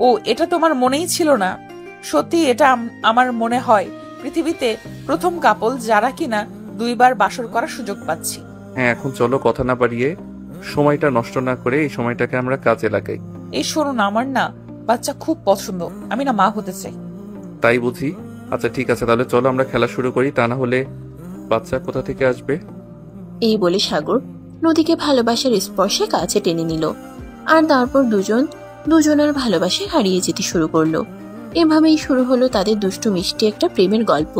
A: ও, এটা তোমার মনেই ছিল না? সত্যি এটা আমার মনে হয় পৃথিবীতে প্রথম কাপল যারা কিনা 2বার বাসর করার সুযোগ পাচ্ছি।
B: হ্যাঁ, এখন চলো কথা না বাড়িয়ে সময়টা নষ্ট না করে এই সময়টাকে আমরা কাজে লাগাই।
A: এই শোনো না, আমার না বাচ্চা খুব পছন্দ, আমি না মা হতে চাই।
B: তাই বুঝি? আচ্ছা ঠিক আছে, তাহলে চলো আমরা খেলা শুরু করি, তা না হলে বাচ্চা কোথা থেকে আসবে?
C: এই বলে সাগর নদীকে ভালোবাসার স্পর্শে কাছে টেনে নিল, আর তারপর দুজনের ভালোবাসায় হারিয়ে যেতে শুরু করলো। এভাবেই শুরু হলো তাদের দুষ্টু মিষ্টি একটা প্রেমের গল্প।